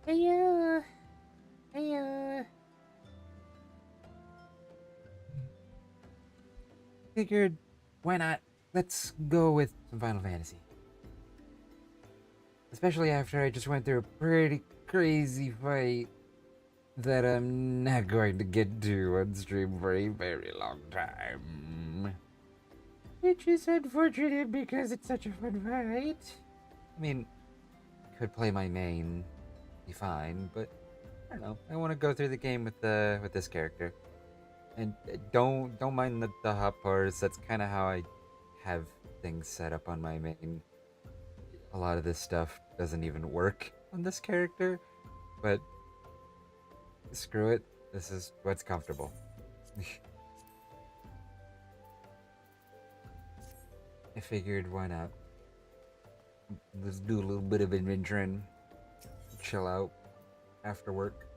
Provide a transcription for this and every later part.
Hiya! Hiya! Figured, why not? Let's go with some Final Fantasy. Especially after I just went through a pretty crazy fight that I'm not going to get to on stream for a very long time. Which is unfortunate because it's such a fun fight. I mean, could play my main, be fine, but I don't know. I want to go through the game with this character. And don't mind the hot bars. That's kind of how I have things set up on my main. A lot of this stuff doesn't even work on this character, but screw it. This is what's comfortable. I figured, why not? Let's do a little bit of adventuring, chill out after work.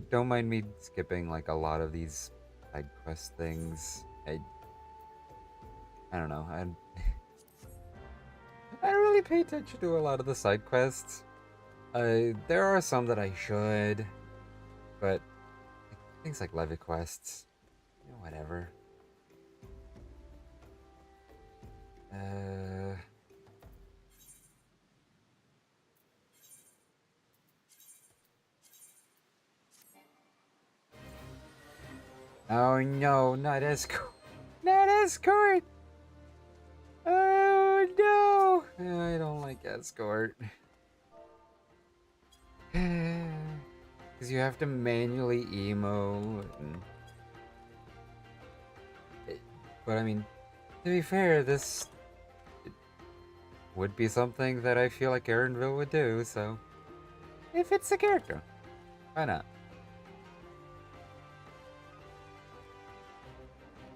Don't mind me skipping like a lot of these side quest things. I don't know. I don't really pay attention to a lot of the side quests. There are some that I should, but things like levy quests, whatever. Oh no, not escort, not escort. Oh no, I don't like escort. Because you have to manually emo. But I mean, to be fair, this would be something that I feel like Erenville would do, so if it's the character, why not?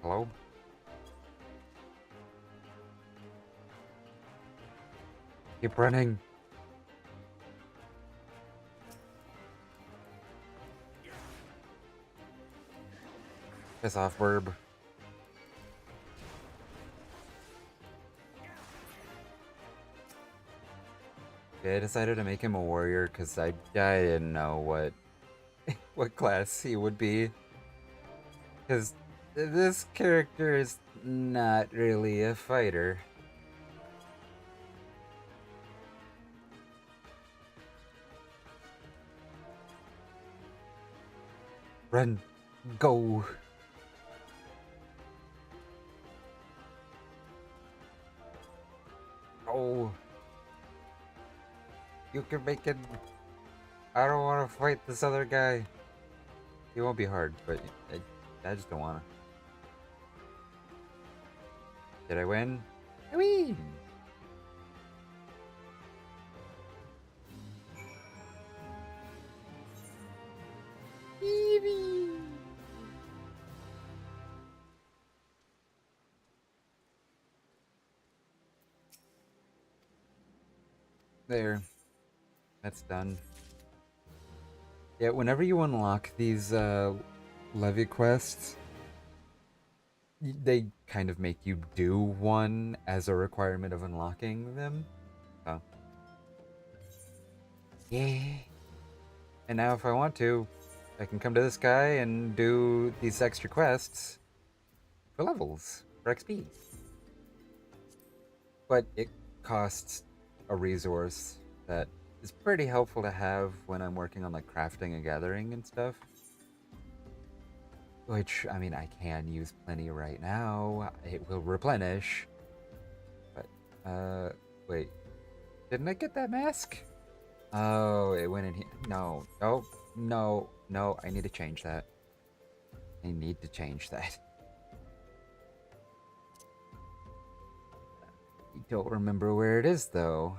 Hello? Keep running. Piss off, Burb. Okay, I decided to make him a warrior because I didn't know what class he would be. Because this character is not really a fighter. Run. Go. Oh. You can make it. I don't want to fight this other guy. He won't be hard, but I just don't want to. Did I win? I win! Eevee! There. That's done. Yeah, whenever you unlock these levy quests, they kind of make you do one as a requirement of unlocking them. So. Yeah. And now if I want to, I can come to this guy and do these extra quests for levels, for XP. But it costs a resource that is pretty helpful to have when I'm working on like crafting and gathering and stuff. Which, I mean, I can use plenty right now. It will replenish. But, wait. Didn't I get that mask? Oh, it went in here. No, no, I need to change that. I need to change that. I don't remember where it is, though.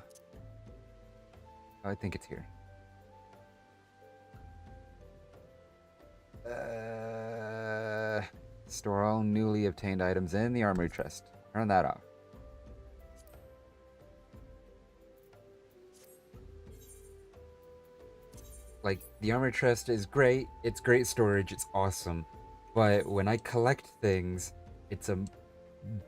Oh, I think it's here. Store all newly obtained items in the armory chest. Turn that off. Like, the armor chest is great, it's great storage, it's awesome. But when I collect things, it's a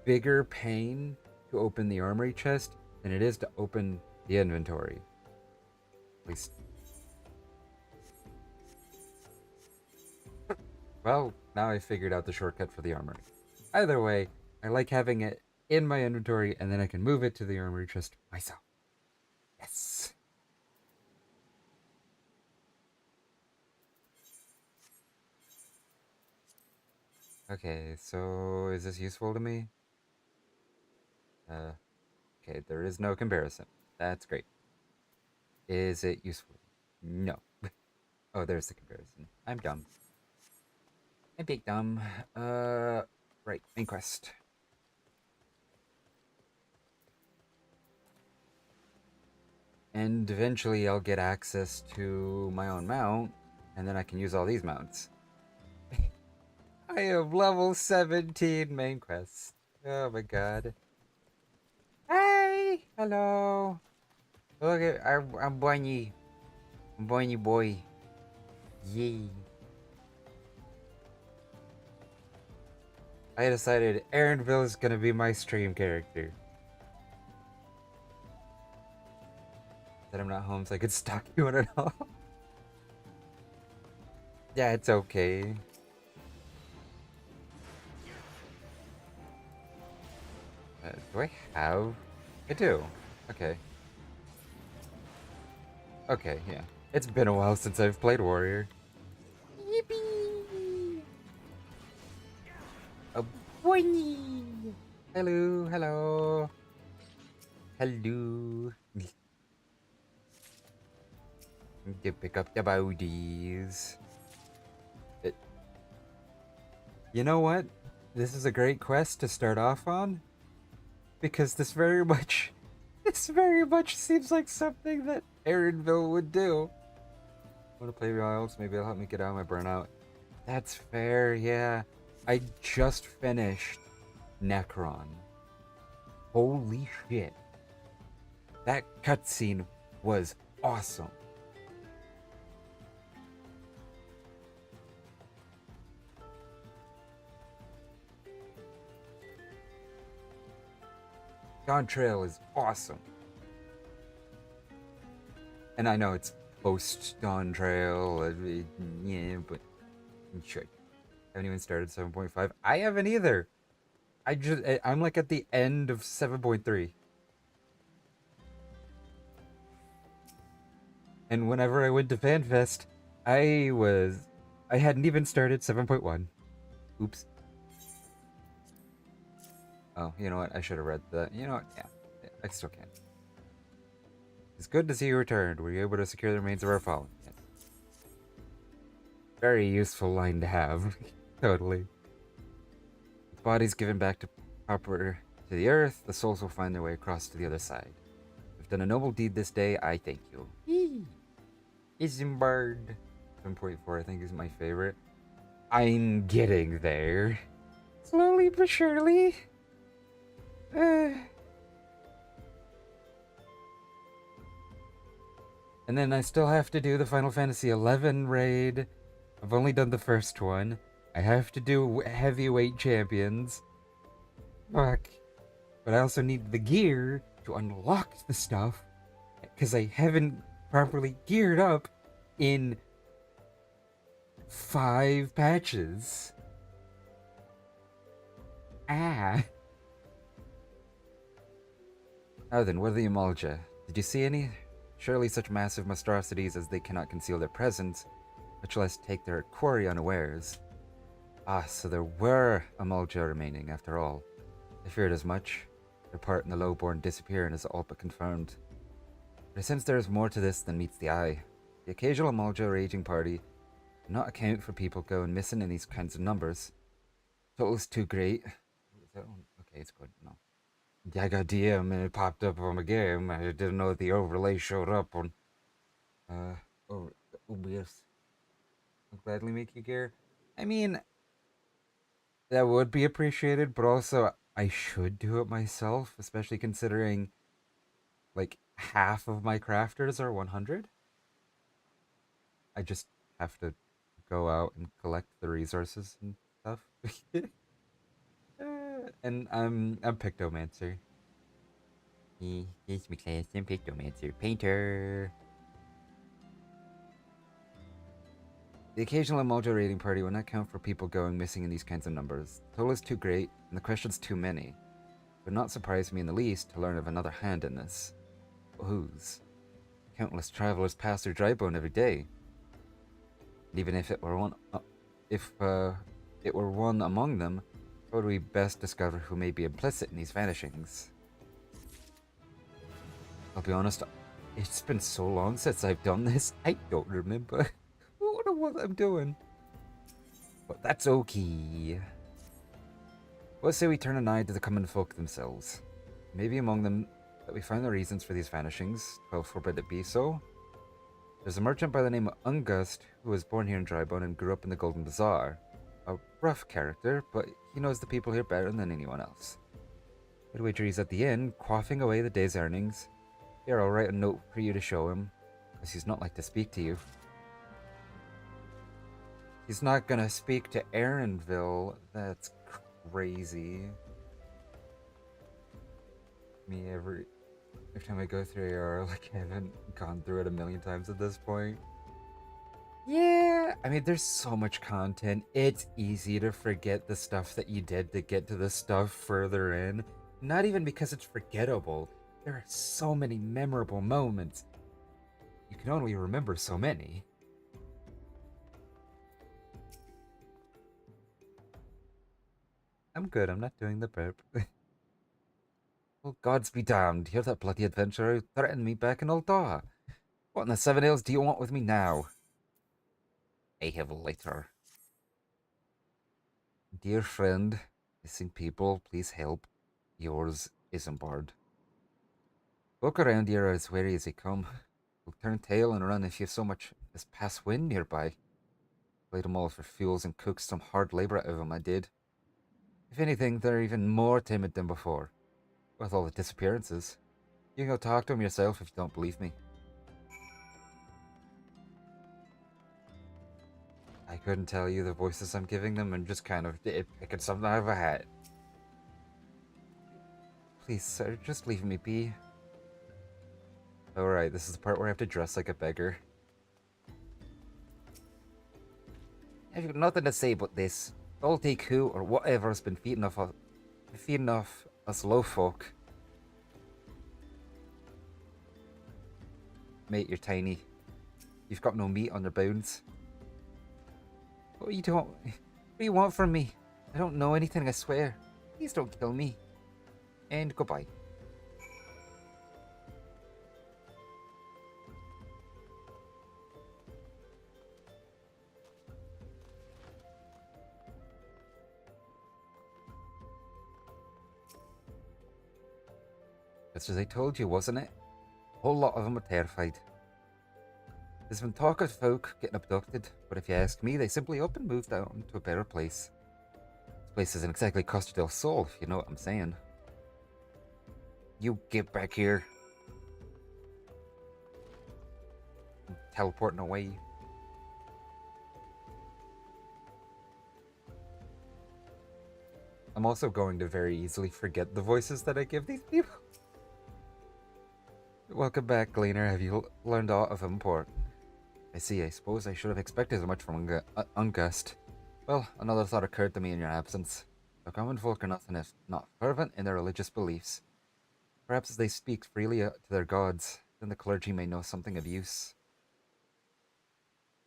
bigger pain to open the armory chest than it is to open the inventory. At least. Well, now I figured out the shortcut for the armory. Either way, I like having it in my inventory, and then I can move it to the armory chest myself. Yes. Okay, so is this useful to me? Okay, there is no comparison. That's great. Is it useful? No. Oh, there's the comparison. I'm dumb. I'm big dumb. Right, main quest. And eventually I'll get access to my own mount, and then I can use all these mounts. I am level 17 main quest. Oh my god. Hey! Hello! Look at, I'm Bunny. I'm Bunny boy. Yay. I decided Erenville is gonna be my stream character. That I'm not home so I could stalk you and all. Yeah, it's okay. Do I have? I do. Okay. Okay, yeah. It's been a while since I've played Warrior. Yippee! A bunny! Hello, hello. Hello. To pick up the bodies. You know what? This is a great quest to start off on. Because this very much seems like something that Erenville would do. Want to play Wilds? Maybe it'll help me get out of my burnout. That's fair, yeah. I just finished Necron. Holy shit. That cutscene was awesome. Dawn Trail is awesome. And I know it's post Dawn Trail, yeah, but you should. Haven't even started 7.5. I haven't either. I'm like at the end of 7.3. And whenever I went to FanFest, I hadn't even started 7.1. Oops. Oh, you know what? I should have read that. You know what? Yeah, I still can. It's good to see you returned. Were you able to secure the remains of our fallen? Yes. Very useful line to have. Totally. With bodies given back to the earth, the souls will find their way across to the other side. You've done a noble deed this day. I thank you. Isambard. 7.4, I think, is my favorite. I'm getting there. Slowly but surely. And then I still have to do the Final Fantasy XI raid. I've only done the first one. I have to do heavyweight champions. Fuck. But I also need the gear to unlock the stuff. Because I haven't properly geared up in 5 patches. Ah. Now then, what are the Amalja? Did you see any? Surely such massive monstrosities as they cannot conceal their presence, much less take their quarry unawares. Ah, so there were Amalja remaining after all. I feared as much. Their part in the lowborn disappearing is all but confirmed. But I sense there is more to this than meets the eye. The occasional Amalja raging party do not account for people going missing in these kinds of numbers. Total is too great. Is that one? Okay, it's good. No. Yeah, I got DM and it popped up on my game. I didn't know the overlay showed up on OBS. I'll gladly make you gear. I mean, that would be appreciated, but also I should do it myself, especially considering like half of my crafters are 100. I just have to go out and collect the resources and stuff. And I'm Pictomancer. Here's my class and pictomancer painter. The occasional emoji raiding party will not count for people going missing in these kinds of numbers. The total is too great, and the questions too many. It would not surprise me in the least to learn of another hand in this. Whose? Countless travelers pass through Drybone every day. And even if it were one, it were one among them, how would we best discover who may be implicit in these vanishings? I'll be honest, it's been so long since I've done this, I don't remember what I'm doing. But that's okay. Let's say we turn an eye to the common folk themselves. Maybe among them that we find the reasons for these vanishings, well forbid it be so. There's a merchant by the name of Ungust who was born here in Drybone and grew up in the Golden Bazaar. A rough character, but he knows the people here better than anyone else. I'd wager he's at the inn, quaffing away the day's earnings. Here, I'll write a note for you to show him, as he's not like to speak to you. He's not gonna speak to Erenville. That's crazy. Me every time I go through AR, like I haven't gone through it a million times at this point. Yeah, I mean, there's so much content. It's easy to forget the stuff that you did to get to the stuff further in. Not even because it's forgettable. There are so many memorable moments. You can only remember so many. I'm good, I'm not doing the burp. Well, gods be damned. You're that bloody adventurer who threatened me back in Uldaw. What in the Seven Hills do you want with me now? I have a letter. Dear friend, missing people, please help. Yours, Isambard. Folk around here are as wary as they come. Will turn tail and run if you so much as pass wind nearby. Played them all for fools and cooked some hard labour out of them, I did. If anything, they're even more timid than before. With all the disappearances. You can go talk to them yourself if you don't believe me. I couldn't tell you the voices I'm giving them and just kind of picking something out of a hat. Please, sir, just leave me be. Alright, this is the part where I have to dress like a beggar. I've got nothing to say about this. I'll take who or whatever has been feeding off us low folk. Mate, you're tiny. You've got no meat on your bones. What do you want from me? I don't know anything, I swear. Please don't kill me. And goodbye. Just as I told you, wasn't it? A whole lot of them are terrified. There's been talk of folk getting abducted, but if you ask me, they simply up and moved on to a better place. This place isn't exactly Costa del Sol, if you know what I'm saying. You get back here. I'm teleporting away. I'm also going to very easily forget the voices that I give these people. Welcome back, Gleaner. Have you learned aught of import? I see. I suppose I should have expected as much from Ungust. Well, another thought occurred to me in your absence. The common folk are nothing if not fervent in their religious beliefs. Perhaps as they speak freely to their gods, then the clergy may know something of use.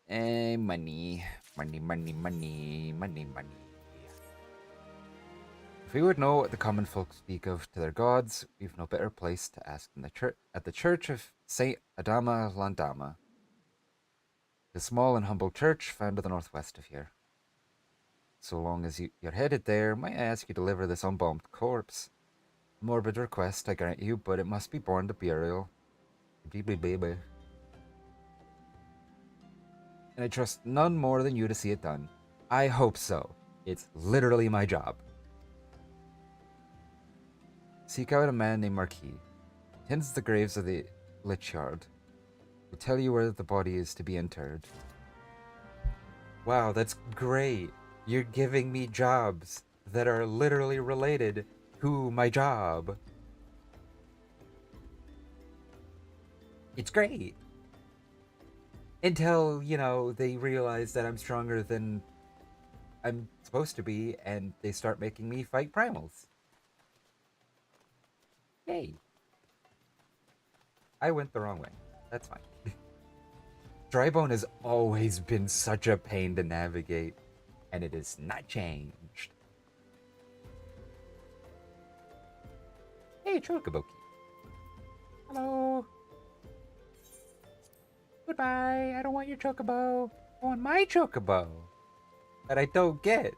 Money. Money, money, money, money, money. If we would know what the common folk speak of to their gods, we've no better place to ask than at the church of Saint Adama Landama. The small and humble church found to the northwest of here. So long as you're headed there, might I ask you to deliver this unbombed corpse? A morbid request, I grant you, but it must be borne to burial. Baby. And I trust none more than you to see it done. I hope so. It's literally my job. Seek out a man named Marquis. He tends the graves of the Lich Yard. He'll tell you where the body is to be interred. Wow, that's great. You're giving me jobs that are literally related to my job. It's great. Until, they realize that I'm stronger than I'm supposed to be, and they start making me fight primals. Yay. I went the wrong way. That's fine. Drybone has always been such a pain to navigate, and it has not changed. Hey, Chocoboki. Hello. Goodbye. I don't want your Chocobo. I want my Chocobo. That I don't get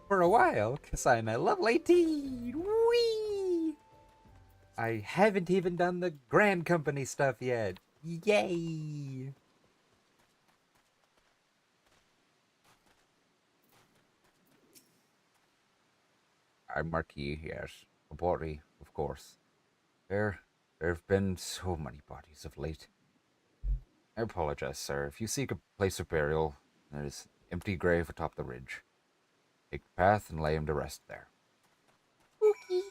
for a while, because I'm a level 18. Whee! I haven't even done the Grand Company stuff yet. Yay! I'm Marquis, yes. A body, of course. There have been so many bodies of late. I apologize, sir. If you seek a place of burial, there is an empty grave atop the ridge. Take the path and lay him to rest there. Spooky.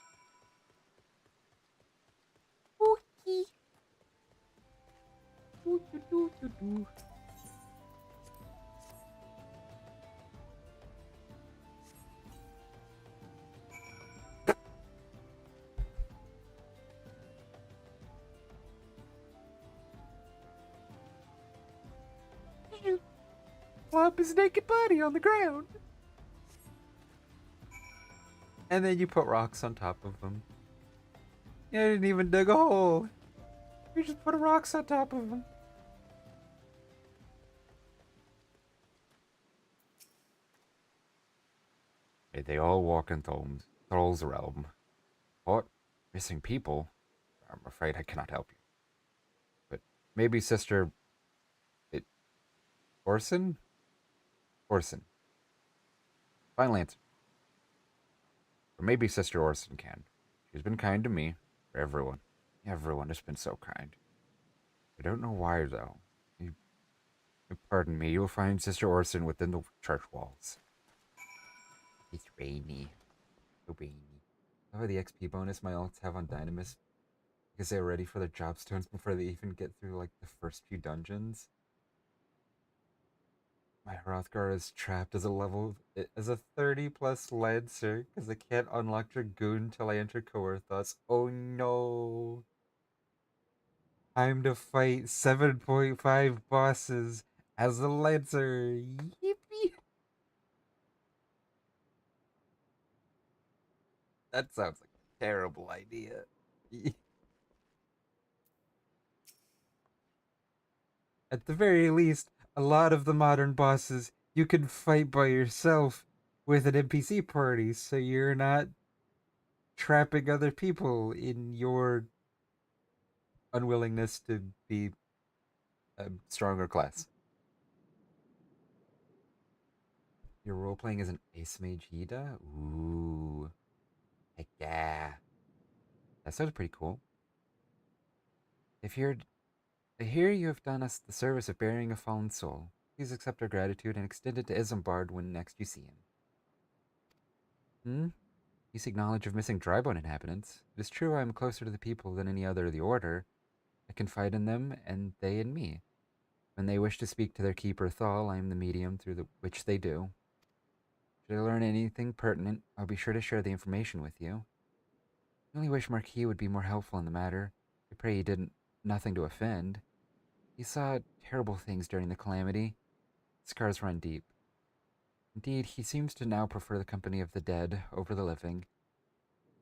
Spooky. Do, do, do, do, do. You plop his naked body on the ground. And then you put rocks on top of him. You didn't even dig a hole. You just put rocks on top of him. May they all walk in Thrall's realm. What? Missing people? I'm afraid I cannot help you. But maybe Sister... Orson? Orson. Final answer. Or maybe Sister Orson can. She's been kind to me. For everyone. Everyone has been so kind. I don't know why, though. Pardon me, you'll find Sister Orson within the church walls. It's rainy. So rainy. Oh, the XP bonus my alts have on Dynamis. Because they're ready for their job stones before they even get through, like, the first few dungeons. My Hrothgar is trapped as a 30 plus Lancer because I can't unlock Dragoon till I enter Coerthos. Oh no. Time to fight 7.5 bosses as a Lancer. Yippee. That sounds like a terrible idea. At the very least, a lot of the modern bosses you can fight by yourself with an NPC party, so you're not trapping other people in your unwillingness to be a stronger class. Your role playing as an Ace Mage Hida? Ooh. Heck yeah. That sounds pretty cool. If you're I hear you have done us the service of burying a fallen soul. Please accept our gratitude and extend it to Isambard when next you see him. Hmm? You seek knowledge of missing Drybone inhabitants. It is true I am closer to the people than any other of the Order. I confide in them, and they in me. When they wish to speak to their keeper Thal, I am the medium through which they do. Should I learn anything pertinent, I'll be sure to share the information with you. I only wish Marquis would be more helpful in the matter. I pray he did nothing to offend. He saw terrible things during the calamity. Scars run deep. Indeed, he seems to now prefer the company of the dead over the living.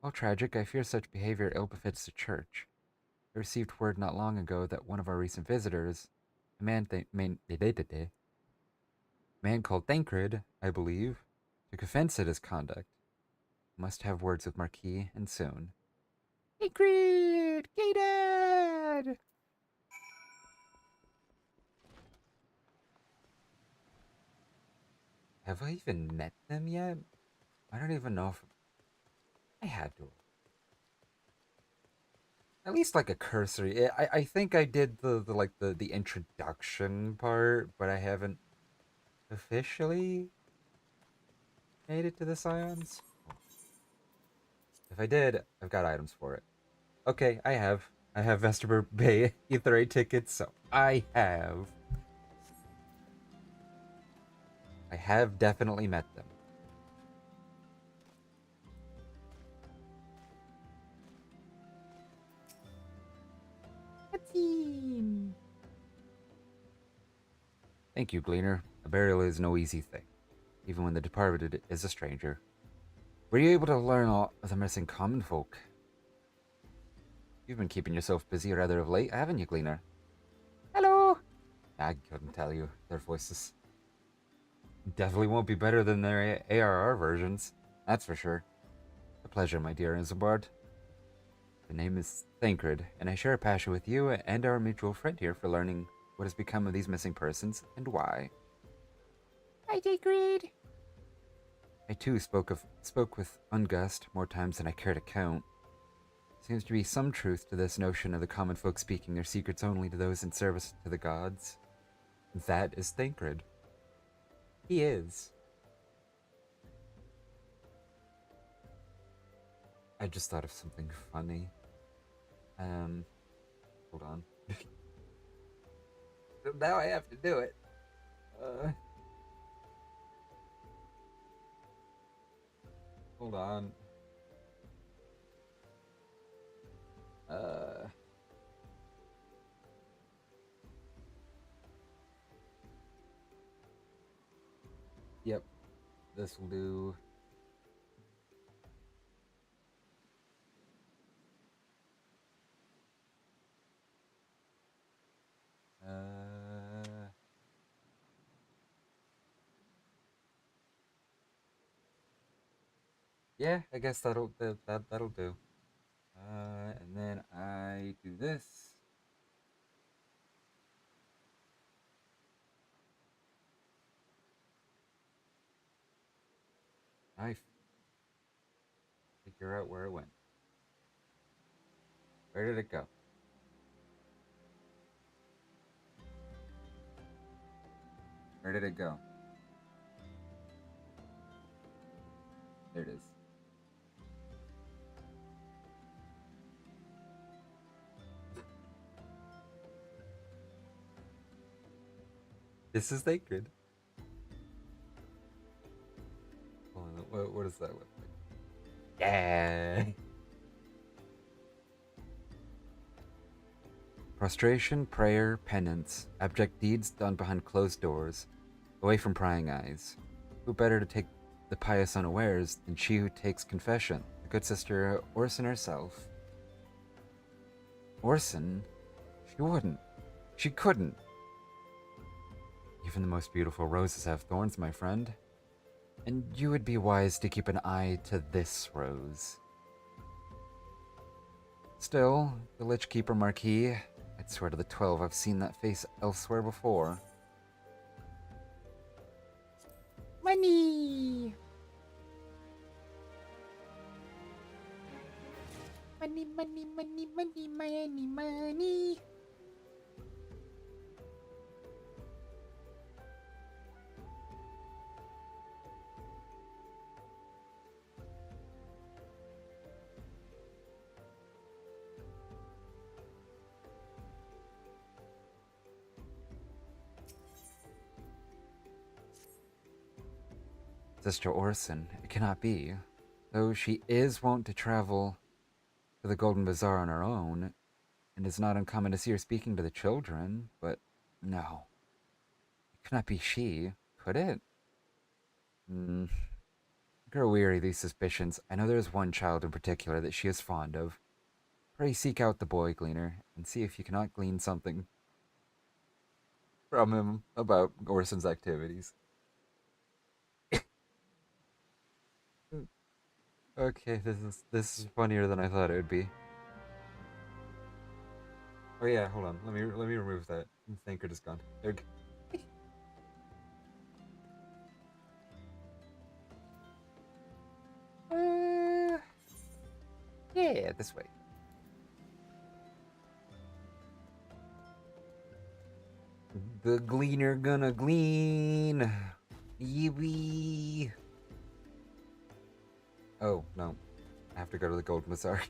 While tragic, I fear such behavior ill befits the church. I received word not long ago that one of our recent visitors, a man called Thancred, I believe, took offense at his conduct. I must have words with Marquis, and soon. Thancred! Gated! Have I even met them yet? I don't even know if I had to. At least like a cursory. I think I did the introduction part, but I haven't officially made it to the Scions. If I did, I've got items for it. Okay, I have. I have Vesper Bay Etherite tickets, so I have definitely met them. A team. Thank you, Gleaner. A burial is no easy thing, even when the departed is a stranger. Were you able to learn all of the missing common folk? You've been keeping yourself busy rather of late, haven't you, Gleaner? Hello! I couldn't tell you. Their voices definitely won't be better than their ARR versions. That's for sure. A pleasure, my dear Isambard. The name is Thancred, and I share a passion with you and our mutual friend here for learning what has become of these missing persons and why. I agreed. I too spoke with Ungust more times than I care to count. Seems to be some truth to this notion of the common folk speaking their secrets only to those in service to the gods. That is Thancred. He is. I just thought of something funny. Hold on. Now I have to do it. Hold on. Yep. This will do. Yeah, I guess that'll do. And then I do this. I figure out where it went. Where did it go? Where did it go? There it is. This is sacred. Hold on, what does that look like? Yeah. Prostration, prayer, penance, abject deeds done behind closed doors, away from prying eyes. Who better to take the pious unawares than she who takes confession, the good sister Orson herself? Orson? She wouldn't. She couldn't. Even the most beautiful roses have thorns, my friend. And you would be wise to keep an eye to this rose. Still, the Lich Keeper Marquis, I'd swear to the 12 I've seen that face elsewhere before. Money! Money, money, money, money, money, money. Sister Orson, it cannot be. Though she is wont to travel to the Golden Bazaar on her own, and it's not uncommon to see her speaking to the children, but no. It cannot be she, could it? Hmm. Grow weary of these suspicions. I know there is one child in particular that she is fond of. Pray seek out the boy gleaner, and see if you cannot glean something from him about Orson's activities. Okay, this is funnier than I thought it would be. Oh yeah, hold on. Let me remove that. Thinker is gone. There we go. Yeah, this way. The gleaner gonna glean. Yee. Oh no, I have to go to the Golden Bazaar.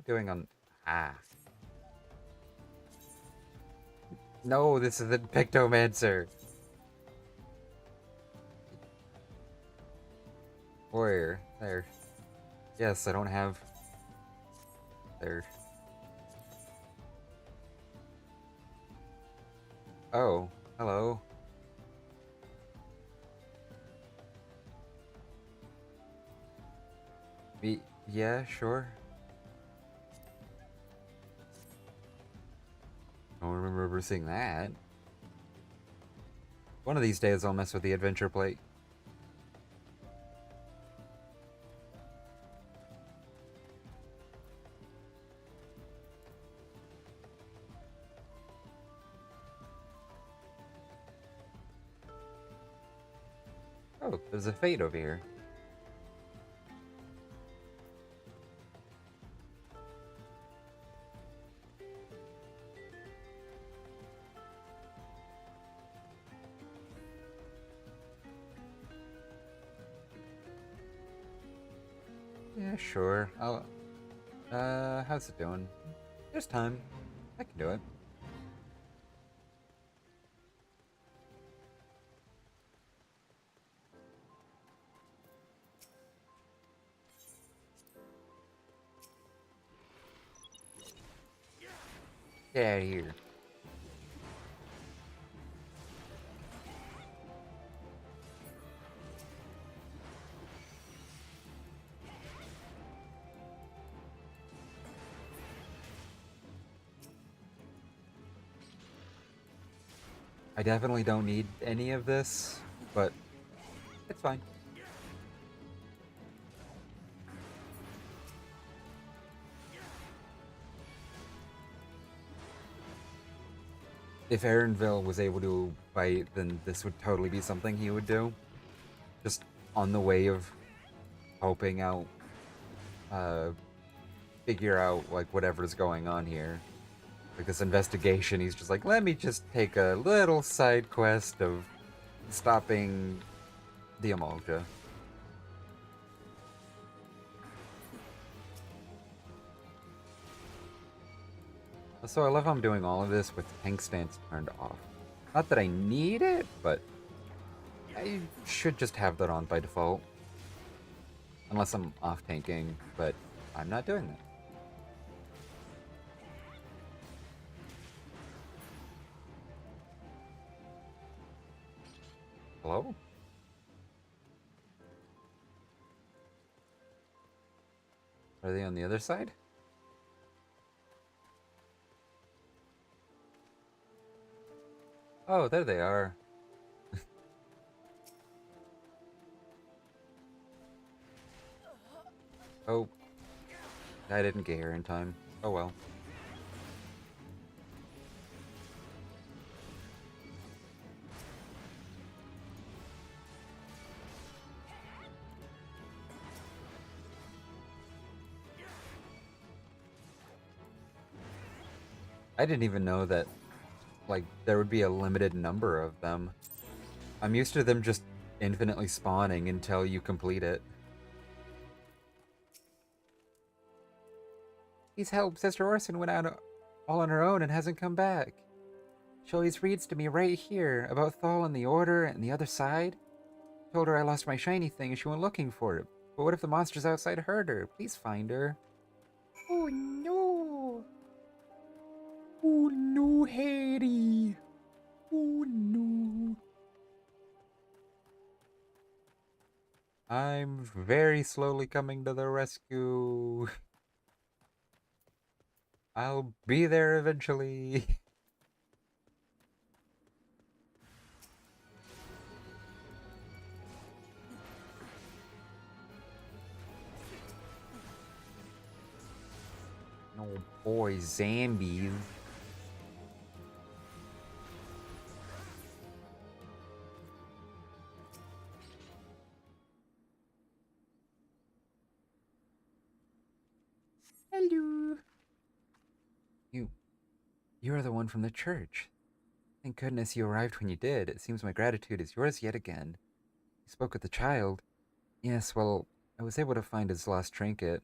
doing on... Ah. No, this is the Pictomancer. Warrior. There. Yes, I don't have... There. Oh, hello. Yeah, sure. I don't remember seeing that. One of these days I'll mess with the adventure plate. Oh, there's a fate over here. Yeah, sure. How's it doing? There's time. I can do it. Get out of here. I definitely don't need any of this, but it's fine. If Erenville was able to fight, then this would totally be something he would do. Just on the way of helping out, figure out, like, whatever's going on here. Like, this investigation, he's just like, let me just take a little side quest of stopping the Amalga. So I love how I'm doing all of this with tank stance turned off. Not that I need it, but I should just have that on by default. Unless I'm off tanking, but I'm not doing that. Hello? Are they on the other side? Oh, there they are. Oh, I didn't get here in time. Oh well. I didn't even know that, like, there would be a limited number of them. I'm used to them just infinitely spawning until you complete it. He's helped. Sister Orson went out all on her own and hasn't come back. She always reads to me right here about Thal and the Order and the other side. Told her I lost my shiny thing and she went looking for it. But what if the monsters outside heard her? Please find her. Oh no! Oh no, Harry! Oh no! I'm very slowly coming to the rescue. I'll be there eventually. No boy, zombies. Hello. You're the one from the church. Thank goodness you arrived when you did. It seems my gratitude is yours yet again. You spoke with the child. Yes, well, I was able to find his lost trinket.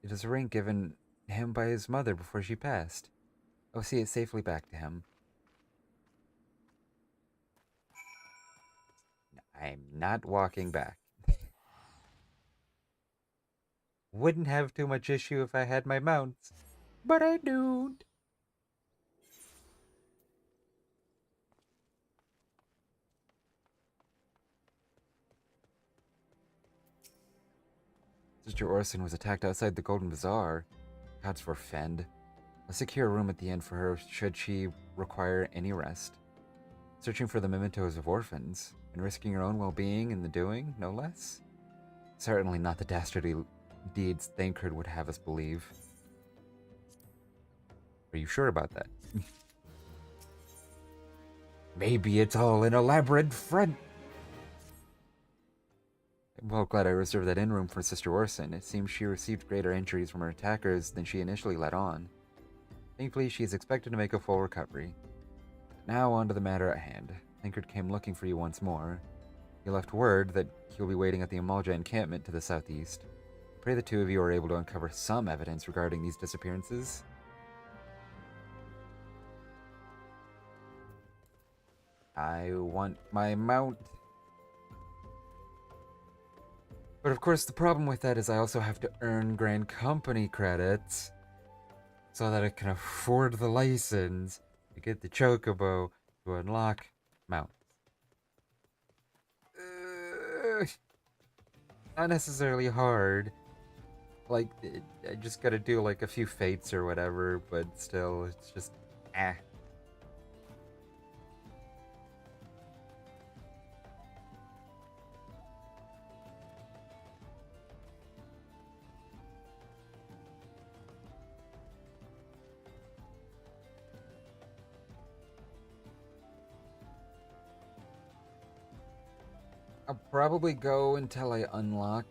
It is a ring given him by his mother before she passed. I'll see it safely back to him. I'm not walking back. Wouldn't have too much issue if I had my mounts, but I don't. Sister Orson was attacked outside the Golden Bazaar. Gods forfend. I'll secure a room at the inn for her should she require any rest. Searching for the mementos of orphans, and risking your own well-being in the doing, no less? Certainly not the dastardly deeds Thancred would have us believe. Are you sure about that? Maybe it's all an elaborate front. I'm well glad I reserved that inn room for Sister Orson. It seems she received greater injuries from her attackers than she initially let on. Thankfully, she is expected to make a full recovery. Now on to the matter at hand. Thancred came looking for you once more. He left word that he'll be waiting at the Amalja encampment to the southeast. I pray the two of you are able to uncover some evidence regarding these disappearances. I want my mount. But of course, the problem with that is I also have to earn Grand Company credits so that I can afford the license to get the Chocobo to unlock mounts. Not necessarily hard. Like, I just gotta do like a few fates or whatever, but still, it's just, eh. I'll probably go until I unlock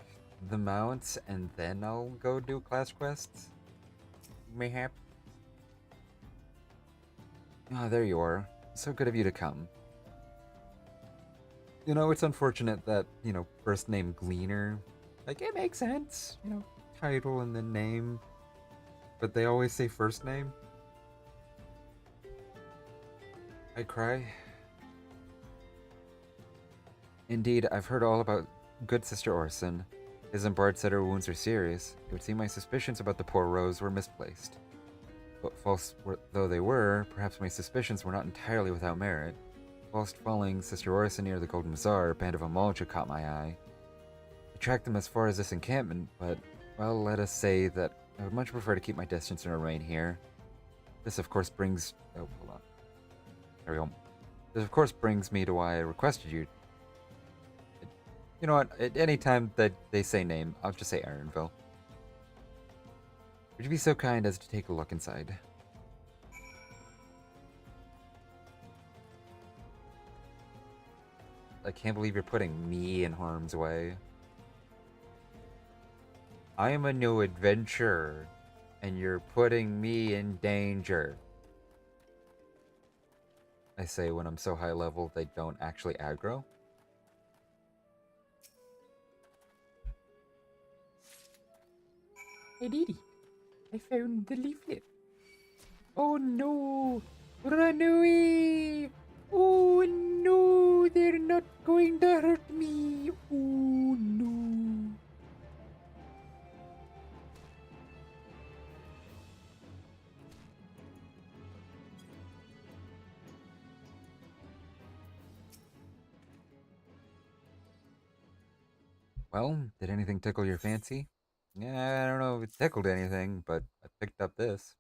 the mounts, and then I'll go do class quests. Mayhap. Ah, there you are. So good of you to come. You know, it's unfortunate that, first name Gleaner, like, it makes sense. Title and then name. But they always say first name. I cry. Indeed, I've heard all about good Sister Orson. Isambard said her wounds are serious. It would seem my suspicions about the poor Rose were misplaced. But false though they were, perhaps my suspicions were not entirely without merit. Whilst following Sister Orson near the Golden Bazaar, a band of Amalja caught my eye. I tracked them as far as this encampment, but, well, let us say that I would much prefer to keep my distance and remain here. This, of course, brings... Oh, hold on. There we go. This, of course, brings me to why I requested you. You know what? At any time that they say name, I'll just say Erenville. Would you be so kind as to take a look inside? I can't believe you're putting me in harm's way. I am a new adventurer, and you're putting me in danger. I say when I'm so high level they don't actually aggro. Hey Didi, I found the leaflet. Oh no! Run away! Oh no! They're not going to hurt me! Oh no! Well, did anything tickle your fancy? Yeah, I don't know if it tickled anything, but I picked up this.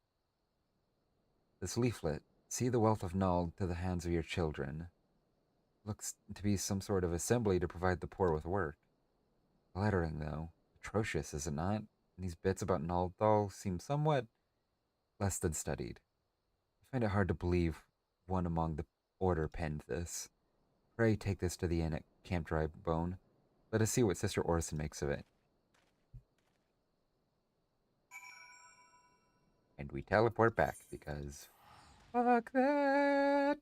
This leaflet. See the wealth of Null to the hands of your children. Looks to be some sort of assembly to provide the poor with work. The lettering, though, atrocious, is it not? And these bits about Nullthal seem somewhat less than studied. I find it hard to believe one among the order penned this. Pray take this to the inn at Camp Drybone. Let us see what Sister Orson makes of it. And we teleport back because fuck that.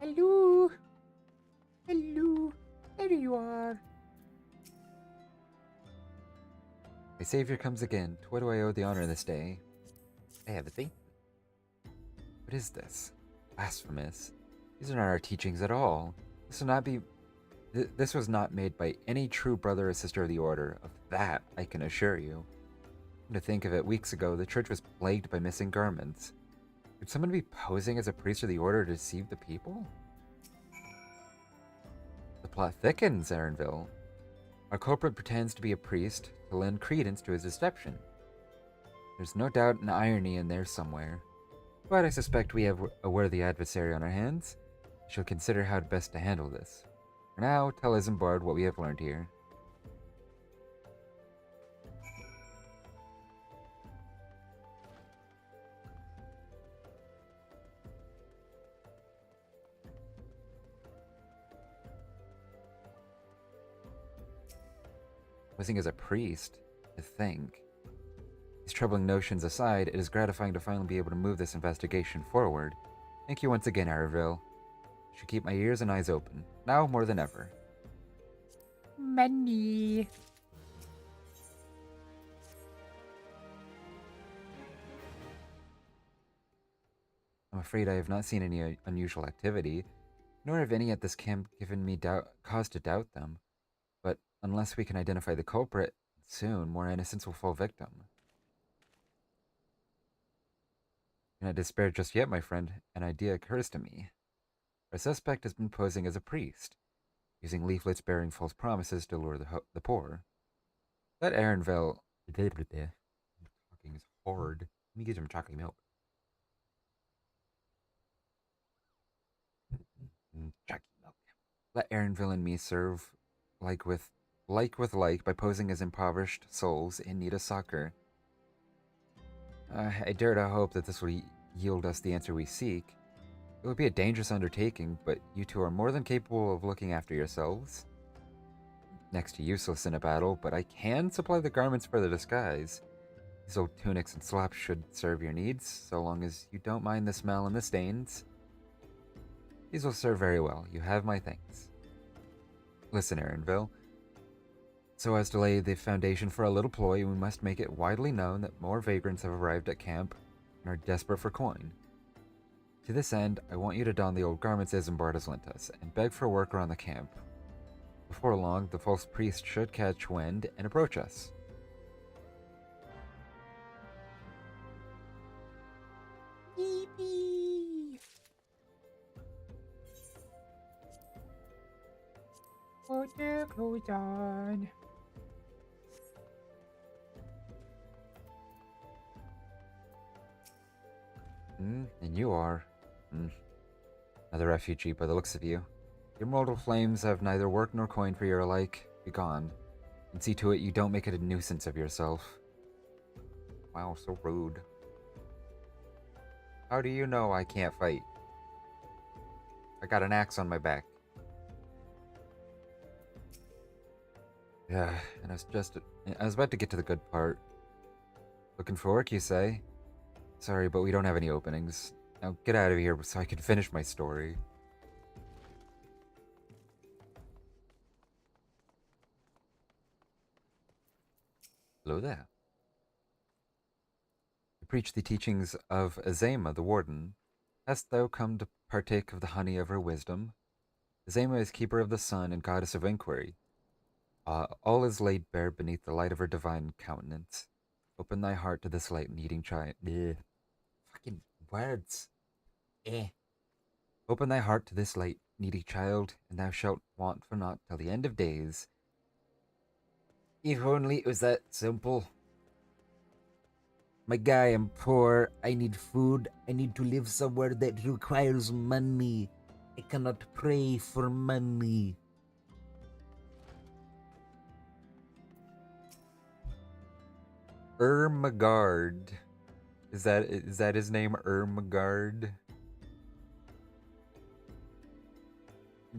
Hello? Hello? There you are. My savior comes again. To what do I owe the honor this day? I have a thing. What is this? Blasphemous. These are not our teachings at all. This will not be. This was not made by any true brother or sister of the order. Of that, I can assure you. To think of it, weeks ago, the church was plagued by missing garments. Could someone be posing as a priest of the order to deceive the people? The plot thickens, Erenville. Our culprit pretends to be a priest to lend credence to his deception. There's no doubt an irony in there somewhere. But I suspect we have a worthy adversary on our hands. I shall consider how best to handle this. For now, tell Isambard what we have learned here. Posing as a priest, to think. These troubling notions aside, it is gratifying to finally be able to move this investigation forward. Thank you once again, Erenville. I should keep my ears and eyes open, now more than ever. Money. I'm afraid I have not seen any unusual activity, nor have any at this camp given me cause to doubt them. But unless we can identify the culprit, soon more innocents will fall victim. Do not despair just yet, my friend. An idea occurs to me. Our suspect has been posing as a priest, using leaflets bearing false promises to lure the poor. That Erenville... Talking is hard. Let me get some chocolate milk. Chocolate milk. Let Erenville and me serve like with like by posing as impoverished souls in need of succor. I dare to hope that this will yield us the answer we seek. It would be a dangerous undertaking, but you two are more than capable of looking after yourselves. Next to useless in a battle, but I can supply the garments for the disguise. These old tunics and slops should serve your needs, so long as you don't mind the smell and the stains. These will serve very well. You have my thanks. Listen, Erenville. So as to lay the foundation for a little ploy, we must make it widely known that more vagrants have arrived at camp and are desperate for coin. To this end, I want you to don the old garments Isambard has lent us, and beg for work around the camp. Before long, the false priest should catch wind and approach us. Yippee! Put your clothes on. And you are. Another refugee by the looks of you. Your mortal flames have neither work nor coin for your alike. Be gone. And see to it you don't make it a nuisance of yourself. Wow, so rude. How do you know I can't fight? I got an axe on my back. Yeah, and I was about to get to the good part. Looking for work, you say? Sorry, but we don't have any openings. Now get out of here so I can finish my story. Hello there. You preach the teachings of Azema, the warden. Hast thou come to partake of the honey of her wisdom? Azema is keeper of the sun and goddess of inquiry. All is laid bare beneath the light of her divine countenance. Open thy heart to this light needing child. Fucking words. Open thy heart to this light needy child, and thou shalt want for naught till the end of days. If only it was that simple. My guy, I'm poor. I need food. I need to live somewhere that requires money. I cannot pray for money. Ermagard. Is that his name, Ermagard?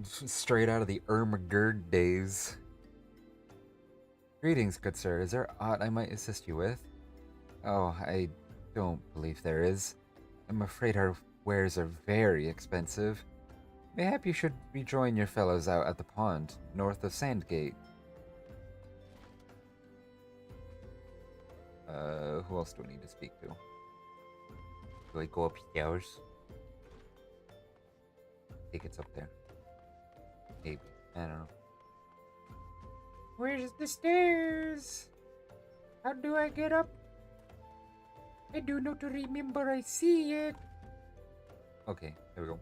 Straight out of the Ermagerd days. Greetings, good sir. Is there aught I might assist you with? Oh, I don't believe there is. I'm afraid our wares are very expensive. Mayhap you should rejoin your fellows out at the pond, north of Sandgate. Who else do I need to speak to? Do I go upstairs? I think it's up there. Maybe. I don't know. Where's the stairs? How do I get up? I do not remember I see it. Okay, here we go.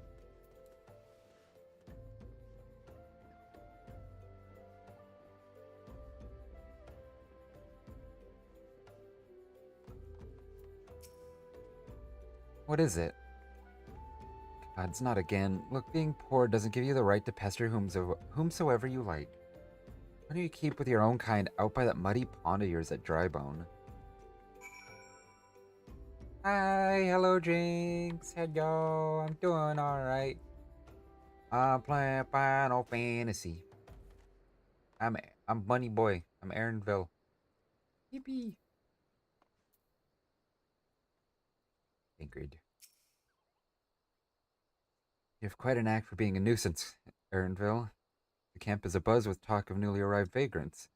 What is it? God, it's not again. Look, being poor doesn't give you the right to pester whomsoever you like. Why don't you keep with your own kind out by that muddy pond of yours at Drybone? Hi, hello Jinx. Hello, I'm doing alright. I'm playing Final Fantasy. I'm Bunny Boy. I'm Erenville. Yippee. Ingrid. You have quite an act for being a nuisance, Erenville. The camp is abuzz with talk of newly arrived vagrants,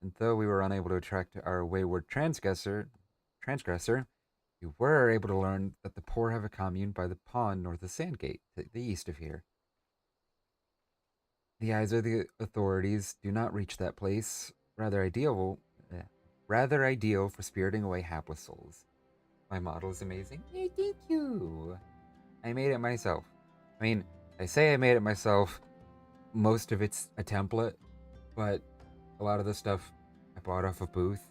and though we were unable to attract our wayward transgressor, we were able to learn that the poor have a commune by the pond north of Sandgate, to the east of here. The eyes of the authorities do not reach that place, rather ideal for spiriting away hapless souls. My model is amazing. Hey, thank you. I made it myself. I mean, I say I made it myself. Most of it's a template, but a lot of the stuff I bought off a booth,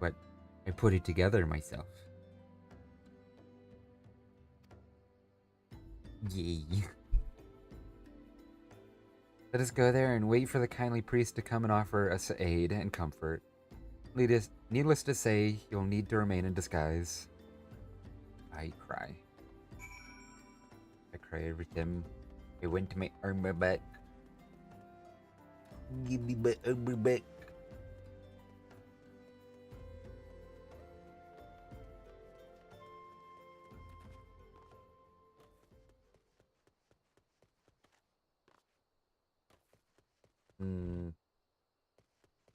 but I put it together myself. Yay. Let us go there and wait for the kindly priest to come and offer us aid and comfort. Needless to say, you'll need to remain in disguise. I cry. I cry every time I went to my armor back. Give me my armor back.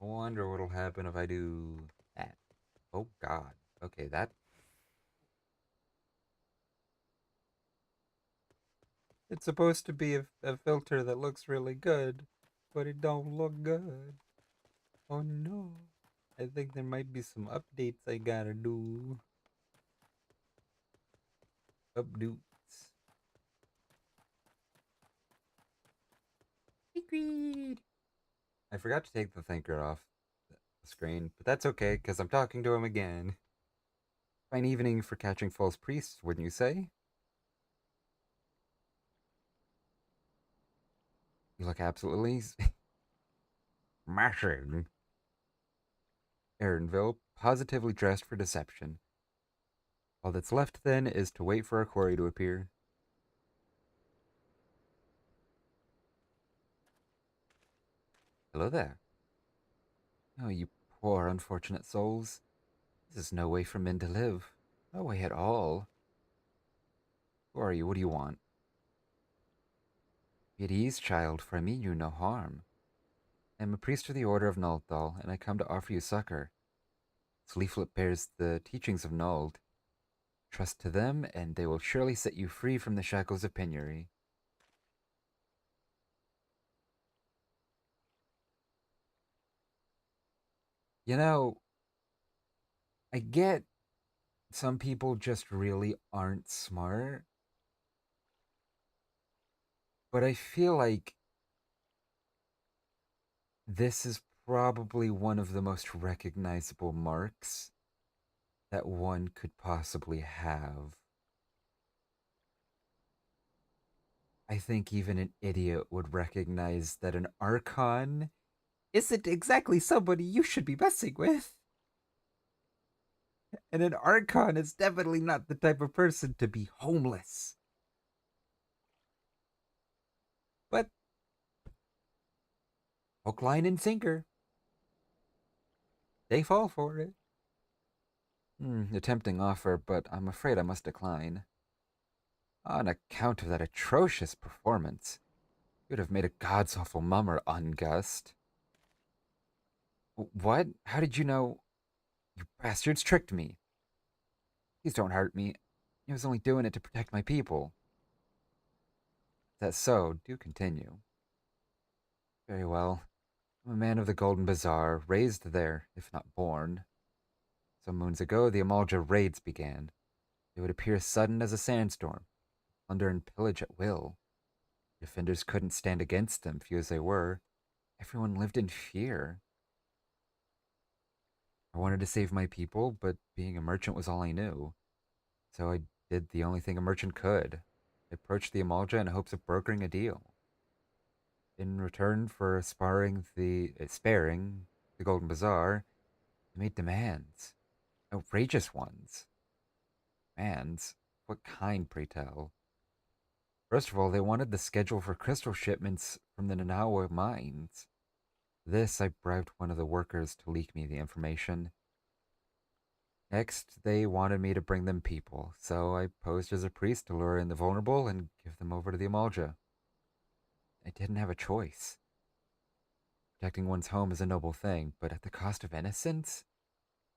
I wonder what'll happen if I do that. Oh god. Okay, that... It's supposed to be a filter that looks really good, but it don't look good. Oh no. I think there might be some updates I gotta do. Updates. Agreed. I forgot to take the thinker off the screen, but that's okay, because I'm talking to him again. Fine evening for catching false priests, wouldn't you say? You look absolutely... smashing. Erenville, positively dressed for deception. All that's left, then, is to wait for our quarry to appear. Hello there. Oh, you poor unfortunate souls. This is no way for men to live. No way at all. Who are you? What do you want? Be at ease, child, for I mean you no harm. I am a priest of the Order of Nulthal, and I come to offer you succor. This leaflet bears the teachings of Nuld. Trust to them, and they will surely set you free from the shackles of penury. You know, I get some people just really aren't smart, but I feel like this is probably one of the most recognizable marks that one could possibly have. I think even an idiot would recognize that an Archon isn't exactly somebody you should be messing with. And an Archon is definitely not the type of person to be homeless. But hook, line, and sinker. They fall for it. A tempting offer, but I'm afraid I must decline. On account of that atrocious performance, you would have made a god's awful mummer, Ungust. What? How did you know? You bastards tricked me. Please don't hurt me. I was only doing it to protect my people. If that's so, do continue. Very well. I'm a man of the Golden Bazaar, raised there, if not born. Some moons ago, the Amalja raids began. They would appear sudden as a sandstorm, plunder and pillage at will. Defenders couldn't stand against them, few as they were. Everyone lived in fear. I wanted to save my people, but being a merchant was all I knew. So I did the only thing a merchant could. I approached the Amalja in hopes of brokering a deal. In return for sparing the Golden Bazaar, they made demands. Outrageous ones. Demands? What kind, pray tell? First of all, they wanted the schedule for crystal shipments from the Nanawa mines. This, I bribed one of the workers to leak me the information. Next, they wanted me to bring them people, so I posed as a priest to lure in the vulnerable and give them over to the Amalja. I didn't have a choice. Protecting one's home is a noble thing, but at the cost of innocence?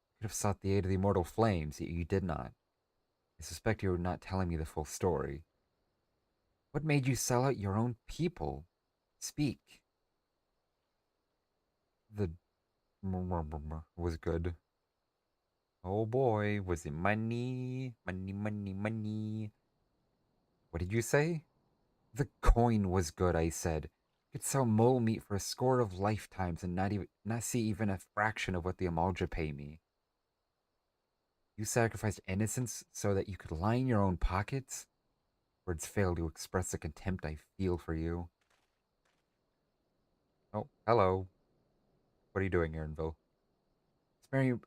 You could have sought the aid of the immortal flames, yet you did not. I suspect you are not telling me the full story. What made you sell out your own people? Speak. The was good. Oh boy, was it money? Money, money, money. What did you say? The coin was good, I said. Could sell mole meat for a score of lifetimes and not see even a fraction of what the Amalja pay me. You sacrificed innocence so that you could line your own pockets? Words fail to express the contempt I feel for you. Oh, hello. What are you doing, Erenville?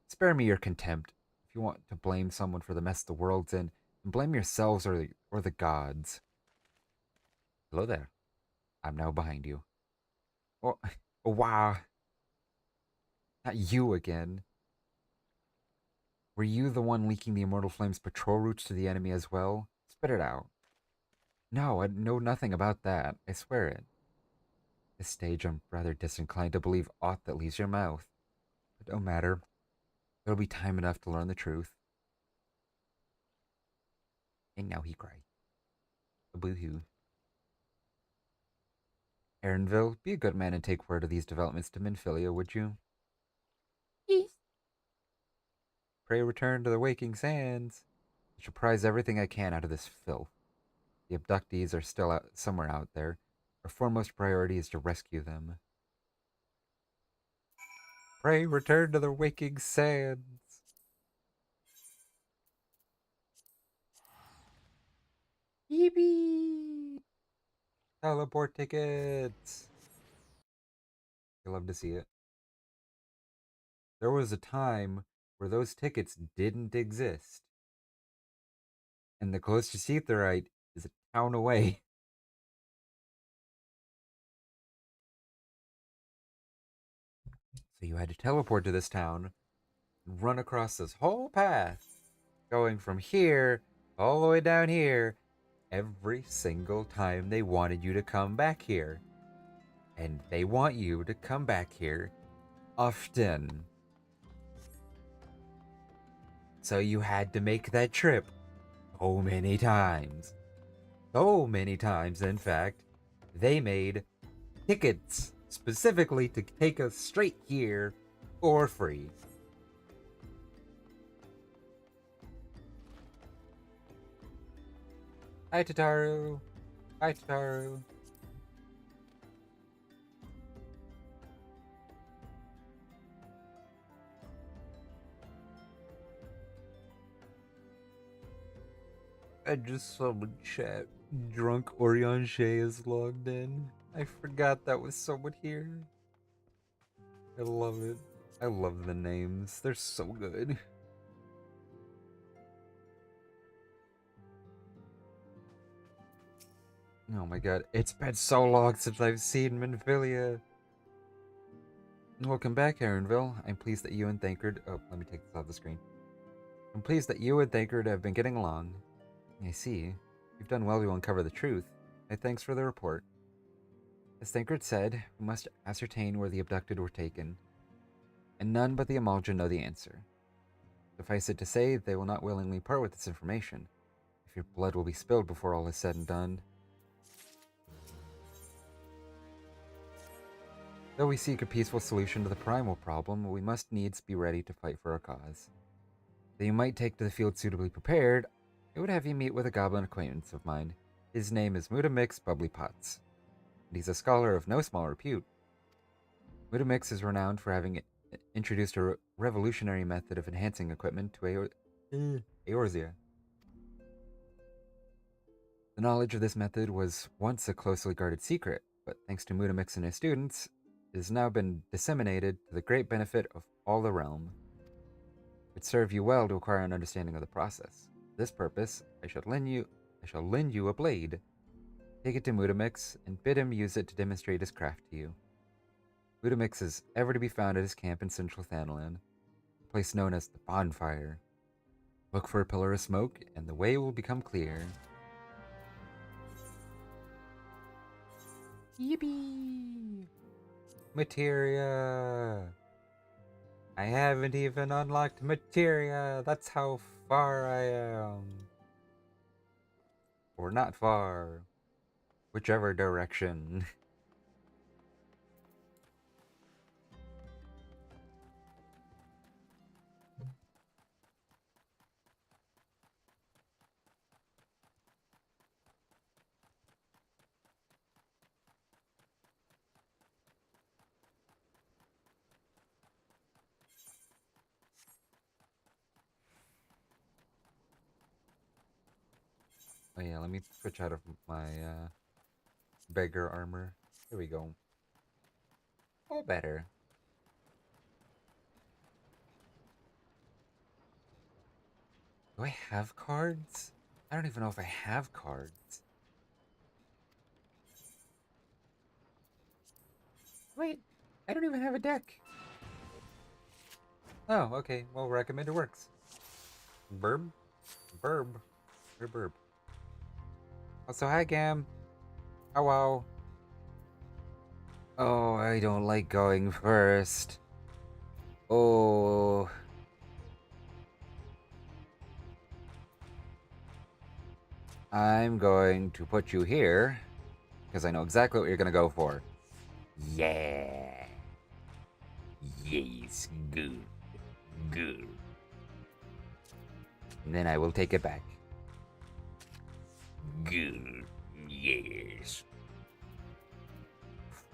Spare me your contempt. If you want to blame someone for the mess the world's in, then blame yourselves or the gods. Hello there. I'm now behind you. Oh, oh wow. Not you again. Were you the one leaking the Immortal Flame's patrol routes to the enemy as well? Spit it out. No, I know nothing about that. I swear it. At this stage, I'm rather disinclined to believe aught that leaves your mouth. But no matter. There'll be time enough to learn the truth. And now he cried. A boo-hoo. Erenville, be a good man and take word of these developments to Minfilia, would you? Yes. Pray return to the waking sands. I shall prize everything I can out of this filth. The abductees are still somewhere out there. Our foremost priority is to rescue them. Pray return to the waking sands. Yippee! Teleport tickets. I love to see it. There was a time where those tickets didn't exist. And the closest Aetherite is a town away. So you had to teleport to this town and run across this whole path, going from here all the way down here, every single time they wanted you to come back here. And they want you to come back here often. So you had to make that trip so many times. So many times, in fact, they made tickets specifically to take us straight here for free. Hi, Tataru. Hi, Tataru. I just saw in chat. Drunk Orianche is logged in. I forgot that was someone here. I love it. I love the names. They're so good. Oh my god. It's been so long since I've seen Minfilia. Welcome back, Erenville. I'm pleased that you and Thancred... Oh, let me take this off the screen. I'm pleased that you and Thancred have been getting along. I see. You've done well to uncover the truth. My thanks for the report. As Thancred said, we must ascertain where the abducted were taken, and none but the Amalja know the answer. Suffice it to say, they will not willingly part with this information, if your blood will be spilled before all is said and done. Though we seek a peaceful solution to the primal problem, we must needs be ready to fight for our cause. Though you might take to the field suitably prepared, I would have you meet with a goblin acquaintance of mine. His name is Mudamix Bubblypots, and he's a scholar of no small repute. Mudamix is renowned for having introduced a revolutionary method of enhancing equipment to Eorzea. The knowledge of this method was once a closely guarded secret, but thanks to Mudamix and his students, it has now been disseminated to the great benefit of all the realm. It would serve you well to acquire an understanding of the process. For this purpose, I shall lend you a blade. Take it to Mudamix and bid him use it to demonstrate his craft to you. Mudamix is ever to be found at his camp in central Thanalan, a place known as the Bonfire. Look for a pillar of smoke, and the way will become clear. Yippee! Materia! I haven't even unlocked Materia! That's how far I am. Or not far. Whichever direction. Oh yeah, let me switch out of my beggar armor. There we go. All better. Do I have cards? I don't even know if I have cards. Wait, I don't even have a deck. Oh, okay. Well, recommend it works. Burb? Burb. Or burb. Also, hi, Gam. Hello. Oh, I don't like going first. Oh. I'm going to put you here, because I know exactly what you're going to go for. Yeah. Yes, good. Good. And then I will take it back. Good. Yes.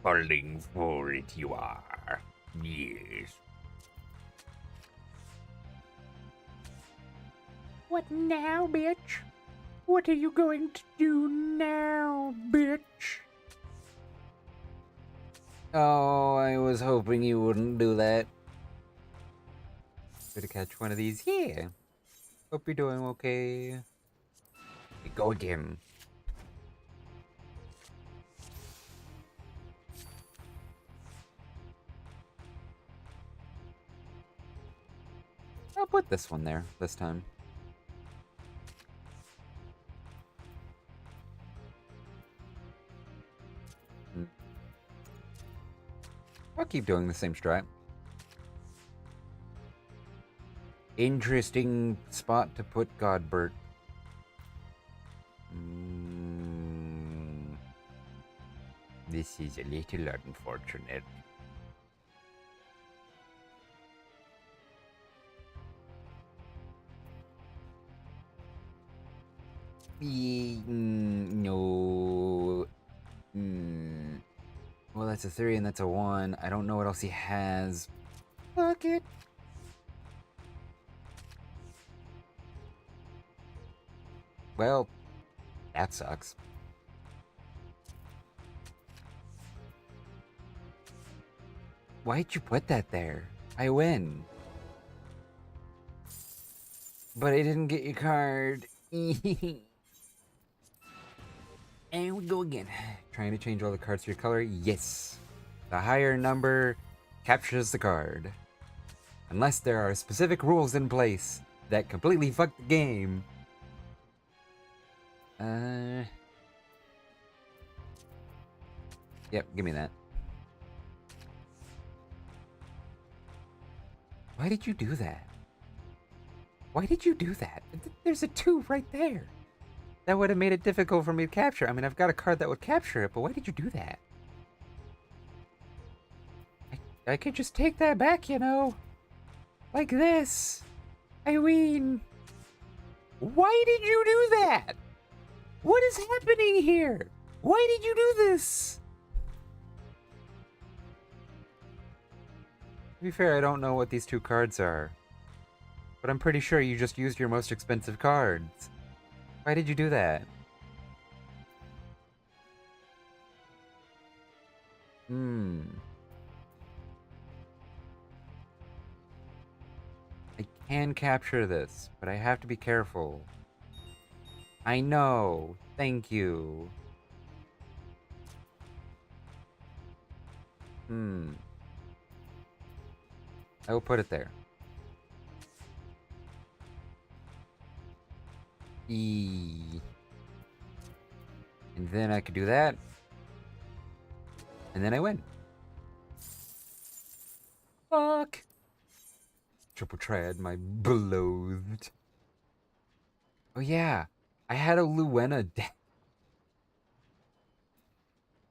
Falling for it you are. Yes. What now, bitch? What are you going to do now, bitch? Oh, I was hoping you wouldn't do that. Gonna catch one of these here. Hope you're doing okay. We go again. I'll put this one there this time. I'll keep doing the same strat. Interesting spot to put Godbert. This is a little unfortunate. No. Well, that's a 3 and that's a 1. I don't know what else he has. Fuck it. Well, that sucks. Why'd you put that there? I win. But I didn't get your card. And we go again. Trying to change all the cards to your color? Yes. The higher number captures the card. Unless there are specific rules in place that completely fuck the game. Yep, give me that. Why did you do that? Why did you do that? There's a 2 right there. That would have made it difficult for me to capture. I mean, I've got a card that would capture it, but why did you do that? I could just take that back, you know? Like this. I mean... Why did you do that? What is happening here? Why did you do this? To be fair, I don't know what these 2 cards are. But I'm pretty sure you just used your most expensive cards. Why did you do that? I can capture this, but I have to be careful. I know. Thank you. I will put it there. And then I could do that. And then I win. Fuck. Triple Triad, my beloved. Oh yeah, I had a Luena deck.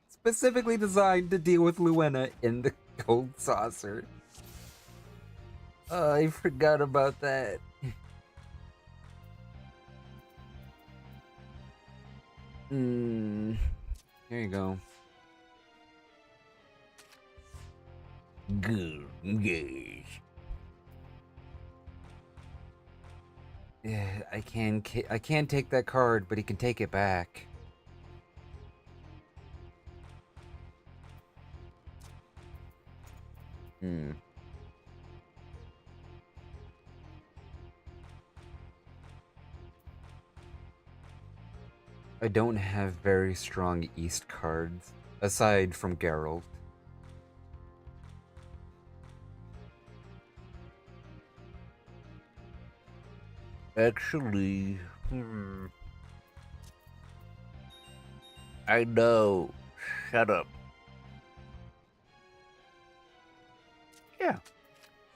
Specifically designed to deal with Luena in the Gold Saucer. Oh, I forgot about that. Here you go. Good. Yes. Yeah, I can't take that card, but he can take it back. I don't have very strong East cards, aside from Geralt. Actually, I know. Shut up. Yeah,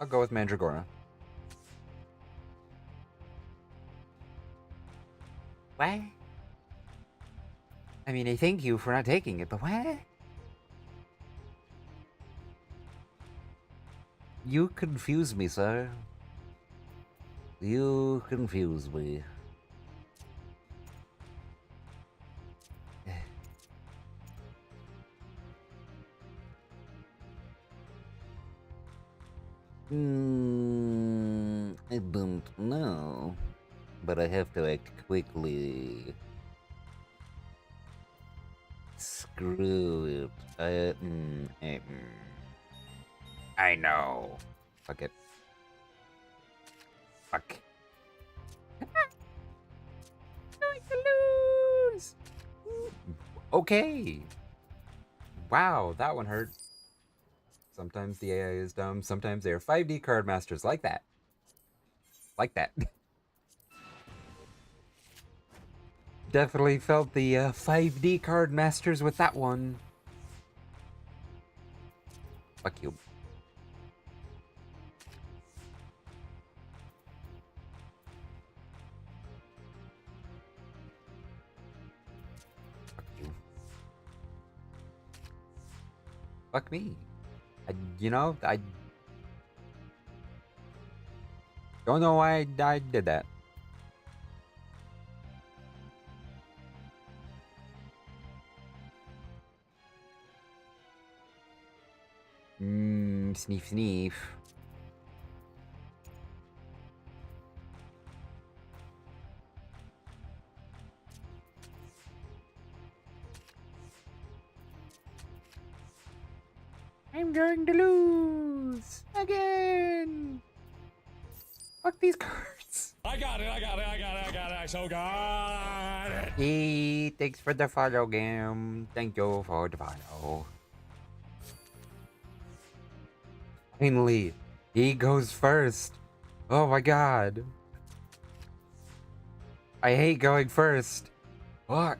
I'll go with Mandragora. What? I mean, I thank you for not taking it, but what? You confuse me, sir. You confuse me. I don't know. But I have to act quickly. Screw it. I know. Fuck it. Fuck. I'm going to lose! Okay. Wow, that one hurt. Sometimes the AI is dumb. Sometimes they are 5D card masters like that. Like that. Definitely felt the 5D card masters with that one. Fuck you. Fuck you. Fuck me. I don't know why I did that. Sneef, sneef. I'm going to lose again. Fuck these cards. I got it. I so got it. Hey, thanks for the follow, game. Thank you for the follow. Finally, he goes first. Oh my god. I hate going first. Fuck.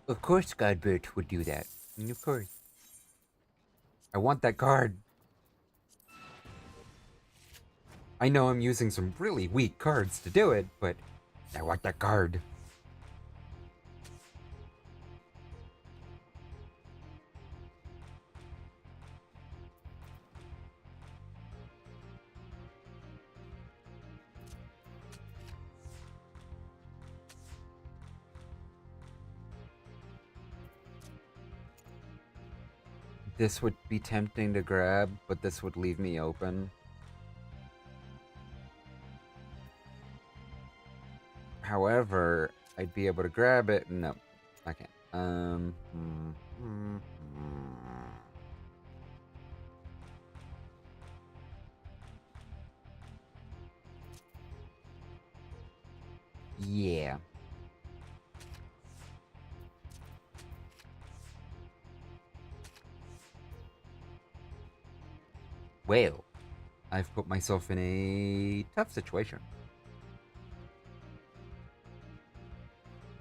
Of course Godbert would do that. Of course. I want that card. I know I'm using some really weak cards to do it, but I want that card. This would be tempting to grab, but this would leave me open. However, I'd be able to grab it. No, I can't. Yeah. Well, I've put myself in a tough situation.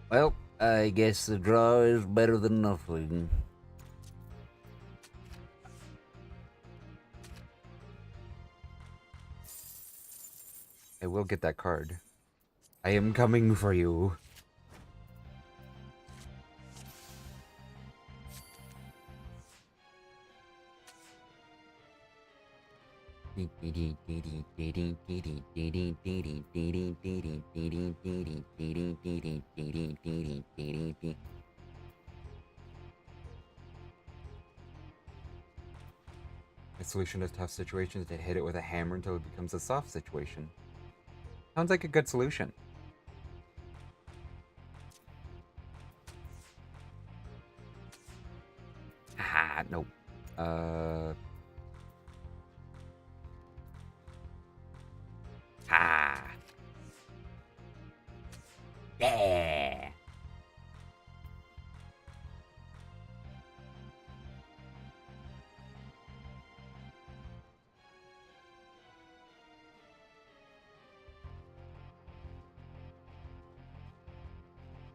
Well, I guess the draw is better than nothing. I will get that card. I am coming for you. A solution to tough situations is to hit it with a hammer until it becomes a soft situation. Sounds like a good solution. Ah, nope. Yeah.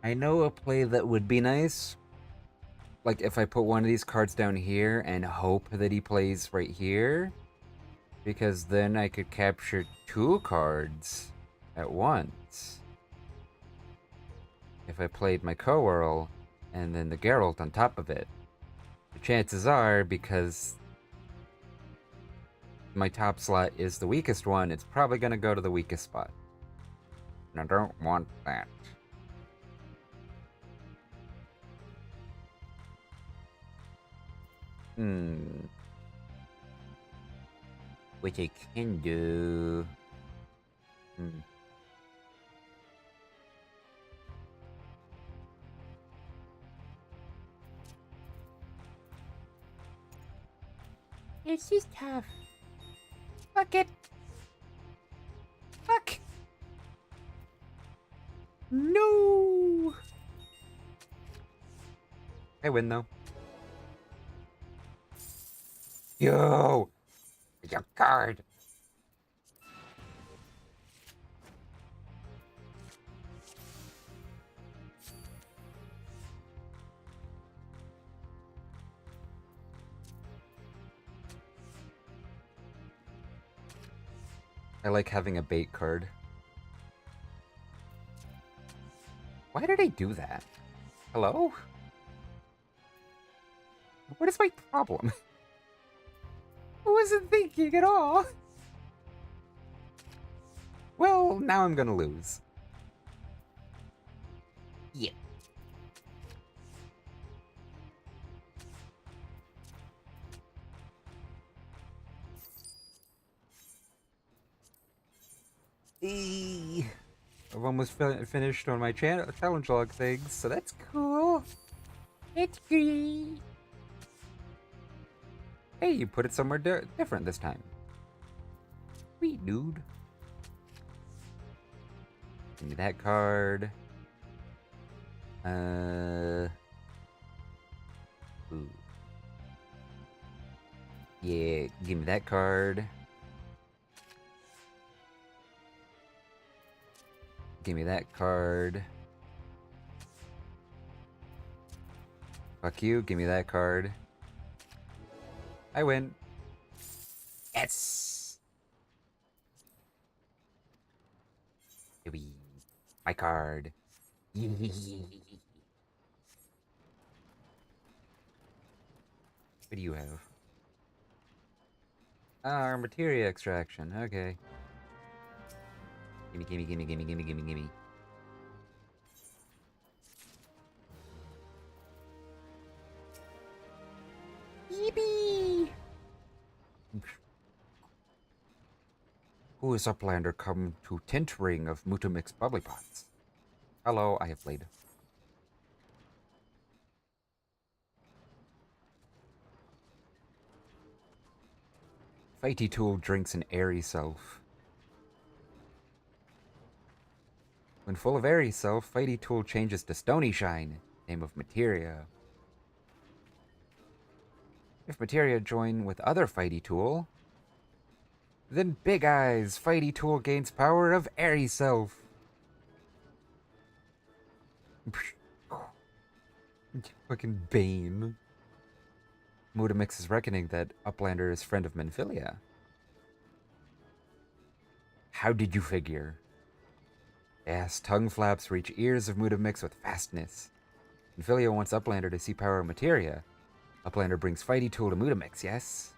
I know a play that would be nice. Like if I put one of these cards down here and hope that he plays right here. Because then I could capture 2 cards at once. If I played my Coeurl and then the Geralt on top of it. The chances are, because my top slot is the weakest one, it's probably going to go to the weakest spot. And I don't want that. Which I can do. It's just tough. Fuck it. Fuck. No. I win though. Yo. Your card. I like having a bait card. Why did I do that? Hello? What is my problem? I wasn't thinking at all. Well, now I'm gonna lose. Yeah. I've almost finished on my challenge log things, so that's cool. It's great. Hey, you put it somewhere different this time. Sweet, dude. Give me that card. Ooh. Yeah, give me that card. Give me that card. Fuck you, give me that card. I win. Yes! Yippee. My card. What do you have? Ah, materia extraction. Okay. Gimme, gimme, gimme, gimme, gimme, gimme, gimme. Yippee! Who is Uplander come to tint ring of Mutamix bubbly pots? Hello, I have played. Fighty Tool drinks an airy self. When full of airy self, Fighty Tool changes to Stony Shine, name of materia. If materia join with other Fighty Tool, then Big Eyes Fighty Tool gains power of airy self. Fucking Bane. Mutamix is reckoning that Uplander is friend of Menphilia. How did you figure? Yes, tongue flaps reach ears of Mutamix with fastness. Menphilia wants Uplander to see power of materia. Uplander brings Fighty Tool to Mutamix, yes?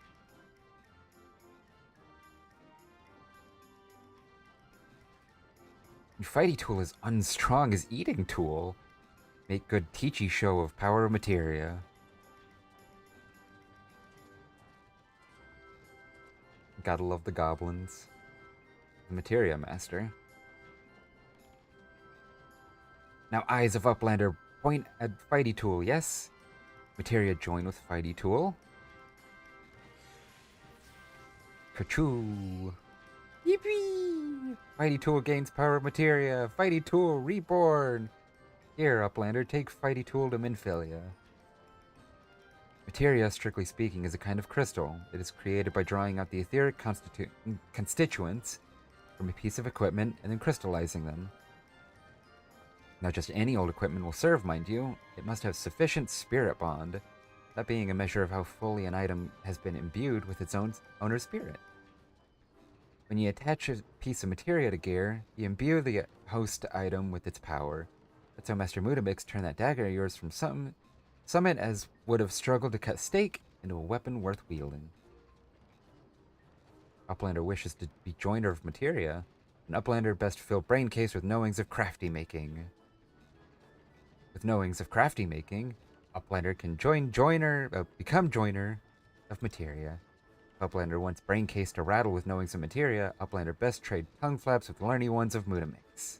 Fighty Tool is unstrong as Eating Tool. Make good teachy show of power of materia. Gotta love the goblins. The materia master. Now eyes of Uplander point at Fighty Tool, yes? Materia join with Fighty Tool. Kachoo! Yippee! Fighty Tool gains power of materia. Fighty Tool reborn. Here, Uplander, take Fighty Tool to Menphilia. Materia, strictly speaking, is a kind of crystal. It is created by drawing out the etheric constituents from a piece of equipment and then crystallizing them. Not just any old equipment will serve, mind you. It must have sufficient spirit bond, that being a measure of how fully an item has been imbued with its owner's spirit. When you attach a piece of materia to gear, you imbue the host item with its power. That's how Master Mutamix turned that dagger of yours from summit as would have struggled to cut steak into a weapon worth wielding. Uplander wishes to be joiner of materia. An Uplander best fill brain case with knowings of crafty making. With knowings of crafty making, Uplander can become joiner of materia. If Uplander wants brain case to rattle with knowings of materia, Uplander best trade tongue flaps with learny ones of Mutamix.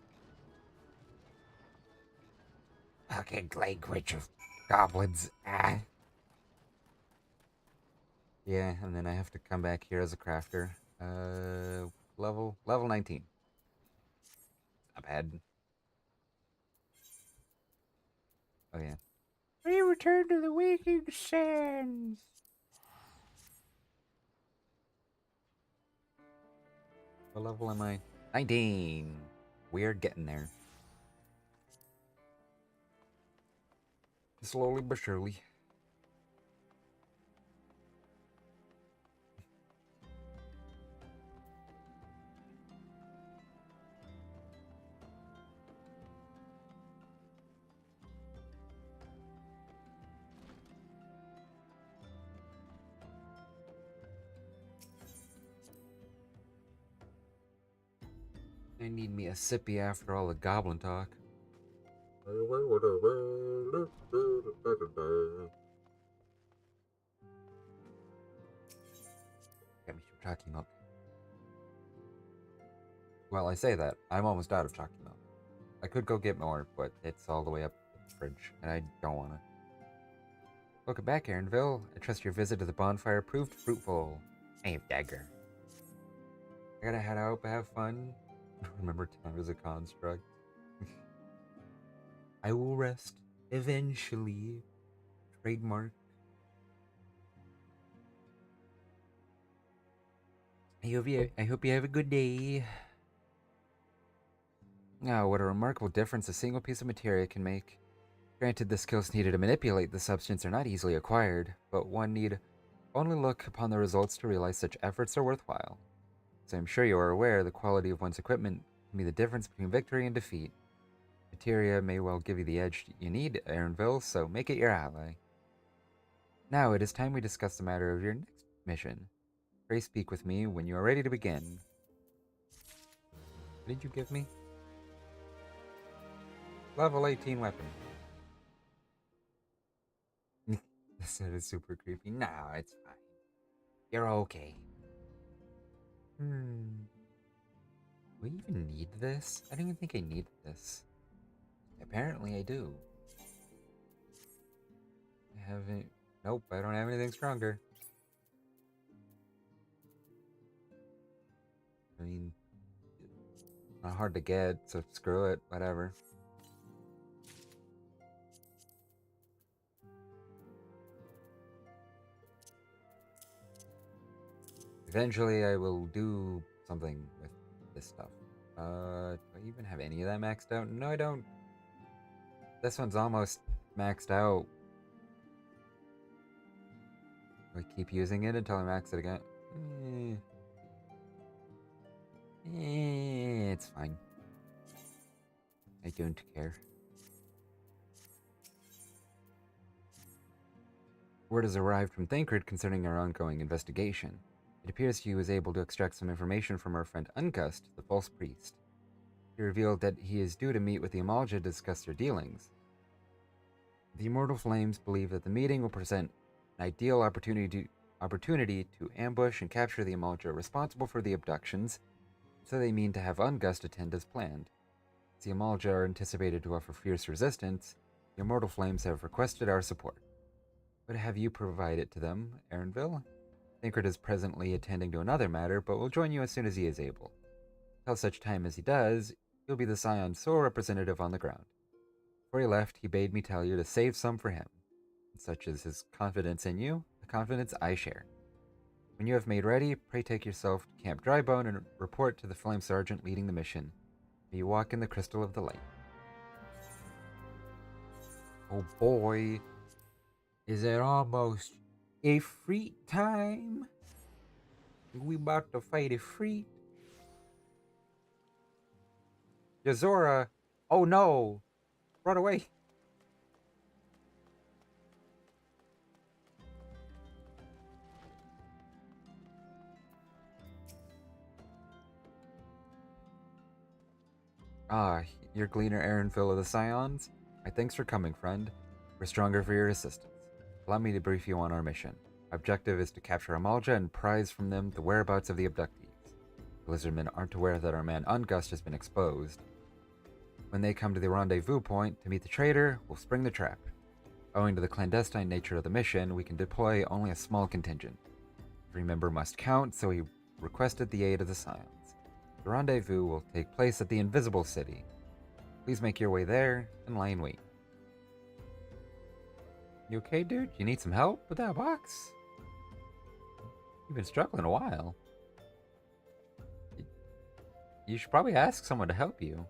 Fucking language of goblins. Ah. Yeah, and then I have to come back here as a crafter. Level 19. Not bad. Oh yeah. We return to the waking sands. What level am I? 19. We're getting there. Slowly but surely. I need me a sippy after all the goblin talk. Got me some chalky milk. Well, I say that. I'm almost out of chalky milk. I could go get more, but it's all the way up the fridge, and I don't want to. Welcome back, Erenville. I trust your visit to the bonfire proved fruitful. I have dagger. I gotta head out, but have fun. Remember time as a construct. I will rest eventually. Trademark. I hope you have a good day. Oh, what a remarkable difference a single piece of materia can make. Granted, the skills needed to manipulate the substance are not easily acquired, but one need only look upon the results to realize such efforts are worthwhile. As I'm sure you are aware, the quality of one's equipment can be the difference between victory and defeat. Materia may well give you the edge you need, Erenville, so make it your ally. Now it is time we discuss the matter of your next mission. Pray speak with me when you are ready to begin. What did you give me? Level 18 weapon. This is super creepy. No, it's fine. You're okay. Do I even need this? I don't even think I need this. Apparently I do. I haven't... Nope, I don't have anything stronger. I mean, not hard to get, so screw it, whatever. Eventually I will do something with this stuff. Do I even have any of that maxed out? No, I don't. This one's almost maxed out. Do I keep using it until I max it again? It's fine. I don't care. Word has arrived from Thancred concerning our ongoing investigation. It appears he was able to extract some information from our friend Uncust, the false priest. He revealed that he is due to meet with the Amalja to discuss their dealings. The Immortal Flames believe that the meeting will present an ideal opportunity to ambush and capture the Amalja responsible for the abductions, so they mean to have Ungust attend as planned. As the Amalja are anticipated to offer fierce resistance, the Immortal Flames have requested our support. What have you provided to them, Erenville? Thancred is presently attending to another matter, but will join you as soon as he is able. Till such time as he does, he'll be the Scion's sole representative on the ground. Before he left, he bade me tell you to save some for him. And such is his confidence in you, the confidence I share. When you have made ready, pray take yourself to Camp Drybone and report to the Flame Sergeant leading the mission. May you walk in the crystal of the light. Oh boy. Is it almost Ifrit time? We about to fight Ifrit? Yazora! Oh no! Run away! Ah, you're Gleaner Erenville of the Scions? My thanks for coming, friend. We're stronger for your assistance. Allow me to brief you on our mission. Our objective is to capture Amalja and prize from them the whereabouts of the abductees. The Lizardmen aren't aware that our man Ungust has been exposed. When they come to the rendezvous point to meet the traitor, we'll spring the trap. Owing to the clandestine nature of the mission, we can deploy only a small contingent. Every member must count, so he requested the aid of the Scions. The rendezvous will take place at the Invisible City. Please make your way there and lie in wait. You okay, dude? You need some help with that box? You've been struggling a while. You should probably ask someone to help you.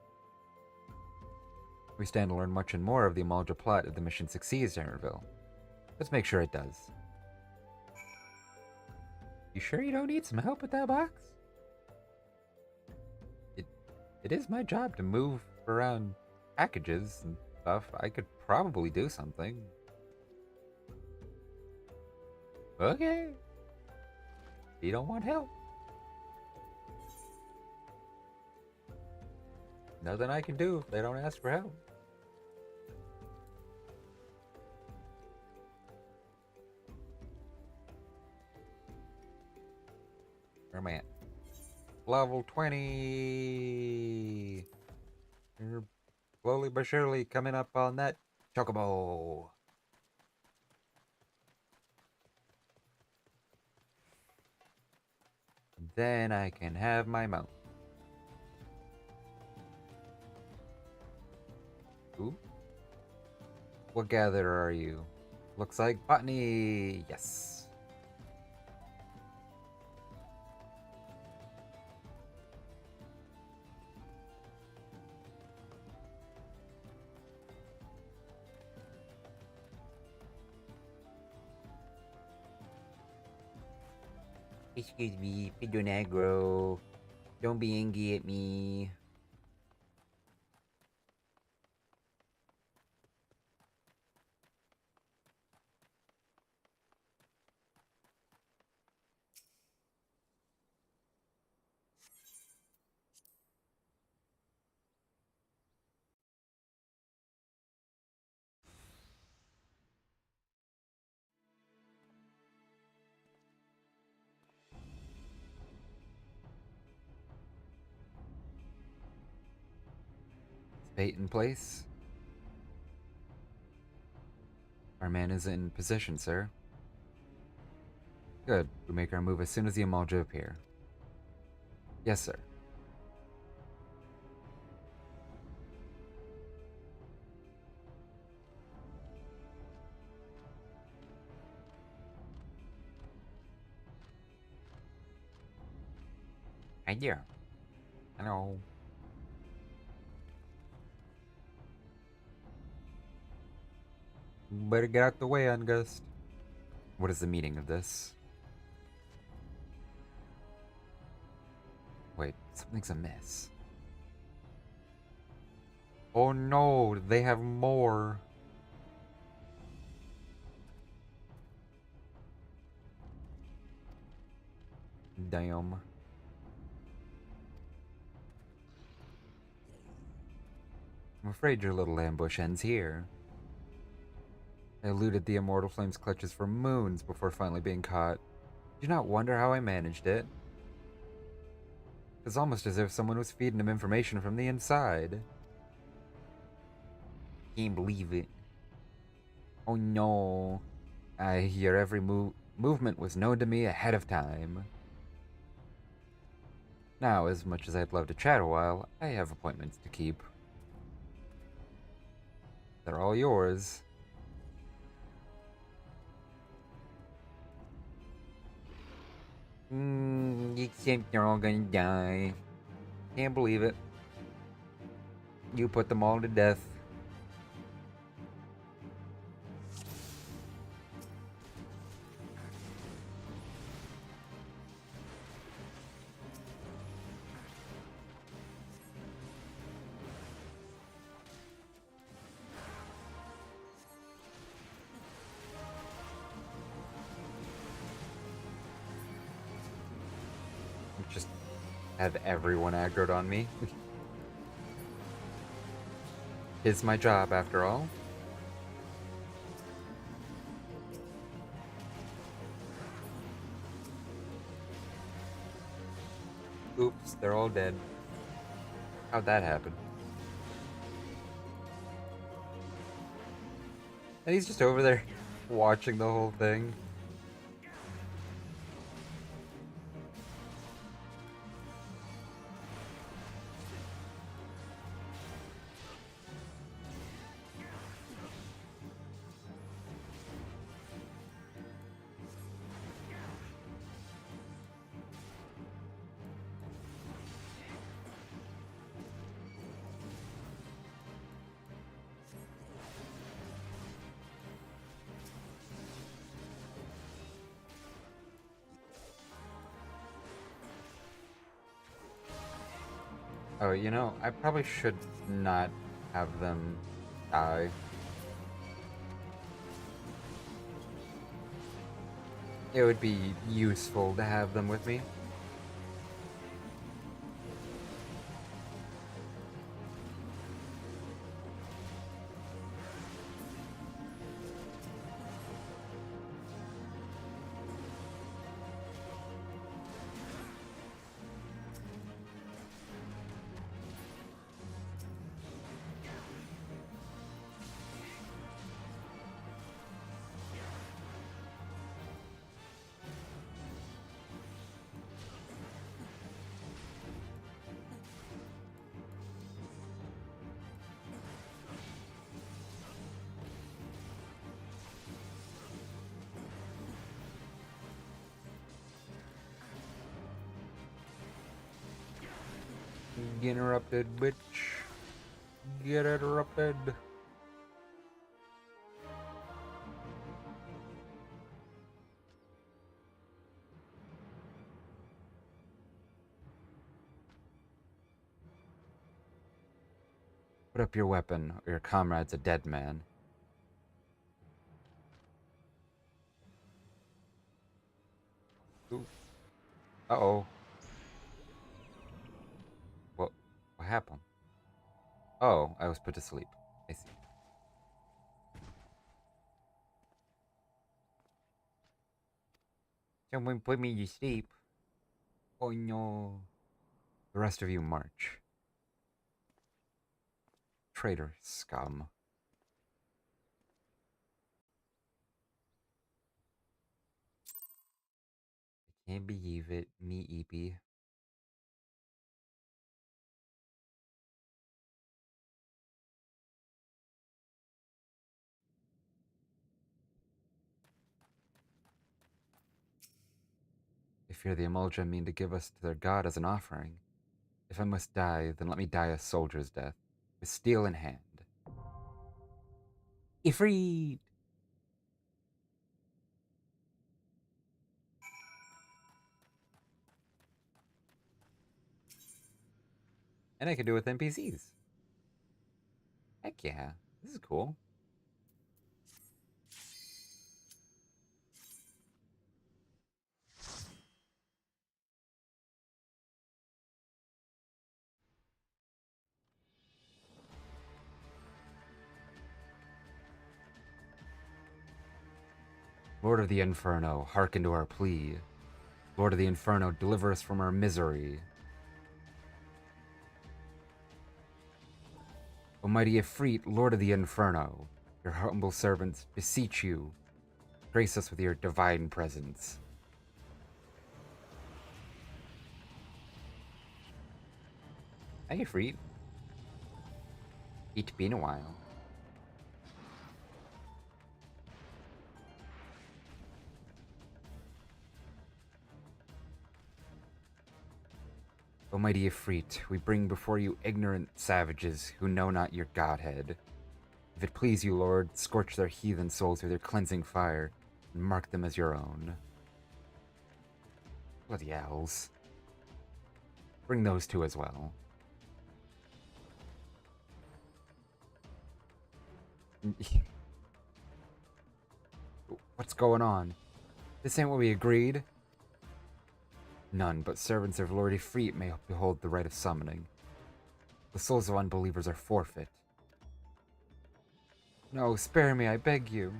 We stand to learn much and more of the Amalja plot if the mission succeeds, Erenville. Let's make sure it does. You sure you don't need some help with that box? It is my job to move around packages and stuff. I could probably do something. Okay. You don't want help. Nothing I can do if they don't ask for help. Where am I at? Level 20. You're slowly but surely coming up on that chocobo. Then I can have my mount. Ooh. What gatherer are you? Looks like botany. Yes. Excuse me, Pedro Negro. Don't be angry at me. Bait in place. Our man is in position, sir. Good. We make our move as soon as the Amalja appear. Yes, sir. Hi there. Hello. Better get out the way, Ungust. What is the meaning of this? Wait, something's amiss. Oh no, they have more. Damn. I'm afraid your little ambush ends here. I eluded the Immortal Flame's clutches for moons before finally being caught. Do not wonder how I managed it. It's almost as if someone was feeding him information from the inside. Can't believe it. Oh no. Your every movement was known to me ahead of time. Now, as much as I'd love to chat a while, I have appointments to keep. They're all yours. Except they're all gonna die. Can't believe it. You put them all to death. Just have everyone aggroed on me. It's my job, after all. Oops, they're all dead. How'd that happen? And he's just over there watching the whole thing. Oh, you know, I probably should not have them die. It would be useful to have them with me. Get interrupted, bitch. Get interrupted. Put up your weapon, or your comrade's a dead man. Ooh. Uh-oh. What happened? Oh, I was put to sleep. I see. Someone put me to sleep. Oh no. The rest of you march. Traitor scum. I can't believe it. Me, Eepy. If you're the Emulja mean to give us to their god as an offering, if I must die, then let me die a soldier's death, with steel in hand. Ifrit! And I can do it with NPCs. Heck yeah. This is cool. Lord of the Inferno, hearken to our plea. Lord of the Inferno, deliver us from our misery. Almighty Ifrit, Lord of the Inferno, your humble servants beseech you, grace us with your divine presence. Hi, Ifrit. It's been a while. Almighty Ifrit, we bring before you ignorant savages who know not your godhead. If it please you, Lord, scorch their heathen souls with your cleansing fire, and mark them as your own. Bloody owls. Bring those two as well. What's going on? This ain't what we agreed. None but servants of Lord Ifrit may behold the rite of summoning. The souls of unbelievers are forfeit. No, spare me, I beg you.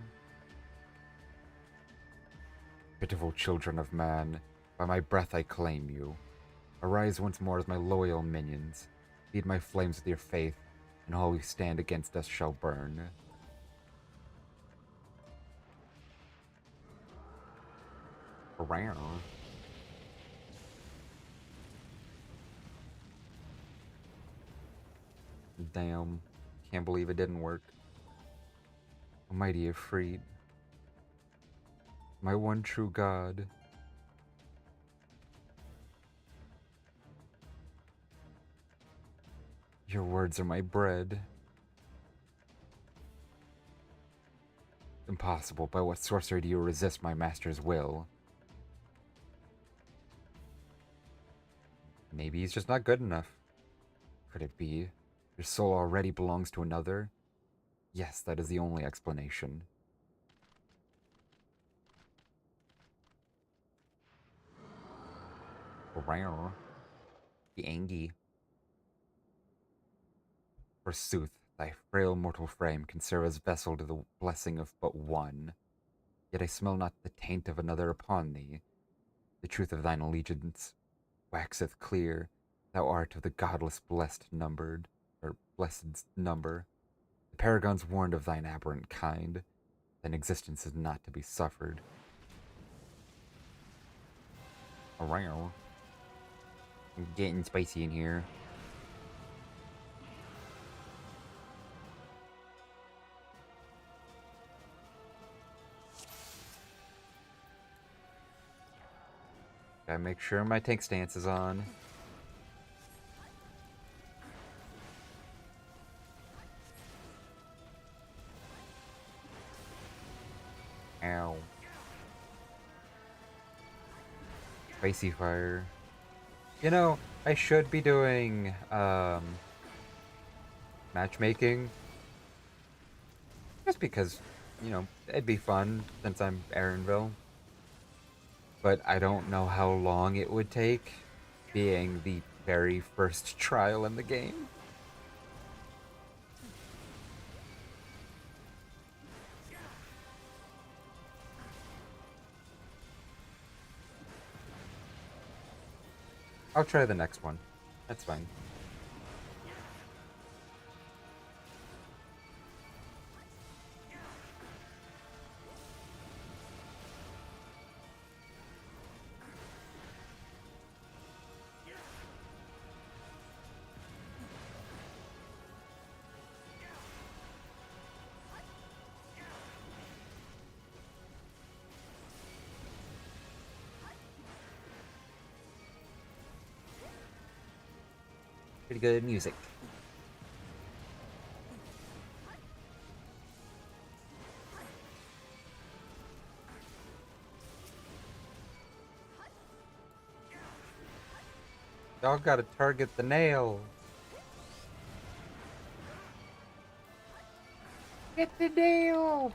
Pitiful children of man, by my breath I claim you. Arise once more as my loyal minions. Feed my flames with your faith, and all who stand against us shall burn. Around. Damn. Can't believe it didn't work. Almighty Ifrit. My one true God. Your words are my bread. Impossible. By what sorcery do you resist my master's will? Maybe he's just not good enough. Could it be? Your soul already belongs to another? Yes, that is the only explanation. Wow. The Angie. Forsooth, thy frail mortal frame can serve as vessel to the blessing of but one. Yet I smell not the taint of another upon thee. The truth of thine allegiance waxeth clear. Thou art of the godless blessed numbered, or blessed number. The paragons warned of thine aberrant kind. Thine existence is not to be suffered. Around. I'm getting spicy in here. Gotta make sure my tank stance is on. Spicy fire. You know, I should be doing matchmaking. Just because, it'd be fun since I'm Erenville. But I don't know how long it would take, being the very first trial in the game. I'll try the next one. That's fine. Pretty good music. Y'all gotta target the nail. Get the nail!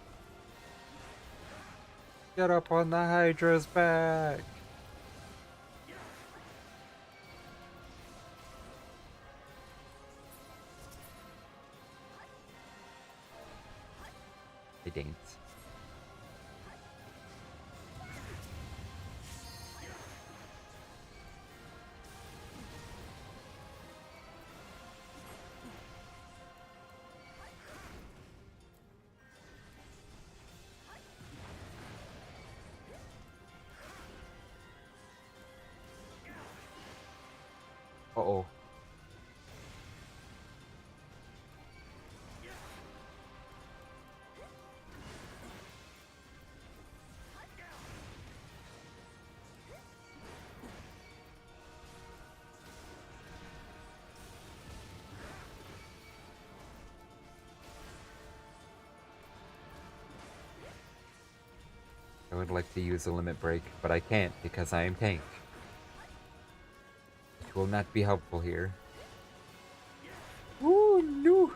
Get up on the Hydra's back! They dance. Uh-oh. I would like to use a limit break, but I can't because I am tank. Which will not be helpful here. Ooh, no!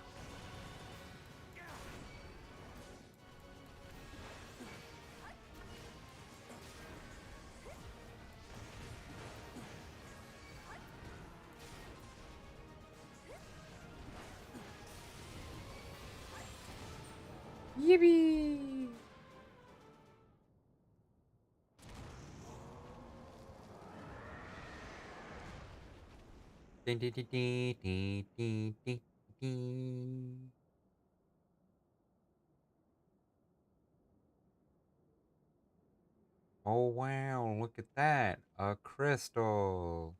Yippee! Ding, ding, ding, ding, ding, ding, ding, ding. Oh wow, look at that. A crystal.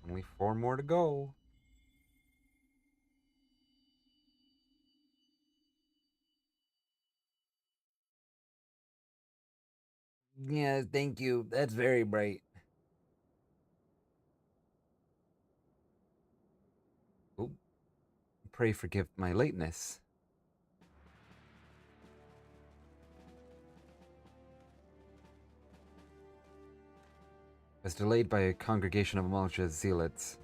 Only 4 more to go. Yeah, thank you. That's very bright. Oh, pray forgive my lateness. I was delayed by a congregation of militia zealots.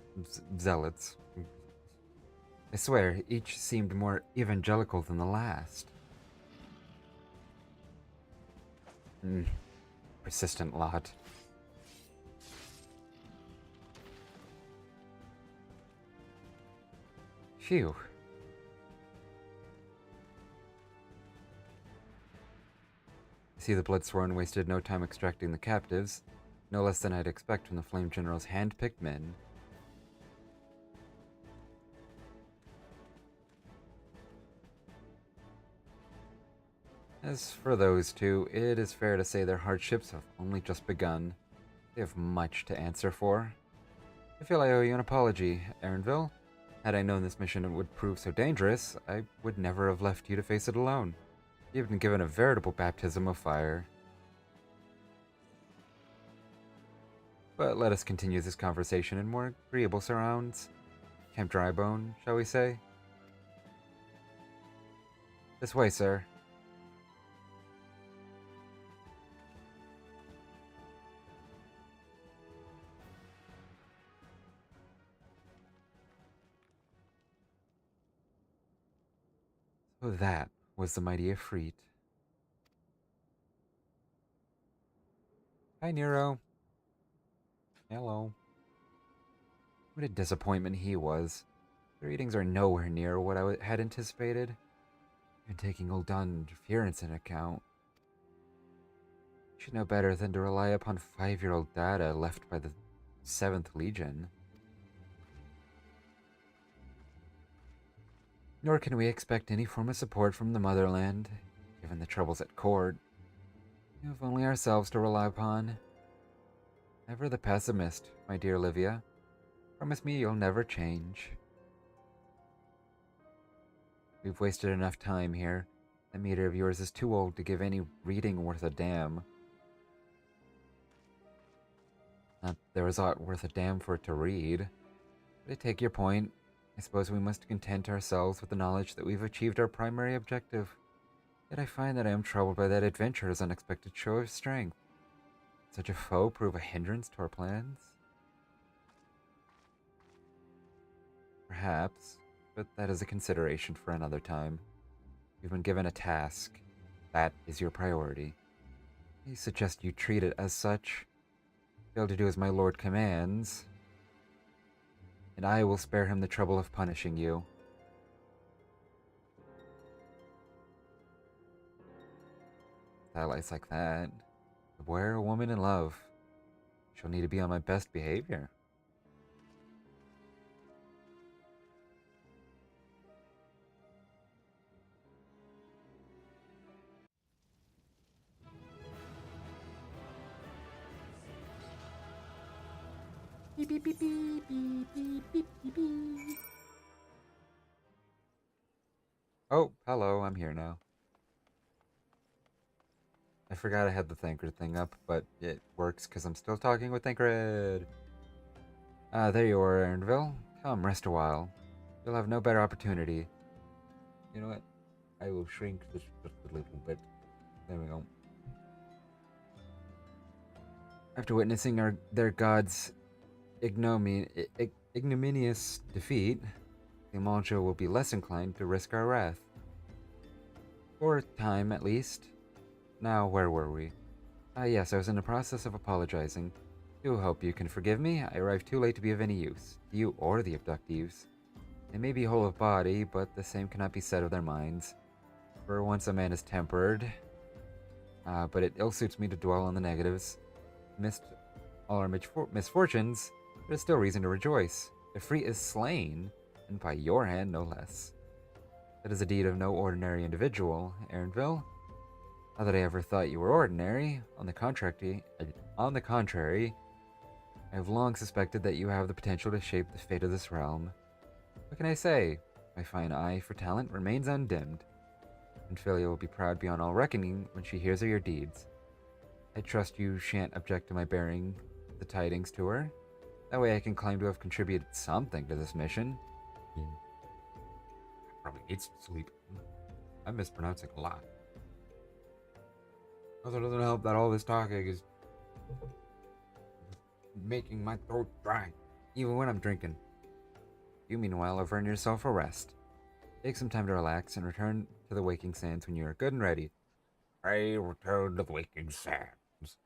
I swear, each seemed more evangelical than the last. Persistent lot. Phew. I see the Bloodsworn wasted no time extracting the captives, no less than I'd expect from the Flame General's hand-picked men. As for those two, it is fair to say their hardships have only just begun. We have much to answer for. I feel I owe you an apology, Erenville. Had I known this mission would prove so dangerous, I would never have left you to face it alone. You've been given a veritable baptism of fire. But let us continue this conversation in more agreeable surrounds. Camp Drybone, shall we say? This way, sir. So that was the mighty Ifrit. Hi, Nero. Hello. What a disappointment he was. The readings are nowhere near what I had anticipated. Even taking Ul'dan interference into account. You should know better than to rely upon 5-year-old data left by the 7th Legion. Nor can we expect any form of support from the motherland, given the troubles at court. We have only ourselves to rely upon. Never the pessimist, my dear Livia. Promise me you'll never change. We've wasted enough time here. That meter of yours is too old to give any reading worth a damn. Not there was aught worth a damn for it to read. But I take your point. I suppose we must content ourselves with the knowledge that we've achieved our primary objective. Yet I find that I am troubled by that adventurer's unexpected show of strength. Such a foe prove a hindrance to our plans? Perhaps, but that is a consideration for another time. You've been given a task. That is your priority. I suggest you treat it as such. Fail to do as my lord commands, and I will spare him the trouble of punishing you. Satellites like that. Beware a woman in love. She'll need to be on my best behavior. Beep, beep, beep, beep, beep, beep, beep, beep, beep. Oh, hello, I'm here now. I forgot I had the Thancred thing up, but it works because I'm still talking with Thancred. Ah, there you are, Erenville. Come, rest a while. You'll have no better opportunity. You know what? I will shrink this just a little bit. There we go. After witnessing their god's ignominious defeat, the Amalja will be less inclined to risk our wrath. For a time, at least. Now, where were we? Yes, I was in the process of apologizing. Do hope you can forgive me. I arrived too late to be of any use, to you or the abductees. They may be whole of body, but the same cannot be said of their minds. For once a man is tempered, but it ill suits me to dwell on the negatives. Amidst all our misfortunes, there is still reason to rejoice. Ifrit is slain, and by your hand no less. That is a deed of no ordinary individual, Erenville. Not that I ever thought you were ordinary. On the contrary, I have long suspected that you have the potential to shape the fate of this realm. What can I say? My fine eye for talent remains undimmed, and Philia will be proud beyond all reckoning when she hears of your deeds. I trust you shan't object to my bearing the tidings to her. That way I can claim to have contributed something to this mission. I probably need some sleep. I'm mispronouncing a lot. Also doesn't help that all this talking is making my throat dry, even when I'm drinking. You, meanwhile, have earned yourself a rest. Take some time to relax and return to the waking sands when you are good and ready. I return to the waking sands.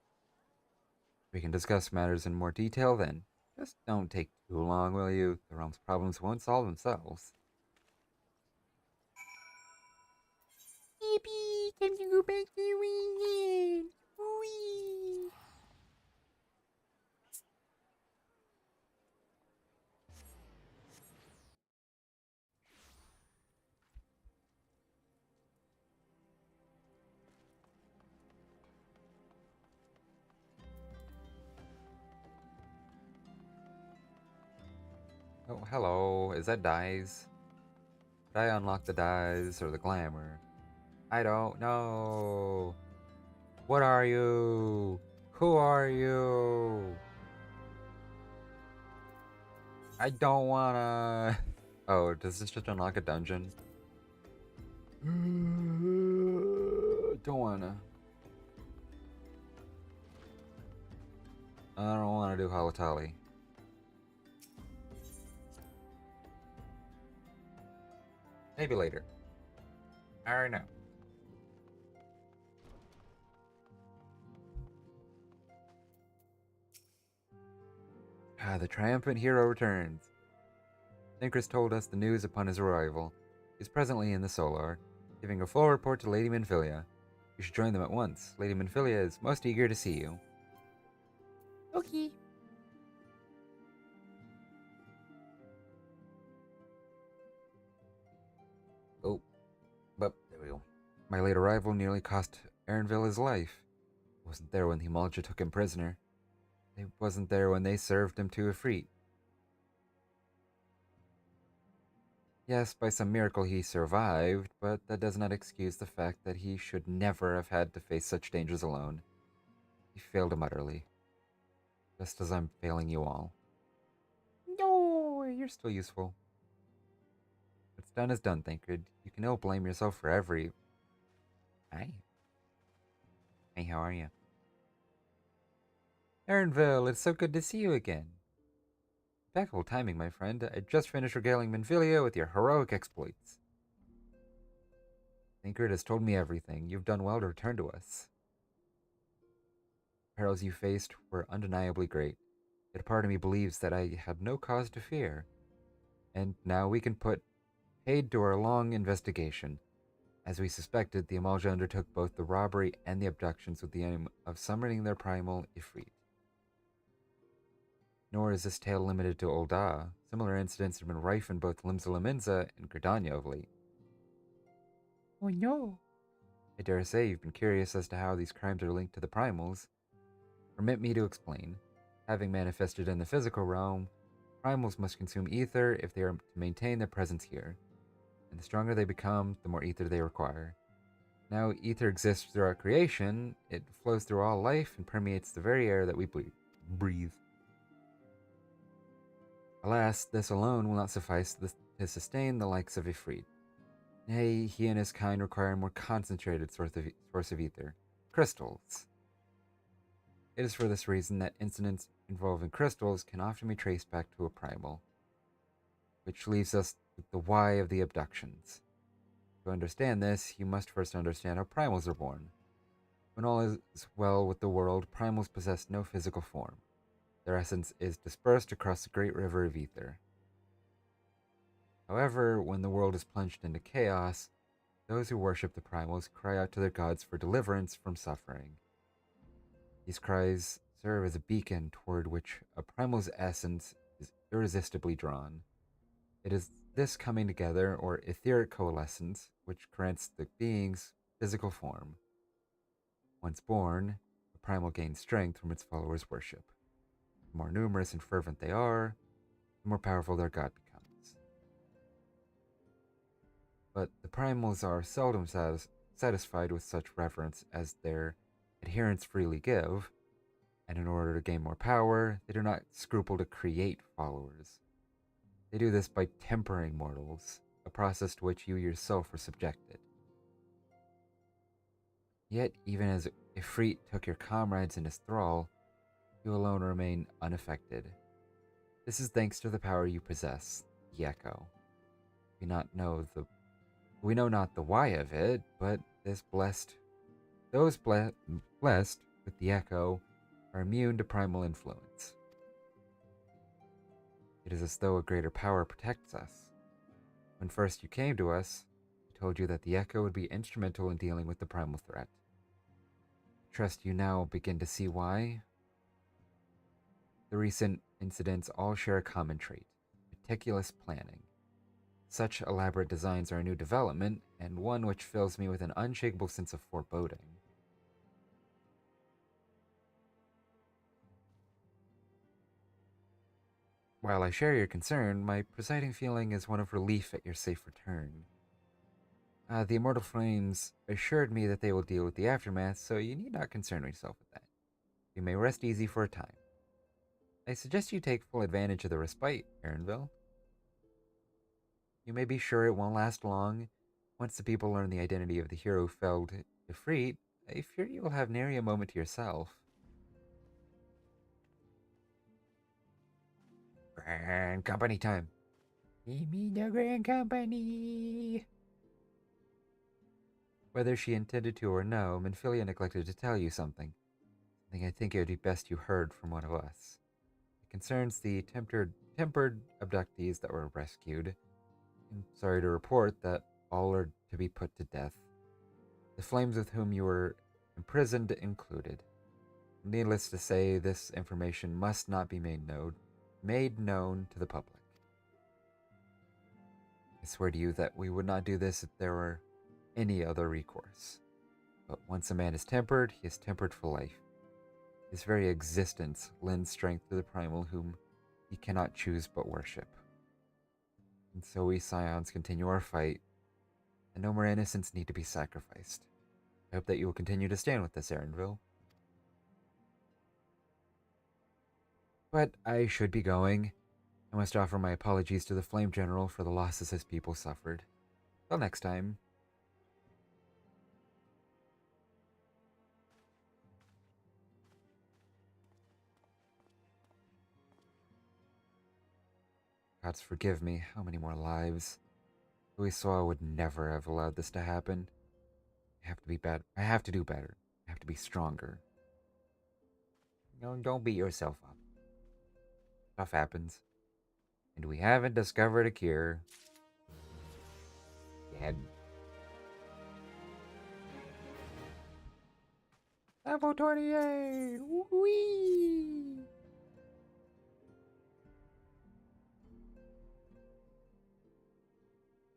We can discuss matters in more detail then. Just don't take too long, will you? The realm's problems won't solve themselves. Yippee! Time to go back to the winged. Whee! Oh, hello. Is that dyes? Did I unlock the dyes or the glamour? I don't know. What are you? Who are you? I don't wanna. Oh, does this just unlock a dungeon? Don't wanna. I don't wanna do Halatali. Maybe later. I don't know. Ah, the triumphant hero returns. Thinker's told us the news upon his arrival. He is presently in the Solar, giving a full report to Lady Minfilia. You should join them at once. Lady Minfilia is most eager to see you. Okay. Oh, but there we go. My late arrival nearly cost Erenville his life. I wasn't there when the Himalja took him prisoner. I wasn't there when they served him to Ifrit. Yes, by some miracle he survived, but that does not excuse the fact that he should never have had to face such dangers alone. He failed him utterly, just as I'm failing you all. No, you're still useful. What's done is done, Thancred. You can ill blame yourself for every... Hi. Hey, how are you? Erenville, it's so good to see you again. Impeccable timing, my friend. I just finished regaling Minfilia with your heroic exploits. Thancred has told me everything. You've done well to return to us. The perils you faced were undeniably great. Yet a part of me believes that I had no cause to fear. And now we can put paid to our long investigation. As we suspected, the Amalja undertook both the robbery and the abductions with the aim of summoning their primal Ifrit. Nor is this tale limited to Ul'dah. Similar incidents have been rife in both Limsa and Gridania of late. Oh no! I dare say you've been curious as to how these crimes are linked to the primals. Permit me to explain. Having manifested in the physical realm, primals must consume ether if they are to maintain their presence here. And the stronger they become, the more ether they require. Now, ether exists throughout creation, it flows through all life and permeates the very air that we breathe. Alas, this alone will not suffice to sustain the likes of Ifrit. Nay, he and his kind require a more concentrated source of ether. Crystals. It is for this reason that incidents involving crystals can often be traced back to a primal. Which leaves us with the why of the abductions. To understand this, you must first understand how primals are born. When all is well with the world, primals possess no physical form. Their essence is dispersed across the great river of ether. However, when the world is plunged into chaos, those who worship the primals cry out to their gods for deliverance from suffering. These cries serve as a beacon toward which a primal's essence is irresistibly drawn. It is this coming together, or etheric coalescence, which grants the being's physical form. Once born, the primal gains strength from its followers' worship. The more numerous and fervent they are, the more powerful their god becomes. But the primals are seldom satisfied with such reverence as their adherents freely give, and in order to gain more power, they do not scruple to create followers. They do this by tempering mortals, a process to which you yourself were subjected. Yet, even as Ifrit took your comrades in his thrall, you alone remain unaffected. This is thanks to the power you possess, the Echo. We know not the why of it, but those blessed with the Echo are immune to primal influence. It is as though a greater power protects us. When first you came to us, we told you that the Echo would be instrumental in dealing with the primal threat. I trust you now begin to see why. The recent incidents all share a common trait: meticulous planning. Such elaborate designs are a new development, and one which fills me with an unshakable sense of foreboding. While I share your concern, my presiding feeling is one of relief at your safe return. The Immortal Flames assured me that they will deal with the aftermath, so you need not concern yourself with that. You may rest easy for a time. I suggest you take full advantage of the respite, Erenville. You may be sure it won't last long. Once the people learn the identity of the hero who felled Ifrit, I fear you will have nary a moment to yourself. Grand Company time. Give me the Grand Company. Whether she intended to or no, Minfilia neglected to tell you something. Something I think it would be best you heard from one of us. It concerns the tempered abductees that were rescued. I'm sorry to report that all are to be put to death. The flames with whom you were imprisoned included. Needless to say, this information must not be made known to the public. I swear to you that we would not do this if there were any other recourse. But once a man is tempered, he is tempered for life. His very existence lends strength to the primal whom he cannot choose but worship. And so we Scions continue our fight, and no more innocents need to be sacrificed. I hope that you will continue to stand with us, Erenville. But I should be going. I must offer my apologies to the Flame General for the losses his people suffered. Till next time. Gods forgive me, how many more lives? Louisoa would never have allowed this to happen. I have to be better. I have to do better. I have to be stronger. No, don't beat yourself up. Stuff happens. And we haven't discovered a cure yet. Level 28! Whee!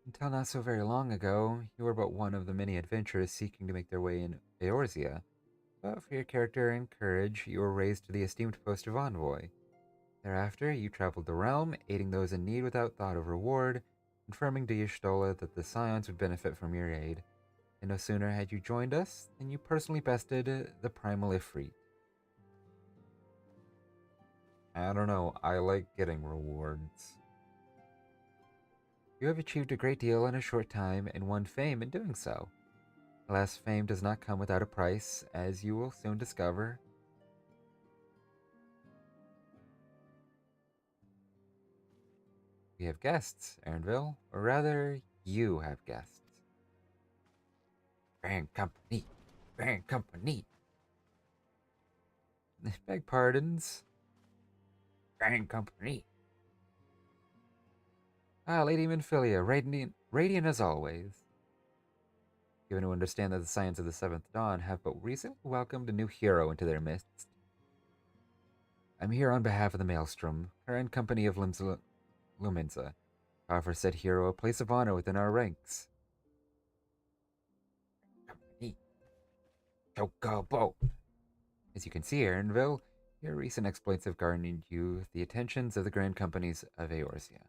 Until not so very long ago, you were but one of the many adventurers seeking to make their way in Eorzea. But for your character and courage, you were raised to the esteemed post of envoy. Thereafter, you traveled the realm, aiding those in need without thought of reward, confirming to Y'shtola that the Scions would benefit from your aid. And no sooner had you joined us than you personally bested the primal Ifrit. I don't know, I like getting rewards. You have achieved a great deal in a short time and won fame in doing so. Alas, fame does not come without a price, as you will soon discover. We have guests, Erenville. Or rather, you have guests. Grand Company. Grand Company. Beg pardons. Grand Company. Lady Minfilia, radiant as always. Given to understand that the Scions of the Seventh Dawn have but recently welcomed a new hero into their midst. I'm here on behalf of the Maelstrom, current company of Lumenza. Offer said hero a place of honor within our ranks. Company. Chocobo. As you can see, Erenville, your recent exploits have garnered you the attentions of the Grand Companies of Eorzea.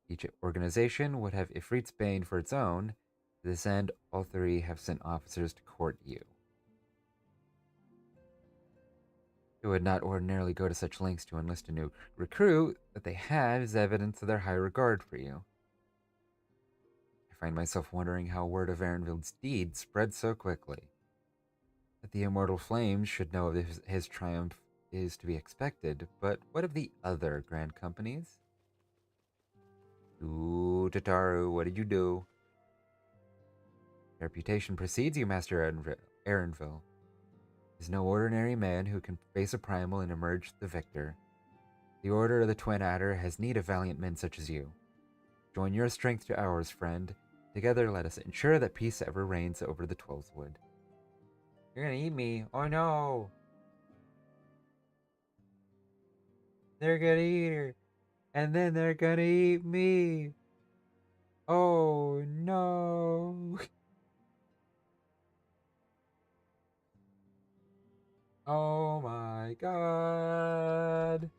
Each organization would have Ifrit's Bane for its own. To this end, all three have sent officers to court you. They would not ordinarily go to such lengths to enlist a new recruit. That they have is evidence of their high regard for you. I find myself wondering how word of Erenville's deed spread so quickly. That the immortal flames should know of his triumph is to be expected, but what of the other Grand Companies? Ooh, Tataru, what did you do? Reputation precedes you, Master Erenville. Is no ordinary man who can face a primal and emerge the victor. The Order of the Twin Adder has need of valiant men such as you. Join your strength to ours, friend. Together let us ensure that peace ever reigns over the Twelfthwood. You're gonna eat me. Oh no! They're gonna eat her. And then they're gonna eat me. Oh no! Oh my god!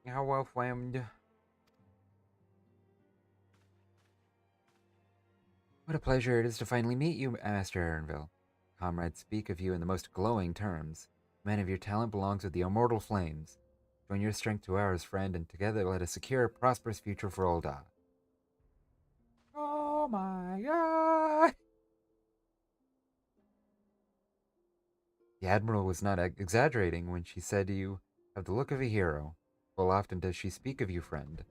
How well flamed. What a pleasure it is to finally meet you, Master Erenville. Comrades speak of you in the most glowing terms. Man of your talent belongs with the immortal flames. Join your strength to ours, friend, and together let us secure a prosperous future for Ul'dah. Oh my god! The Admiral was not exaggerating when she said you have the look of a hero. Full often does she speak of you, friend,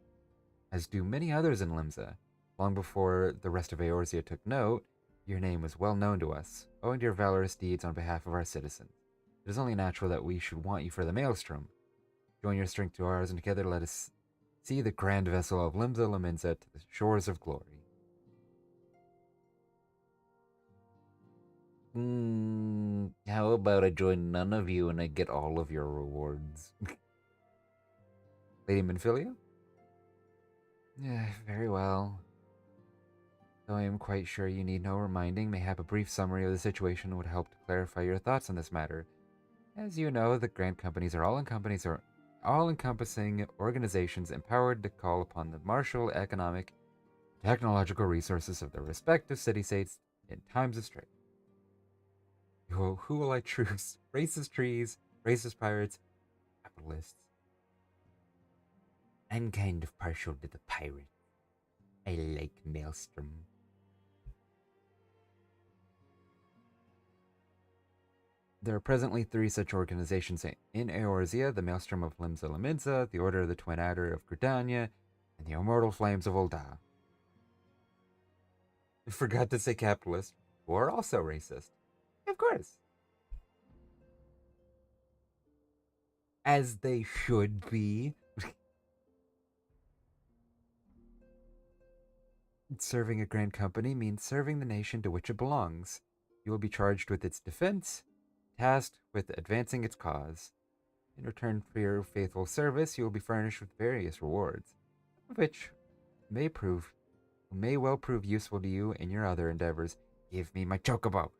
as do many others in Limsa. Long before the rest of Eorzea took note, your name was well known to us, owing to your valorous deeds on behalf of our citizens. It is only natural that we should want you for the Maelstrom. Join your strength to ours, and together let us see the grand vessel of Limsa Lominsa to the shores of glory. How about I join none of you and I get all of your rewards? Lady Minfilia? Yeah, very well. Though I am quite sure you need no reminding, mayhap a brief summary of the situation would help to clarify your thoughts on this matter. As you know, the Grand Companies are all-encompassing organizations empowered to call upon the martial, economic, technological resources of their respective city-states in times of strife. Who will I choose? Racist trees, racist pirates, capitalists. I'm kind of partial to the pirate. I like Maelstrom. There are presently 3 such organizations in Eorzea: the Maelstrom of Limsa Lominsa, the Order of the Twin Adder of Gridania, and the Immortal Flames of Ul'dah. I forgot to say capitalist, who are also racist. Of course. As they should be. Serving a grand company means serving the nation to which it belongs. You will be charged with its defense, tasked with advancing its cause. In return for your faithful service, you will be furnished with various rewards, which may well prove useful to you in your other endeavors. Give me my chocobo.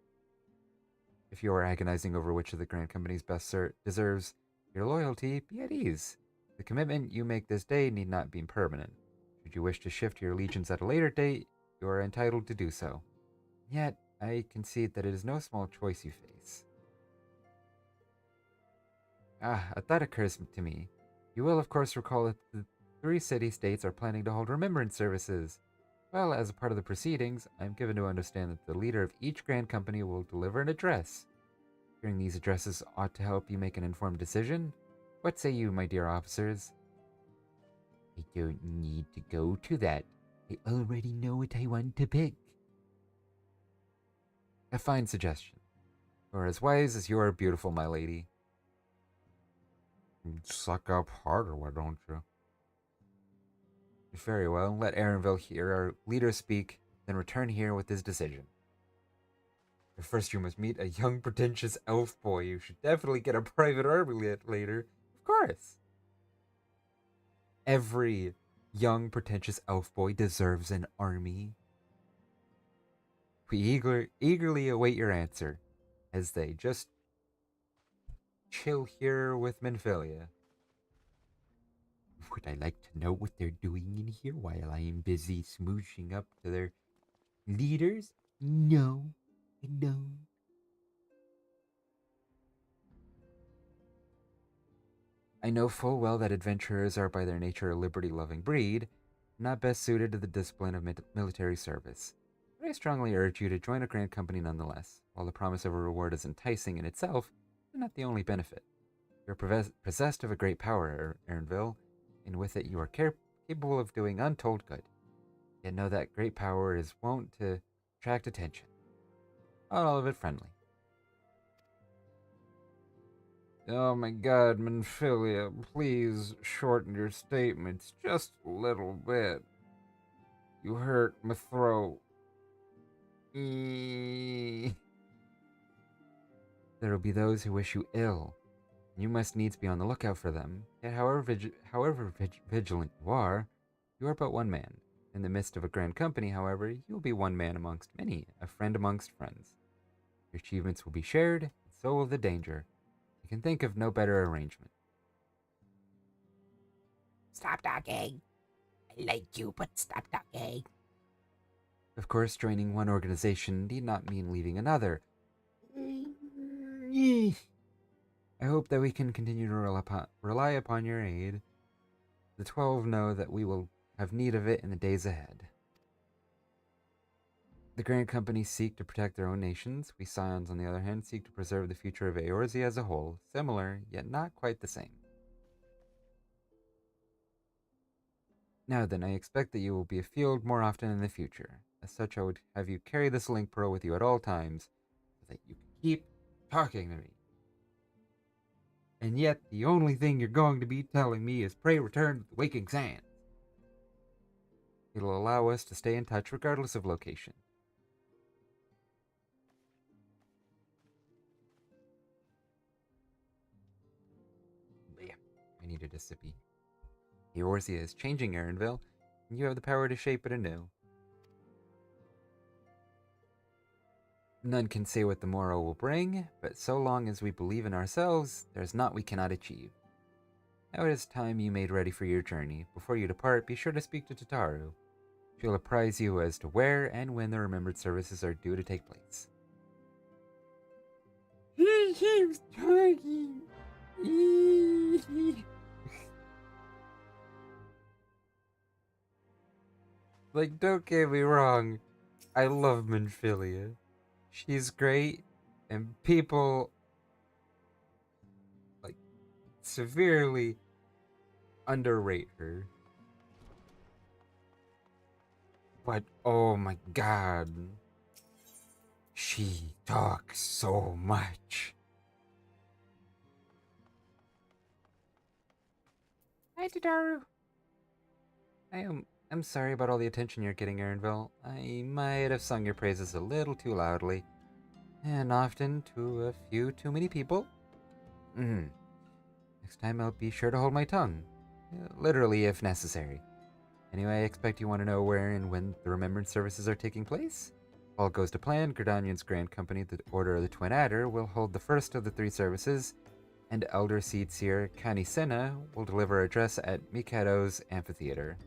If you are agonizing over which of the grand companies best deserves your loyalty, be at ease. The commitment you make this day need not be permanent. Should you wish to shift your allegiance at a later date, you are entitled to do so. Yet, I concede that it is no small choice you face. A thought occurs to me. You will, of course, recall that the 3 city-states are planning to hold remembrance services. Well, as a part of the proceedings, I am given to understand that the leader of each grand company will deliver an address. Hearing these addresses ought to help you make an informed decision. What say you, my dear officers? I don't need to go to that. I already know what I want to pick. A fine suggestion. You are as wise as you are beautiful, my lady. Suck up harder, why don't you? Very well. Let Erenville hear our leader speak, then return here with his decision. But first you must meet a young, pretentious elf boy. You should definitely get a private army later. Of course. Every young, pretentious elf boy deserves an army. We eagerly await your answer, as they just chill here with Minfilia. Would I like to know what they're doing in here while I am busy smooching up to their leaders? No. I know full well that adventurers are by their nature a liberty-loving breed, not best suited to the discipline of military service. But I strongly urge you to join a grand company nonetheless. While the promise of a reward is enticing in itself, it's not the only benefit. You are possessed of a great power, Erenville, and with it you are capable of doing untold good. Yet know that great power is wont to attract attention. Not all of it friendly. Oh my god, Minfilia, please shorten your statements just a little bit. You hurt my throat. There will be those who wish you ill, and you must needs be on the lookout for them. Yet however vigilant you are but one man. In the midst of a grand company, however, you will be one man amongst many, a friend amongst friends. Your achievements will be shared, and so will the danger. You can think of no better arrangement. Stop talking. I like you, but stop talking. Of course, joining one organization need not mean leaving another. I hope that we can continue to rely upon your aid. The 12 know that we will have need of it in the days ahead. The Grand Companies seek to protect their own nations. We Scions, on the other hand, seek to preserve the future of Eorzea as a whole. Similar, yet not quite the same. Now then, I expect that you will be afield more often in the future. As such, I would have you carry this link pearl with you at all times, so that you can keep talking to me. And yet, the only thing you're going to be telling me is pray return to the Waking Sands. It'll allow us to stay in touch regardless of location. But yeah, I needed a sippy. Eorzea is changing Erenville, and you have the power to shape it anew. None can say what the morrow will bring, but so long as we believe in ourselves, there's naught we cannot achieve. Now it is time you made ready for your journey. Before you depart, be sure to speak to Tataru. She'll apprise you as to where and when the remembered services are due to take place. He keeps talking. Like, don't get me wrong, I love Minfilia. She's great, and people, like, severely underrate her. But, oh my god, she talks so much. Hi, Tataru. I'm sorry about all the attention you're getting, Erenville. I might have sung your praises a little too loudly, and often to a few too many people. Next time I'll be sure to hold my tongue. Literally, if necessary. Anyway, I expect you want to know where and when the Remembrance services are taking place? If all goes to plan, Gridanian's Grand Company, the Order of the Twin Adder, will hold the first of the 3 services, and Elder Seed Seer Kanisena will deliver a address at Mikado's Amphitheater.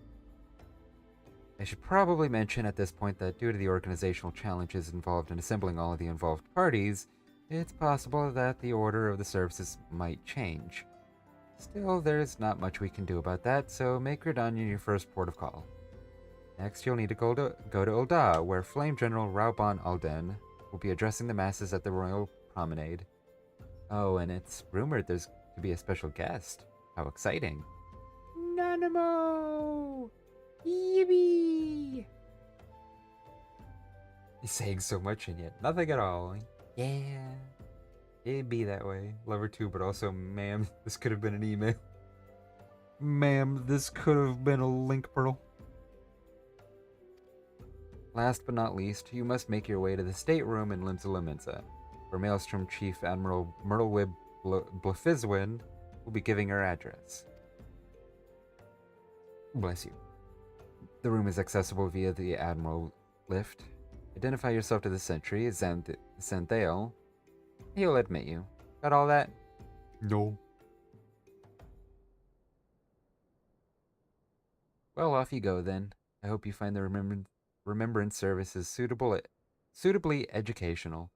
I should probably mention at this point that due to the organizational challenges involved in assembling all of the involved parties, it's possible that the order of the services might change. Still, there's not much we can do about that, so make Gridanian your first port of call. Next, you'll need to go to Ul'dah, where Flame General Rauban Alden will be addressing the masses at the Royal Promenade. Oh, and it's rumored there's to be a special guest. How exciting. Nanamo! Yippee! He's saying so much and yet nothing at all. Yeah. It'd be that way. Love her too, but also, ma'am, this could have been an email. Ma'am, this could have been a link pearl. Last but not least, you must make your way to the stateroom in Limsa Lominsa, where Maelstrom Chief Admiral Myrtlewib Blefizwin will be giving her address. Bless you. The room is accessible via the Admiral lift. Identify yourself to the sentry, Xanthael. He'll admit you. Got all that? No. Well, off you go then. I hope you find the remembrance services suitably educational.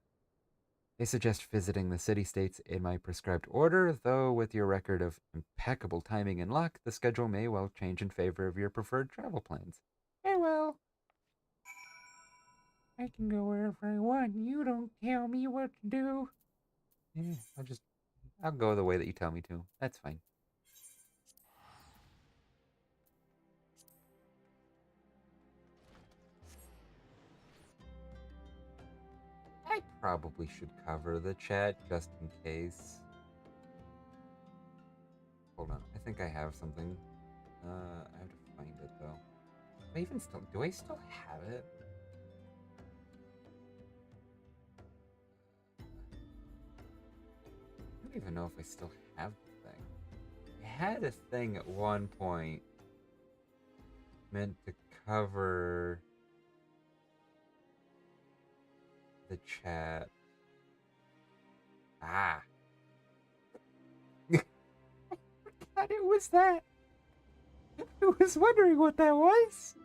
I suggest visiting the city-states in my prescribed order, though with your record of impeccable timing and luck, the schedule may well change in favor of your preferred travel plans. Farewell. I can go wherever I want. You don't tell me what to do. Yeah, I'll go the way that you tell me to. That's fine. I probably should cover the chat just in case. Hold on, I think I have something. I have to find it though. Do I still have it? I don't even know if I still have the thing. I had a thing at one point meant to cover the chat. Ah. I forgot it was that. I was wondering what that was.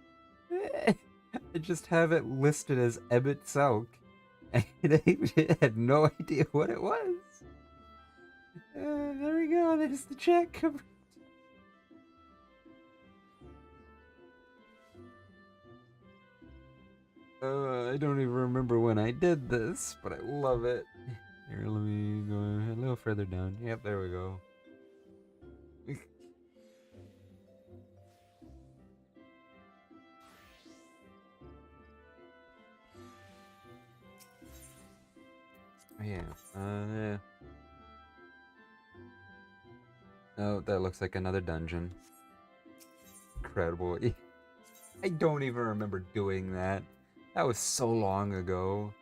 I just have it listed as Ebbet Selk, and I had no idea what it was. There we go, there's the check. I don't even remember when I did this, but I love it. Here, let me go a little further down. Yep, there we go. Yeah, yeah. Oh, that looks like another dungeon. Incredible. I don't even remember doing that. That was so long ago.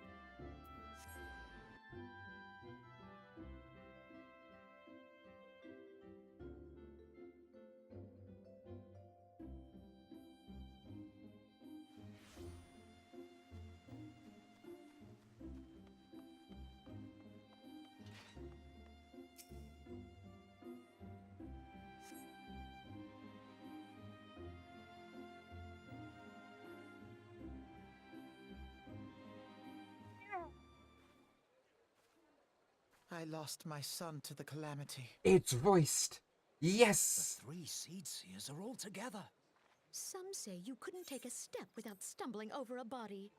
I lost my son to the calamity. It's voiced. Yes. The 3 seed seers are all together. Some say you couldn't take a step without stumbling over a body.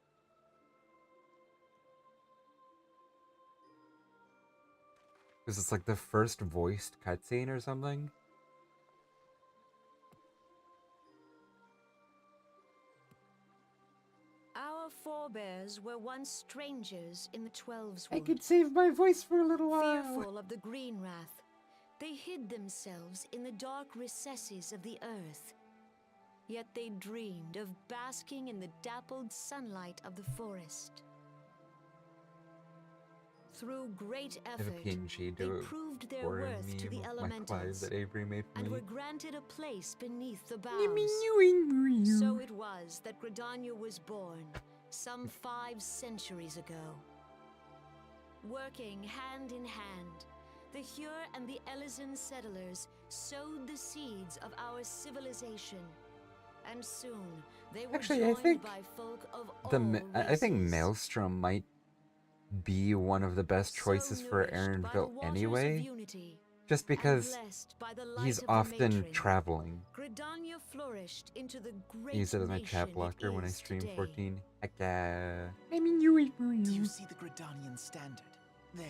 Because it's like the first voiced cutscene or something. Our forebears were once strangers in the Twelves I Wood. could save my voice for a little while. Fearful of the green wrath, they hid themselves in the dark recesses of the earth. Yet they dreamed of basking in the dappled sunlight of the forest. Through great I have a effort, PNG they to proved their for a worth to meme the of my Clive elementals that Avery made for and me. were granted a place beneath the boughs. So So it was that Gridania was born, some 5 centuries ago. Working hand in hand, the Hyur and the Elysian settlers sowed the seeds of our civilization. And soon, they were Actually, I joined think by folk of all I think races. Maelstrom might be one of the best choices So for nourished by the Erenville waters of anyway, unity, just and because blessed by the light he's of the often matron, traveling. Gridania flourished into the great I use it as my nation chat it blocker when I is stream today. 14. Heck yeah. Do you see the Gridanian standard? There,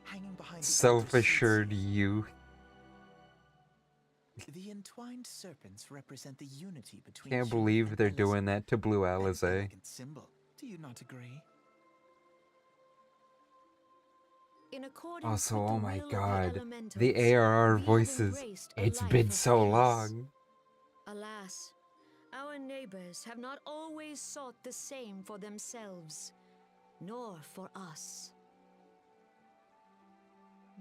hanging behind the Self-assured youth. The entwined serpents represent the unity between Can't Hyur believe and they're Elysian. doing that to Blue An Alice. elegant symbol. Do you not agree? In accordance Also, with the oh my will of god, the the elementals, ARR we have voices. embraced a It's life been of so peace. long. Alas, our neighbors have not always sought the same for themselves, nor for us.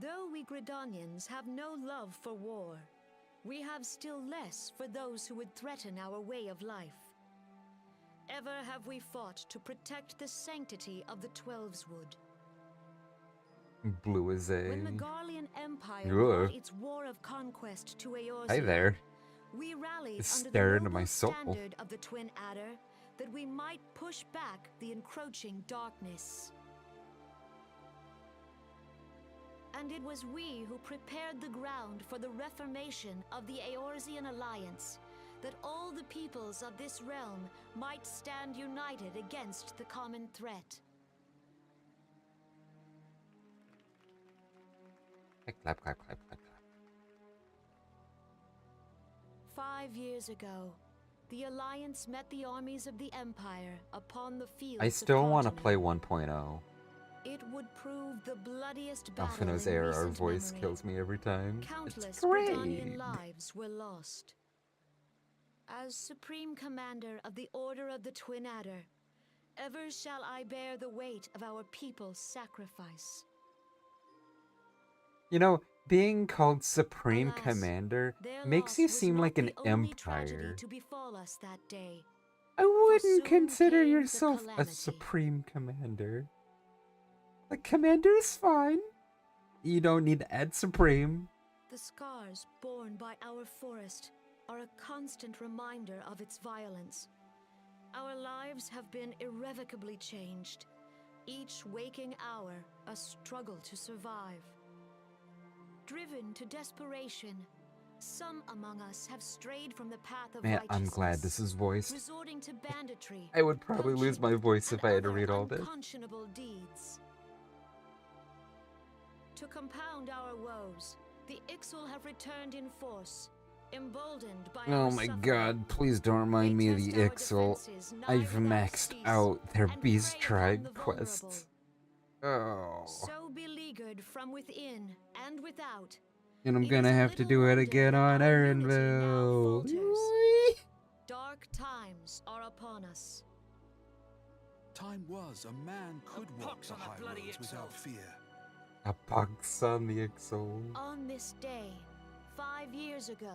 Though we Gridanians have no love for war, we have still less for those who would threaten our way of life. Ever have we fought to protect the sanctity of the Twelves Wood. Blue as a. When the Garlean Empire Ugh. brought its war of conquest to Eorzea, Hi there. we rallied It under stared the into my noble soul. standard of the Twin Adder that we might push back the encroaching darkness. And it was we who prepared the ground for the reformation of the Eorzean Alliance, that all the peoples of this realm might stand united against the common threat. Clap, clap, clap, clap, clap. 5 years ago, the Alliance met the armies of the Empire upon the fields I of still want to Cartonu. play 1.0. It would prove the bloodiest battle Alphina's in ARR recent voice memory. kills me every time. Countless It's great. Gridanian lives were lost. As Supreme Commander of the Order of the Twin Adder, ever shall I bear the weight of our people's sacrifice. You know, being called Supreme Alas, Commander their makes loss you was seem not like an the only tragedy empire. to befall us that day. I soon wouldn't consider came the yourself a calamity. Supreme Commander. A commander is fine. You don't need to add Supreme. The scars borne by our forest are a constant reminder of its violence. Our lives have been irrevocably changed, each waking hour a struggle to survive. Driven to desperation, some among us have strayed from the path of Man, righteousness. I'm glad this is voiced. Resorting to banditry. I would probably lose my poaching, voice and if I had to other read all this. unconscionable deeds. To compound our woes, the Ixal have returned in force, emboldened by Oh our my suffering. god, please don't remind me of the They test our Ixal. defenses nigh I've without maxed cease, out their and Beast prey upon Tribe the vulnerable. quests. Oh. So beleaguered from within and without, And I'm it gonna is a have to little do it wonder again that on our unity now Erenville. falters. Yoy. Dark times are upon us. Time was a man could walk pox the on that high bloody roads without Ixal. fear. A pox on the Ixal. On this day, 5 years ago,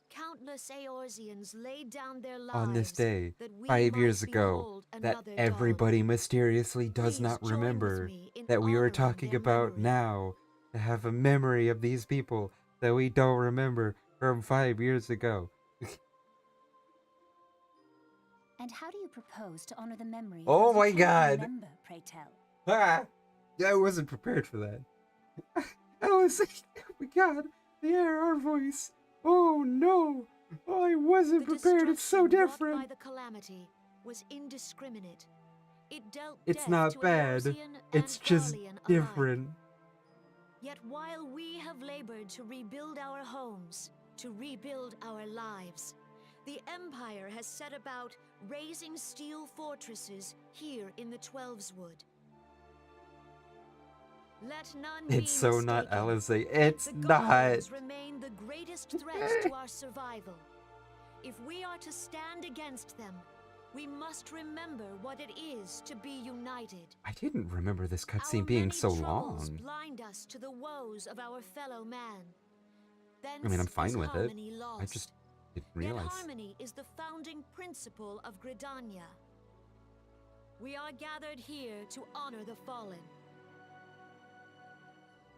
countless Eorzeans laid down their lives On this day, that we 5 might years ago, behold that another everybody dawn. mysteriously does Please not join with remember, me in that we were honoring talking their about memory. now, to have a memory of these people that we don't remember from 5 years ago. And how do you propose to honor the memory of Oh those who my cannot God. remember, pray tell? Ah! Yeah, I wasn't prepared for that. I was like, oh my god, the ARR voice. Oh no! Oh, I wasn't The prepared. It's so destruction wrought different. by the calamity was indiscriminate. It dealt It's death not to bad. Eorzean It's and just Garlean alike. different. Yet while we have labored to rebuild our homes, to rebuild our lives, the Empire has set about raising steel fortresses here in the Twelveswood. Let none be It's so not mistaken. Alizé. It's The not. goblins remain the greatest threat to our survival. If we are to stand against them, we must remember what it is to be united. I didn't remember this Our cutscene being many so troubles long. blind us to the woes of our fellow man. I mean, I'm Thence fine is with it. harmony I lost. just didn't Yet realize. harmony is the founding principle of Gridania. We are gathered here to honor the fallen.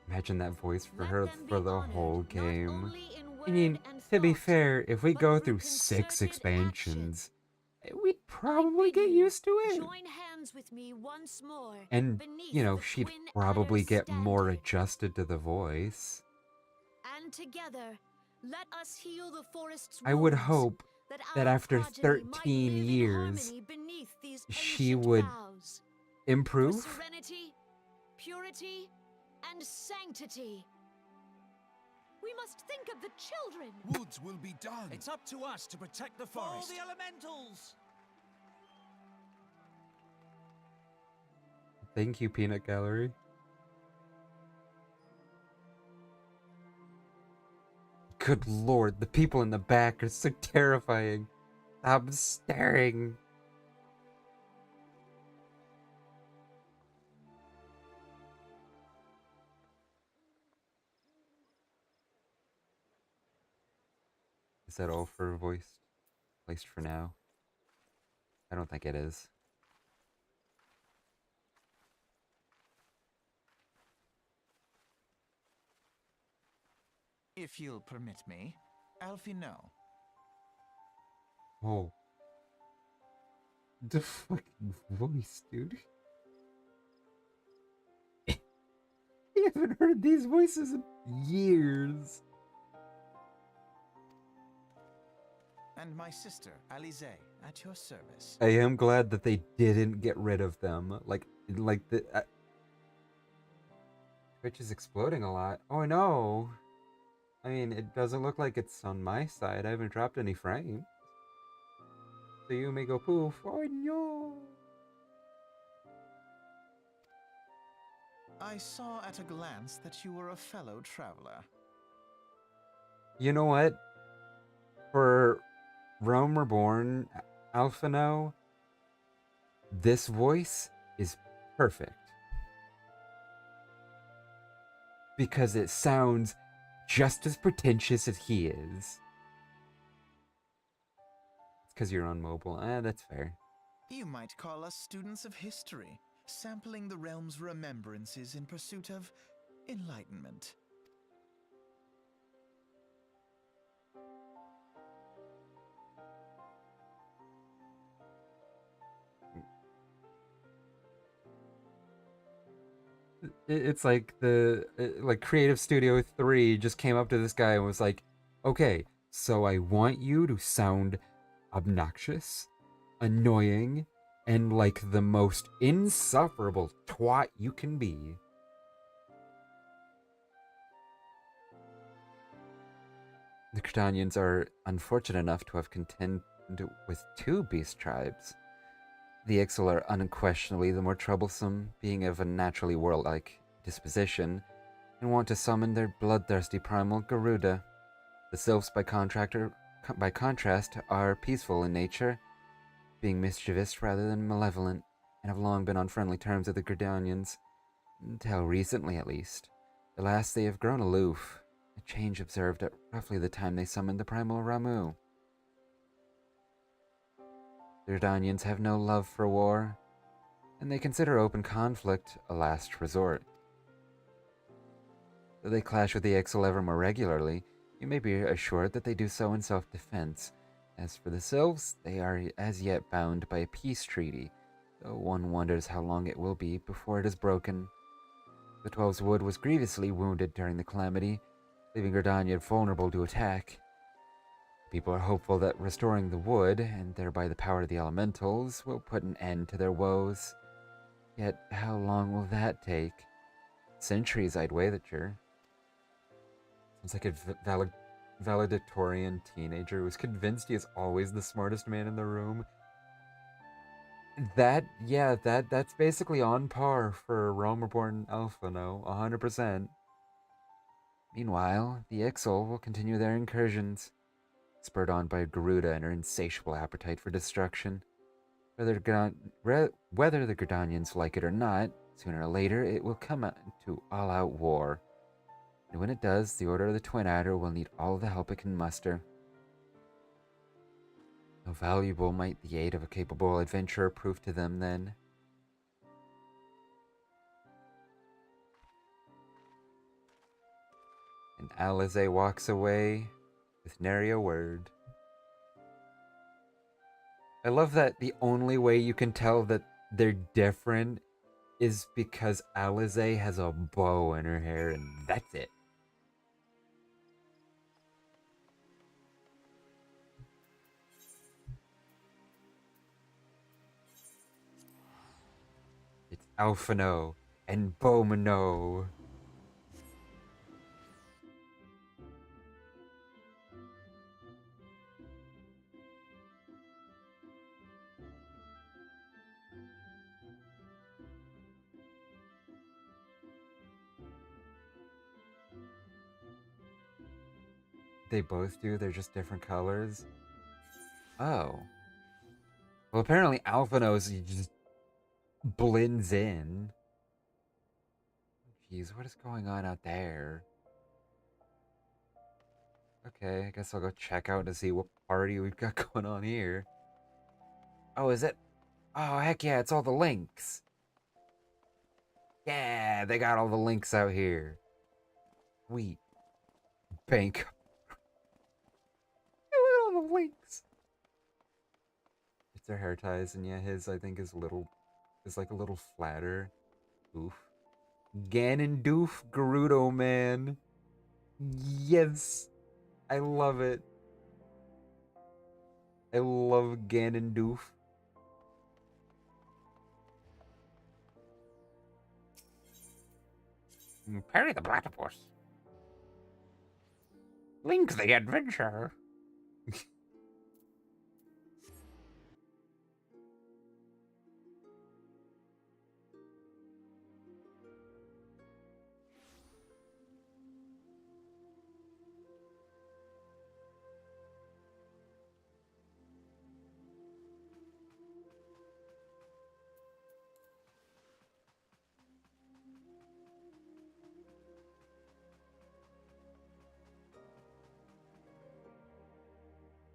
Imagine that voice for Let her them be for the honored, whole not game. only in I word mean, and to be thought, fair, if we but go through through 6 concerted expansions, we'd I probably bid get you used to it. join hands with me once more And, beneath you know, the she'd twin probably Air's get more standard. adjusted to the voice. And together, let us heal the forest's I would wounds, hope that our after progeny might 13 live in years, harmony beneath these she ancient would vows. improve. For serenity, purity, and sanctity. We must think of the children. Woods will be done. It's up to us to protect the For all forest. the elementals. Thank you, Peanut Gallery. Good lord, the people in the back are so terrifying. I'm staring. Is that all for voice placed for now? I don't think it is. If you'll permit me, Alfie, no. Oh. The fucking voice, dude. I haven't heard these voices in years. And my sister, Alize, at your service. I am glad that they didn't get rid of them. Like the Twitch is exploding a lot. Oh no. I mean, it doesn't look like it's on my side. I haven't dropped any frames. So you may go poof. Oh no. I saw at a glance that you were a fellow traveler. You know what? For Rome Reborn, Alphino, this voice is perfect. Because it sounds just as pretentious as he is. It's because you're on mobile. That's fair. You might call us students of history, sampling the realm's remembrances in pursuit of enlightenment. it's like the like Creative Studio 3 just came up to this guy and was like, "Okay, so I want you to sound obnoxious, annoying, and like the most insufferable twat you can be." The Cretanians are unfortunate enough to have contended with two beast tribes. The Ixal are unquestionably the more troublesome, being of a naturally warlike disposition, and want to summon their bloodthirsty primal Garuda. The Sylphs, by contrast, are peaceful in nature, being mischievous rather than malevolent, and have long been on friendly terms with the Gridanians, until recently at least. At last they have grown aloof, a change observed at roughly the time they summoned the primal Ramu. The Gridanians have no love for war, and they consider open conflict a last resort. Though they clash with the Ixal ever more regularly, you may be assured that they do so in self-defense. As for the Sylphs, they are as yet bound by a peace treaty, though one wonders how long it will be before it is broken. The Twelve's Wood was grievously wounded during the calamity, leaving Gridania vulnerable to attack. People are hopeful that restoring the wood, and thereby the power of the elementals, will put an end to their woes. Yet, how long will that take? Centuries, I'd wager. Sounds like a valedictorian teenager who's convinced he is always the smartest man in the room. That's basically on par for Realm Reborn Alpha, no? 100%. Meanwhile, the Ixal will continue their incursions, spurred on by Garuda and her insatiable appetite for destruction. Whether the Gridanians like it or not, sooner or later it will come to all-out war. And when it does, the Order of the Twin Adder will need all the help it can muster. How valuable might the aid of a capable adventurer prove to them then? And Alize walks away with nary a word. I love that the only way you can tell that they're different is because Alize has a bow in her hair, and that's it. It's Alphino and Bomino. They both do, they're just different colors. Oh. Well, apparently Alphino's just blends in. Jeez, what is going on out there? Okay, I guess I'll go check out to see what party we've got going on here. Oh, is it? Oh, heck yeah, it's all the links. Yeah, they got all the links out here. Sweet. Bank. Look at all the links. It's their hair ties, and yeah, his, I think, is like a little flatter. Oof. Ganondoof Gerudo, man. Yes. I love it. I love Ganondoof. Perry the Platypus. Link the Adventure.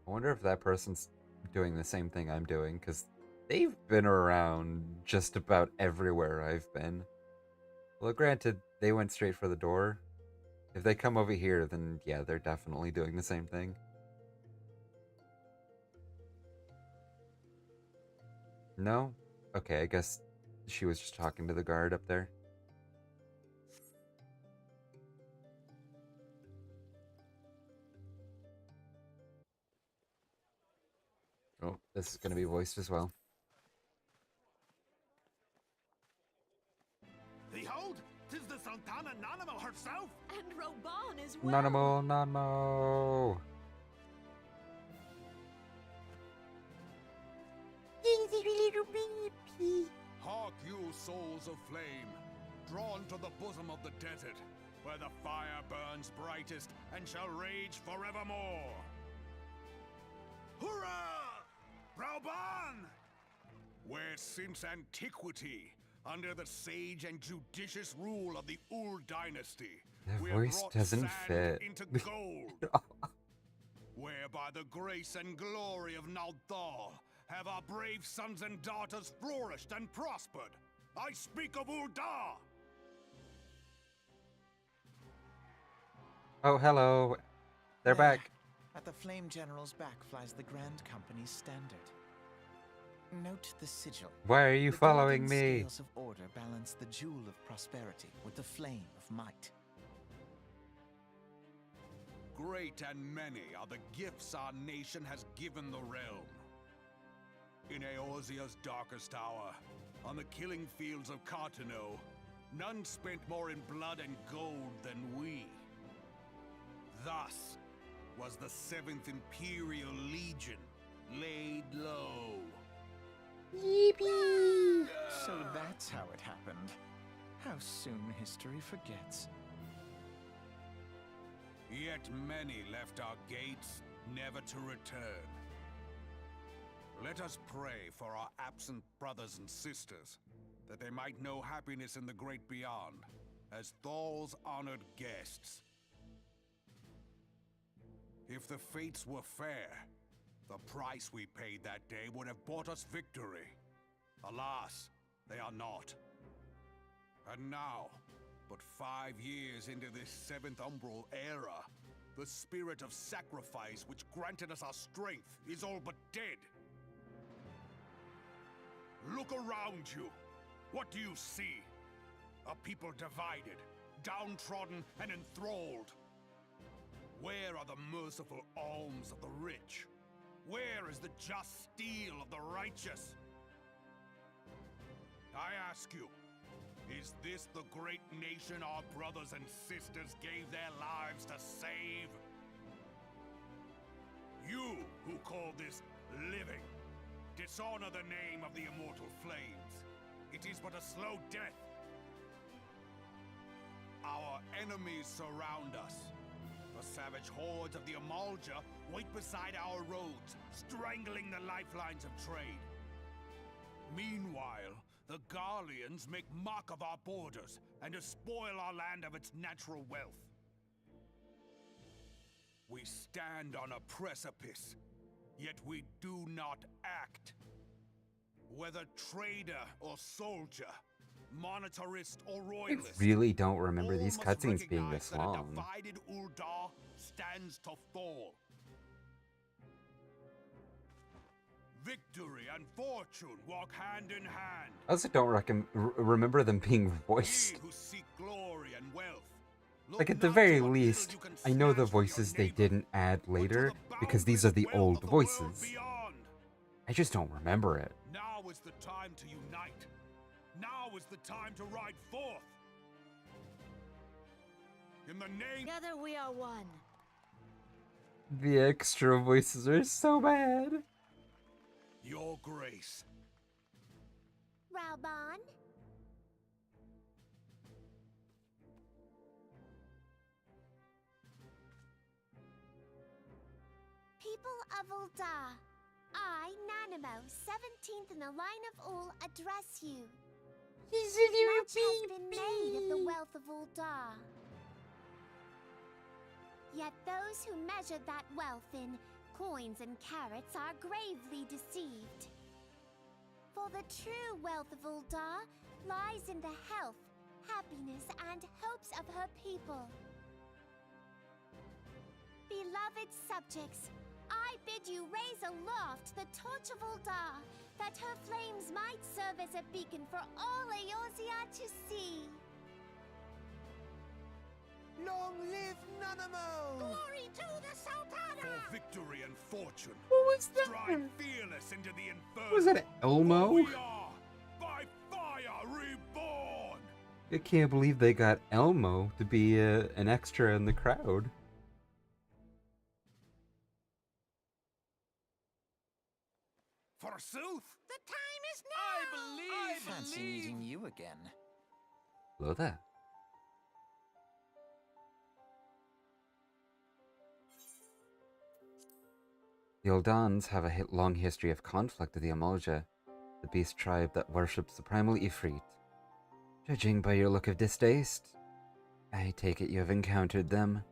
I wonder if that person's doing the same thing I'm doing, because they've been around just about everywhere I've been. Well, granted, they went straight for the door. If they come over here, then yeah, they're definitely doing the same thing. No? Okay, I guess she was just talking to the guard up there. This is going to be voiced as well. Behold, 'tis the Sultana Nanamo herself! And Roban as well. Nanamo, Nanamo. Hark you, souls of flame, drawn to the bosom of the desert, where the fire burns brightest and shall rage forevermore. Hurrah! Rauban! Where since antiquity, under the sage and judicious rule of the Ul dynasty, That we have voice brought doesn't sand fit. into gold. Where by the grace and glory of Naldal have our brave sons and daughters flourished and prospered. I speak of Ul'dah! Oh, hello. They're There, back. At the Flame General's back flies the Grand Company's standard. Note the sigil. Why are you The following golden me? Scales of order balance the jewel of prosperity with the flame of might. Great and many are the gifts our nation has given the realm. In Eorzea's darkest hour, on the killing fields of Cartano, none spent more in blood and gold than we. Thus was the 7th Imperial Legion laid low. So that's how it happened. How soon history forgets. Yet many left our gates, never to return. Let us pray for our absent brothers and sisters, that they might know happiness in the great beyond, as Thal's honored guests. If the fates were fair, the price we paid that day would have bought us victory. Alas, they are not. And now, but 5 years into this 7th Umbral era, the spirit of sacrifice which granted us our strength is all but dead. Look around you. What do you see? A people divided, downtrodden, and enthralled. Where are the merciful alms of the rich? Where is the just steel of the righteous? I ask you, is this the great nation our brothers and sisters gave their lives to save? You who call this living, dishonor the name of the immortal flames. It is but a slow death. Our enemies surround us. The savage hordes of the Amalja wait beside our roads, strangling the lifelines of trade. Meanwhile, the Garleans make mock of our borders and despoil our land of its natural wealth. We stand on a precipice, yet we do not act. Whether trader or soldier, monetarist or I royalist, really don't remember these all must cutscenes being recognize this that a long. divided Ul'dah stands to fall. Victory and fortune walk hand in hand. I also don't remember them being voiced. Ye who seek glory and wealth, look Like, at the not very to what least, little you I can know the snatch from your voices they neighbor, didn't add but to later, the because these are the boundless old wealth of the world voices. beyond. I just don't remember it. Now is the time to unite. Now is the time to ride forth. In the name Together we are one. The extra voices are so bad. Your Grace. Rauban? People of Ul'dah, I, Nanamo, 17th in the line of Ul, address you. Much has been made of the wealth of Ul'dah. Yet those who measure that wealth in coins and carats are gravely deceived. For the true wealth of Ul'dah lies in the health, happiness, and hopes of her people. Beloved subjects, I bid you raise aloft the torch of Ul'dah, that her flames might serve as a beacon for all Eorzea to see. Long live Geronimo! Glory to the Sultana! For victory and fortune. What was that? Stride fearless into the inferno. Was that Elmo? For we are, by fire, reborn! I can't believe they got Elmo to be an extra in the crowd. Forsooth! The time is now! I fancy meeting you again. Hello there. The Eldons have a long history of conflict with the Amolja, the beast tribe that worships the primal Ifrit. Judging by your look of distaste, I take it you have encountered them.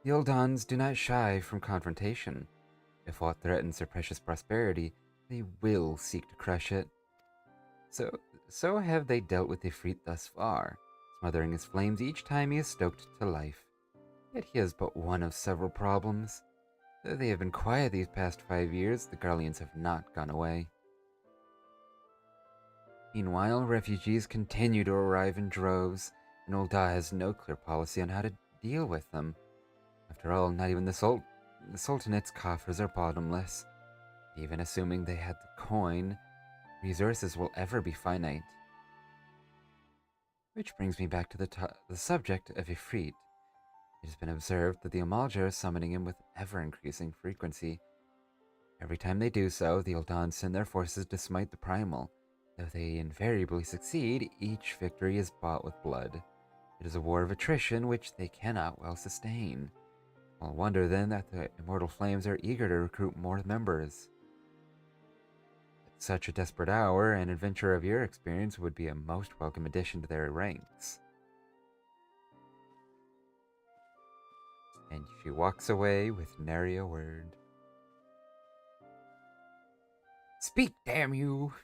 The Eldons do not shy from confrontation. If what threatens their precious prosperity, they will seek to crush it. So have they dealt with Ifrit thus far, smothering his flames each time he is stoked to life. Yet he has but one of several problems. Though they have been quiet these past 5 years, the Garleans have not gone away. Meanwhile, refugees continue to arrive in droves, and Ul'dah has no clear policy on how to deal with them. After all, not even the Sultanate's coffers are bottomless. Even assuming they had the coin, resources will ever be finite. Which brings me back to the subject of Ifrit. It has been observed that the Amolja are summoning him with ever-increasing frequency. Every time they do so, the Eldon send their forces to smite the Primal. Though they invariably succeed, each victory is bought with blood. It is a war of attrition which they cannot well sustain. Small wonder then that the Immortal Flames are eager to recruit more members. At such a desperate hour, an adventurer of your experience would be a most welcome addition to their ranks. And she walks away with nary a word. Speak, damn you!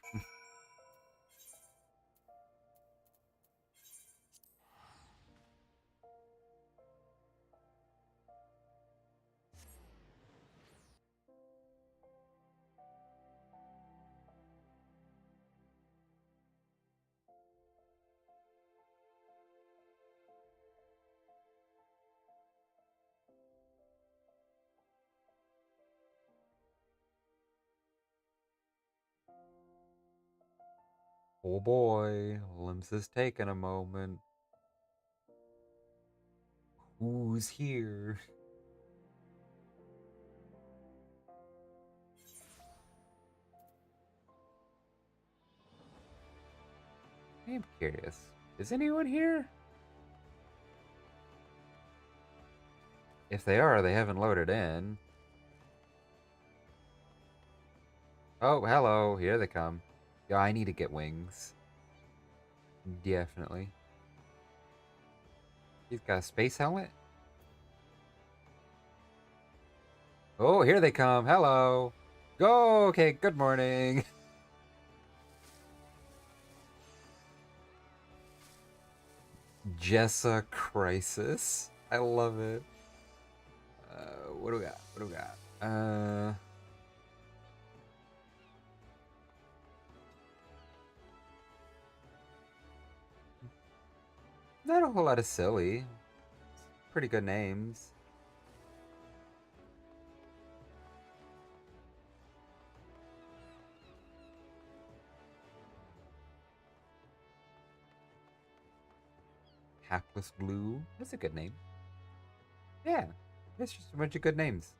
Oh boy, Limbs is taking a moment. Who's here? I'm curious. Is anyone here? If they are, they haven't loaded in. Oh, hello. Here they come. Yeah, I need to get wings. Definitely. He's got a space helmet? Oh, here they come. Hello. Go. Okay, good morning. Jessa Crisis. I love it. What do we got? What do we got? Not a whole lot of silly. Pretty good names. Hapless Blue. That's a good name. Yeah, it's just a bunch of good names.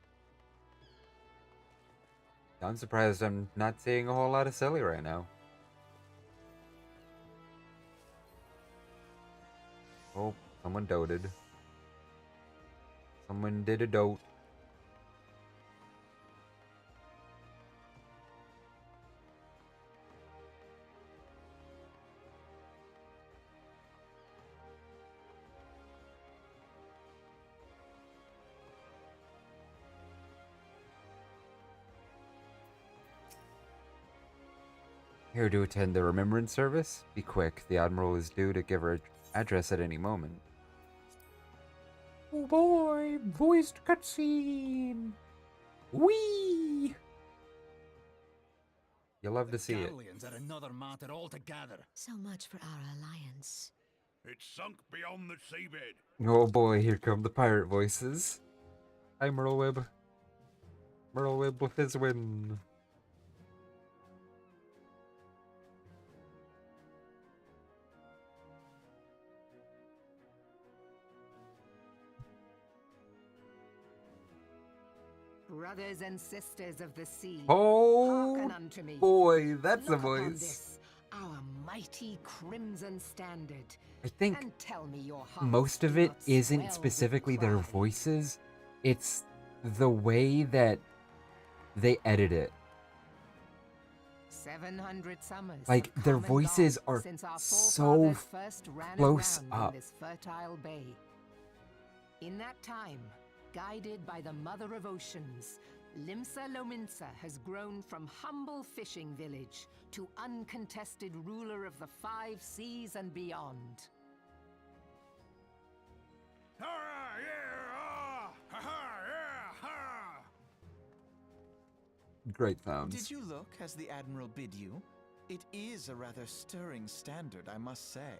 I'm surprised I'm not seeing a whole lot of silly right now. Oh, someone doted. Someone did a dote. Here to attend the remembrance service? Be quick, the Admiral is due to give her address at any moment. Oh boy, voiced cutscene! Whee! You'll love to see it. Galleons are another matter altogether. So much for our alliance. It's sunk beyond the seabed. Oh boy, here come the pirate voices. Hi, Merleweb. Merleweb with his win. Brothers and sisters of the sea, Oh hearken unto me. boy, that's a Look upon voice. this, our mighty crimson standard, I think and tell me your hearts most of do it not swell isn't with specifically their pride. voices, it's the way that they edit it. 700 summers Like, have their come and voices gone are since our so forefathers first ran close around up. in this fertile bay. In that time, guided by the Mother of Oceans, Limsa Lominsa has grown from humble fishing village to uncontested ruler of the 5 seas and beyond. Ah, yeah, ah, ha, ha, yeah, ha. Great sounds. Did you look as the Admiral bid you? It is a rather stirring standard, I must say.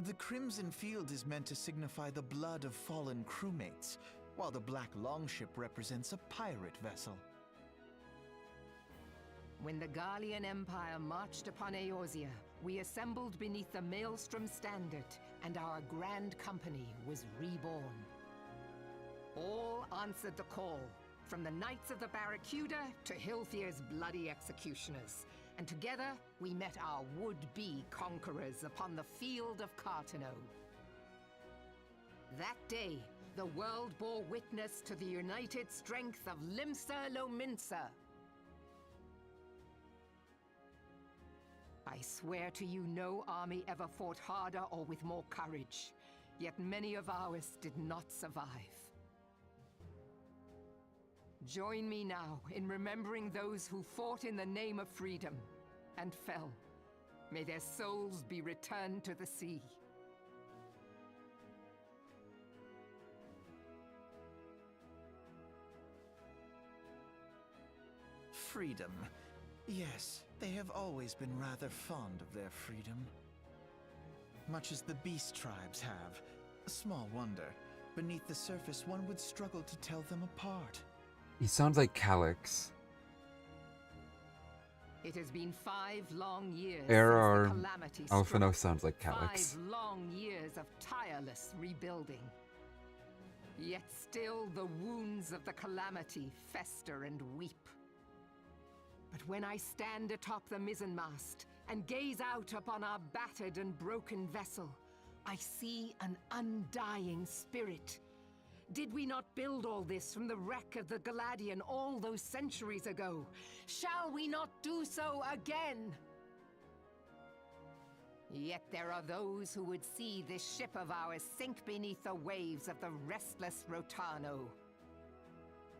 The crimson field is meant to signify the blood of fallen crewmates, while the black longship represents a pirate vessel. When the Gallian Empire marched upon Eorzea, we assembled beneath the Maelstrom standard, and our grand company was reborn. All answered the call, from the Knights of the Barracuda to Hilfir's bloody executioners, and together we met our would-be conquerors upon the field of Cartano. That day, the world bore witness to the united strength of Limsa Lominsa. I swear to you, no army ever fought harder or with more courage, yet many of ours did not survive. Join me now in remembering those who fought in the name of freedom and fell. May their souls be returned to the sea. Freedom. Yes, they have always been rather fond of their freedom. Much as the beast tribes have. Small wonder. Beneath the surface, one would struggle to tell them apart. He sounds like Calyx. It has been 5 long years Error. since the calamity Alphino struck. sounds like Calyx. 5 long years of tireless rebuilding. Yet still the wounds of the calamity fester and weep. But when I stand atop the mizzenmast and gaze out upon our battered and broken vessel, I see an undying spirit. Did we not build all this from the wreck of the Galadian all those centuries ago? Shall we not do so again? Yet there are those who would see this ship of ours sink beneath the waves of the restless Rotano.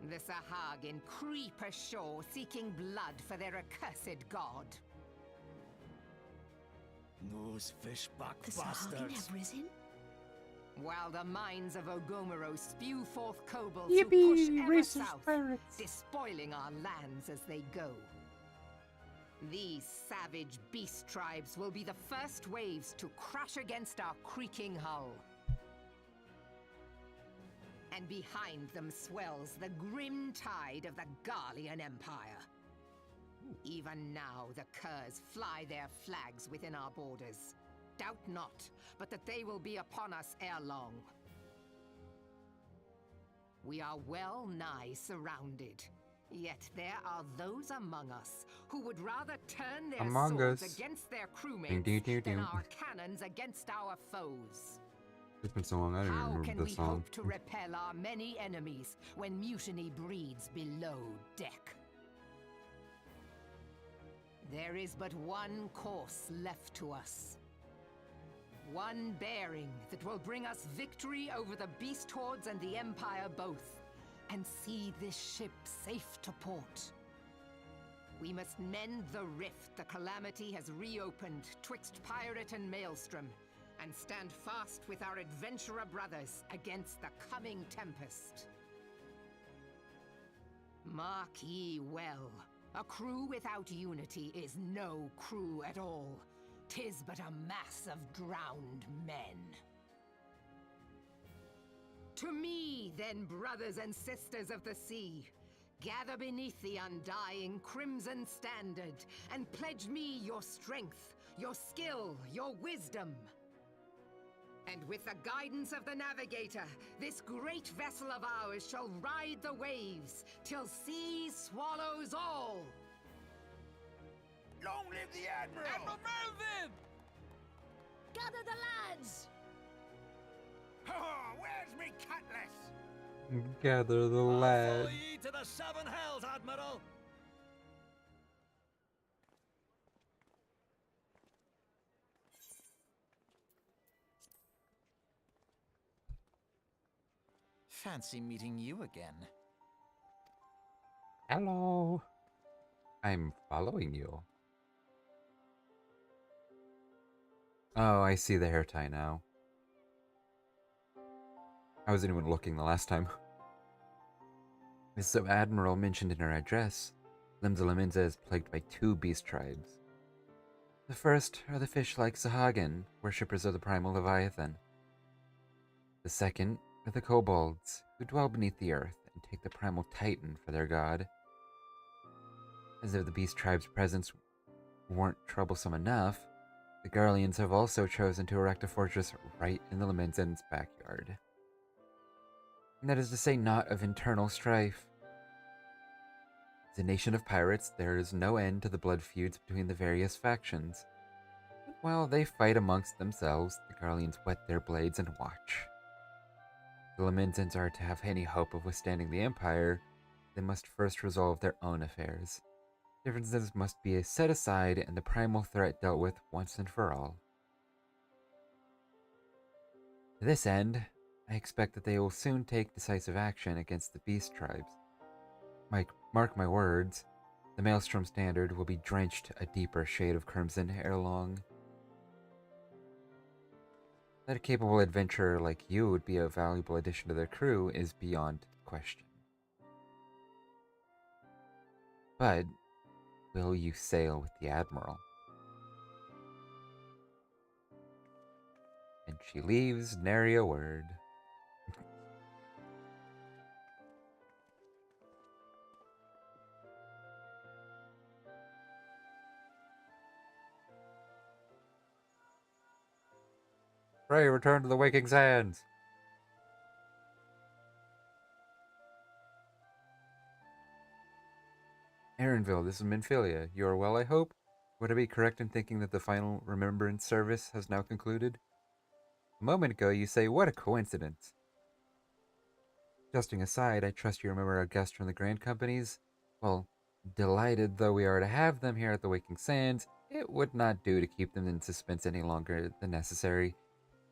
The Sahagin creep ashore seeking blood for their accursed god. Those fishback The Sahagin have risen? While the mines of Ogomero spew forth kobolds Yippee, who push ever racist south, pirates. despoiling our lands as they go. These savage beast tribes will be the first waves to crash against our creaking hull. And behind them swells the grim tide of the Gallian Empire. Even now the curs fly their flags within our borders. Doubt not, but that they will be upon us ere long. We are well nigh surrounded. Yet there are those among us who would rather turn their Among swords us. against their Ding, crewmates ding, ding, than ding. our cannons against our foes. It's been so long, I don't even How remember can the we song. hope to repel our many enemies when mutiny breeds below deck? There is but one course left to us. One bearing that will bring us victory over the beast hordes and the Empire both, and see this ship safe to port. We must mend the rift the calamity has reopened twixt pirate and maelstrom, and stand fast with our adventurer brothers against the coming tempest. Mark ye well, a crew without unity is no crew at all. 'tis but a mass of drowned men. To me, then, brothers and sisters of the sea, gather beneath the undying crimson standard and pledge me your strength, your skill, your wisdom. And with the guidance of the navigator, this great vessel of ours shall ride the waves till sea swallows all. Long live the Admiral! Admiral Melvin! Gather the lads! Oh, where's me cutlass? Gather the I'll lads. follow ye to the seven hells, Admiral! Fancy meeting you again. Hello. I'm following you. Oh, I see the hair tie now. I wasn't even looking the last time. The Sub-Admiral mentioned in her address, Limsa is plagued by two beast tribes. The first are the fish-like Sahagin, worshippers of the primal Leviathan. The second are the kobolds, who dwell beneath the earth and take the primal Titan for their god. As if the beast tribe's presence weren't troublesome enough, the Garleans have also chosen to erect a fortress right in the Lemenzen's backyard. And that is to say not of internal strife. As a nation of pirates, there is no end to the blood feuds between the various factions. But while they fight amongst themselves, the Garleans whet their blades and watch. If the Lemenzens are to have any hope of withstanding the Empire, they must first resolve their own affairs. Differences must be set aside and the primal threat dealt with once and for all. To this end, I expect that they will soon take decisive action against the beast tribes. Mark my words, the Maelstrom Standard will be drenched a deeper shade of crimson ere long. That a capable adventurer like you would be a valuable addition to their crew is beyond question. But will you sail with the Admiral? And she leaves nary a word. Pray return to the waking sands. Erenville, this is Minfilia. You are well, I hope? Would I be correct in thinking that the final remembrance service has now concluded? A moment ago, you say, what a coincidence. Jesting aside, I trust you remember our guests from the Grand Companies? Well, delighted though we are to have them here at the Waking Sands, it would not do to keep them in suspense any longer than necessary.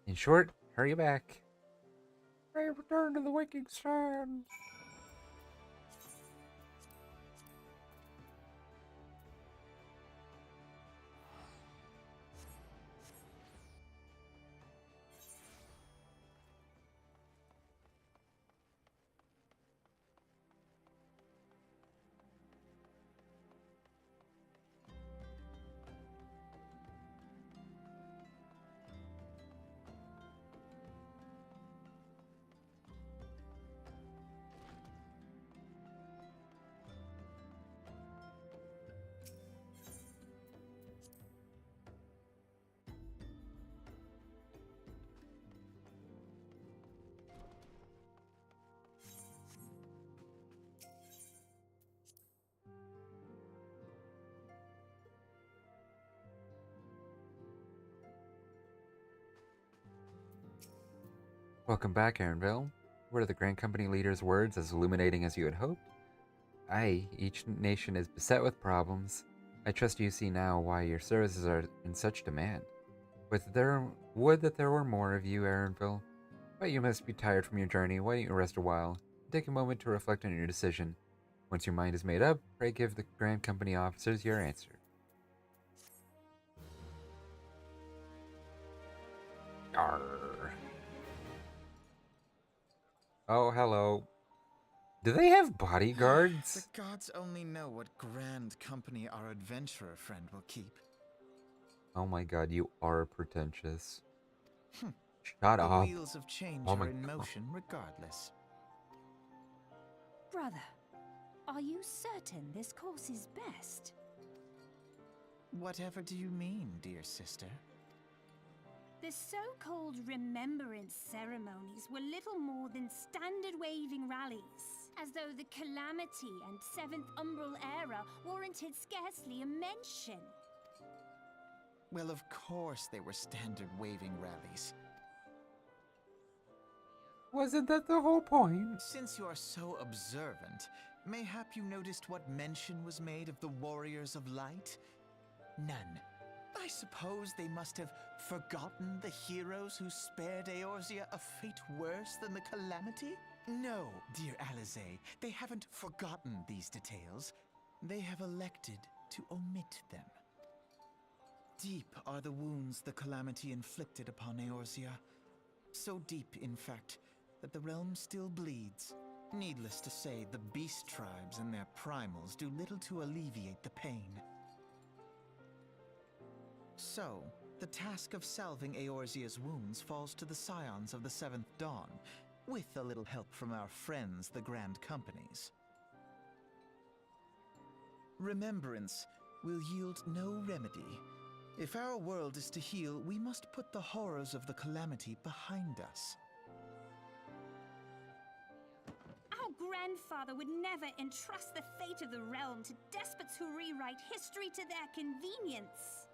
In short, hurry back. Pray return to the Waking Sands. Welcome back, Erenville. Were the Grand Company leader's words as illuminating as you had hoped? Aye, each nation is beset with problems. I trust you see now why your services are in such demand. Would that there were more of you, Erenville. But you must be tired from your journey. Why don't you rest a while? Take a moment to reflect on your decision. Once your mind is made up, pray give the Grand Company officers your answer. Arr. Oh, hello. Do they have bodyguards? The gods only know what grand company our adventurer friend will keep. Oh my god, you are pretentious. Hmm. Shut The up. wheels of change Oh my are in God. motion regardless. Brother, are you certain this course is best? Whatever do you mean, dear sister? The so-called remembrance ceremonies were little more than standard waving rallies, as though the Calamity and Seventh Umbral Era warranted scarcely a mention. Well, of course they were standard waving rallies. Wasn't that the whole point? Since you are so observant, mayhap you noticed what mention was made of the Warriors of Light? None. I suppose they must have forgotten the heroes who spared Eorzea a fate worse than the Calamity? No, dear Alize, they haven't forgotten these details. They have elected to omit them. Deep are the wounds the Calamity inflicted upon Eorzea. So deep, in fact, that the realm still bleeds. Needless to say, the beast tribes and their primals do little to alleviate the pain. So, the task of salving Eorzea's wounds falls to the scions of the Seventh Dawn, with a little help from our friends, the Grand Companies. Remembrance will yield no remedy. If our world is to heal, we must put the horrors of the Calamity behind us. Our grandfather would never entrust the fate of the realm to despots who rewrite history to their convenience.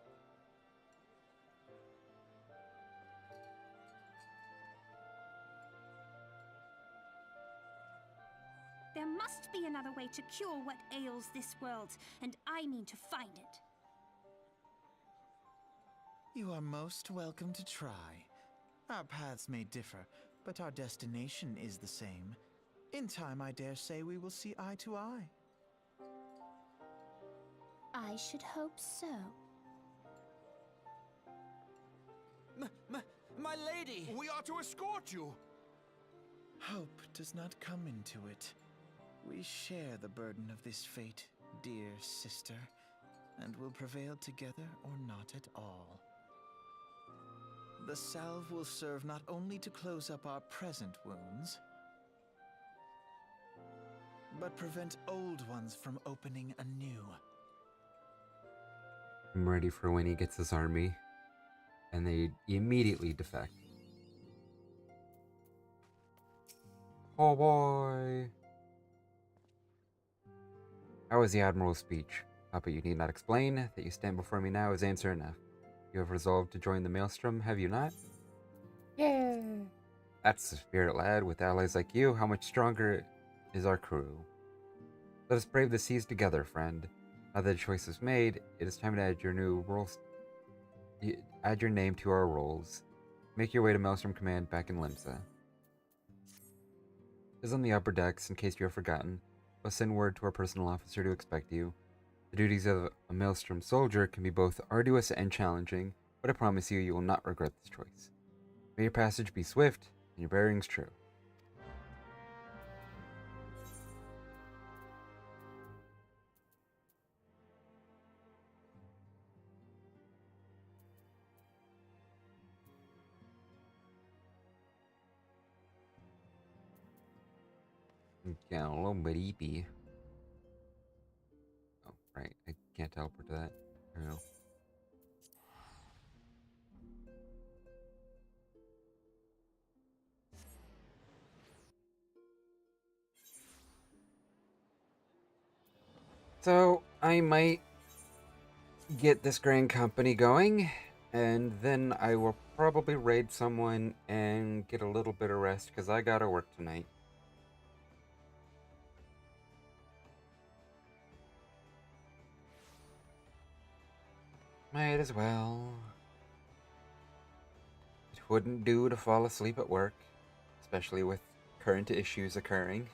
There must be another way to cure what ails this world, and I mean to find it. You are most welcome to try. Our paths may differ, but our destination is the same. In time, I dare say we will see eye to eye. I should hope so. My lady! We are to escort you! Hope does not come into it. We share the burden of this fate, dear sister, and will prevail together or not at all. The salve will serve not only to close up our present wounds, but prevent old ones from opening anew. I'm ready for when he gets his army, and they immediately defect. Oh boy! How was the Admiral's speech? But you need not explain. That you stand before me now is answer enough. You have resolved to join the Maelstrom, have you not? Yeah! That's the spirit, lad. With allies like you, how much stronger is our crew? Let us brave the seas together, friend. Now that the choice is made, it is time to add your new roles. Add your name to our rolls. Make your way to Maelstrom Command back in Limsa. It is on the upper decks, in case you have forgotten. We'll send word to our personal officer to expect you. The duties of a Maelstrom soldier can be both arduous and challenging, but I promise you, you will not regret this choice. May your passage be swift, and your bearings true. Yeah, a little bit eepy. Oh, right. I can't teleport to that. I don't know. So, I might get this Grand Company going, and then I will probably raid someone and get a little bit of rest, because I gotta work tonight. Might as well. It wouldn't do to fall asleep at work, especially with current issues occurring.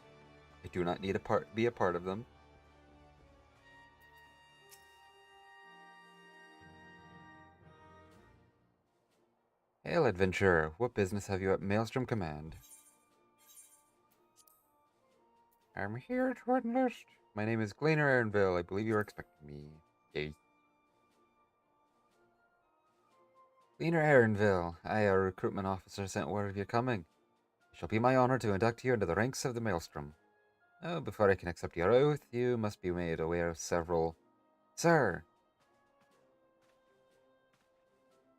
I do not need to be a part of them. Hail, adventurer. What business have you at Maelstrom Command? I'm here to enlist. My name is Gleaner Erenville. I believe you are expecting me. Yes. Leaner Erenville, I, our recruitment officer, sent word of your coming. It shall be my honor to induct you into the ranks of the Maelstrom. Oh, before I can accept your oath, you must be made aware of several... Sir!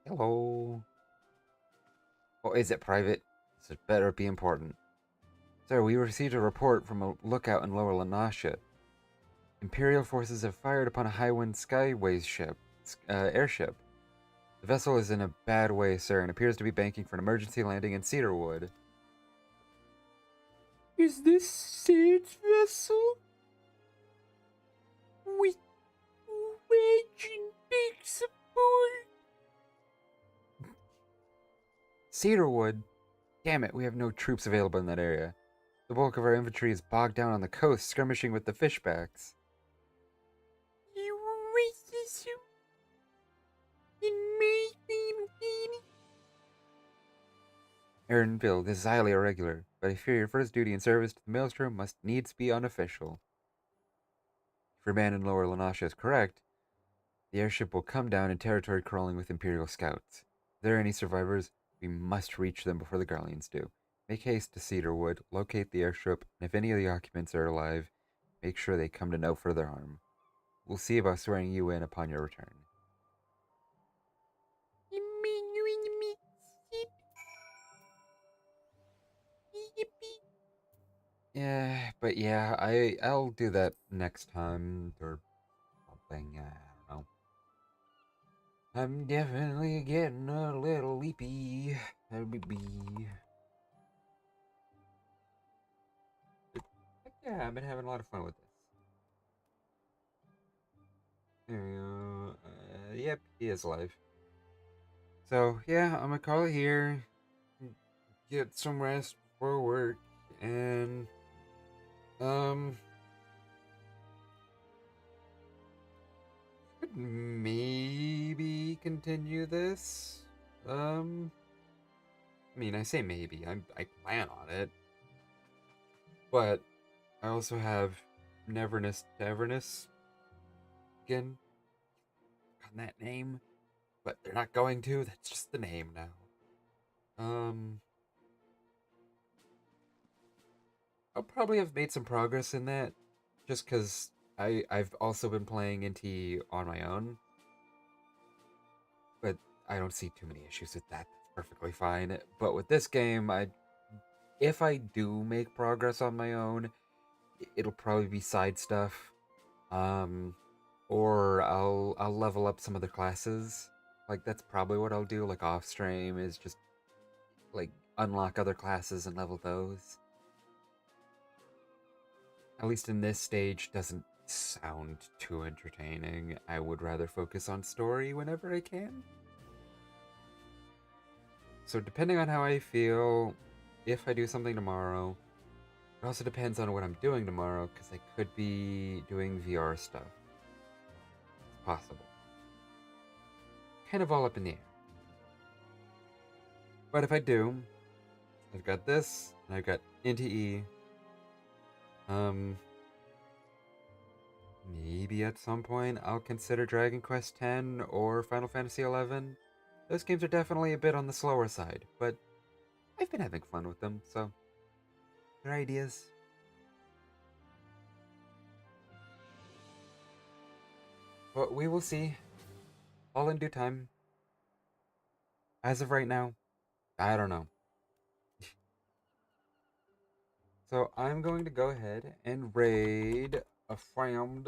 Hello? Or is it private? This had better be important. Sir, we received a report from a lookout in Lower Lanasha. Imperial forces have fired upon a Highwind Skyways airship. The vessel is in a bad way, sir, and appears to be banking for an emergency landing in Cedarwood. Is this Sid's vessel? With wedge and big support? Cedarwood? Damn it, we have no troops available in that area. The bulk of our infantry is bogged down on the coast, skirmishing with the fishbacks. You racism in me, Erenville, this is highly irregular, but I fear your first duty in service to the Maelstrom must needs be unofficial. If your man in Lower Lanasha is correct, the airship will come down in territory crawling with Imperial scouts. If there are any survivors, we must reach them before the Guardians do. Make haste to Cedarwood, locate the airship, and if any of the occupants are alive, make sure they come to no further harm. We'll see about swearing you in upon your return. You mean you in the mix? Yeah, but yeah, I'll do that next time or something. I don't know. I'm definitely getting a little leapy. Yeah, I've been having a lot of fun with this. There we go. Yep, he is alive. So yeah, I'm gonna call it here. Get some rest before work, and could maybe continue this. I mean, I say maybe. I plan on it, but I also have Neverness to Everness again on that name, but they're not going to. That's just the name now. I'll probably have made some progress in that, just because I've also been playing NT on my own, but I don't see too many issues with that. That's perfectly fine. But with this game, if I do make progress on my own, it'll probably be side stuff, or I'll level up some other classes. Like that's probably what I'll do. Like off stream is just like unlock other classes and level those. At least in this stage, doesn't sound too entertaining. I would rather focus on story whenever I can. So depending on how I feel, if I do something tomorrow, it also depends on what I'm doing tomorrow, because I could be doing VR stuff. It's possible. Kind of all up in the air. But if I do, I've got this, and I've got NTE. Maybe at some point I'll consider Dragon Quest X or Final Fantasy XI. Those games are definitely a bit on the slower side, but I've been having fun with them, so they're ideas. But we will see. All in due time. As of right now, I don't know. So I'm going to go ahead and raid a friend,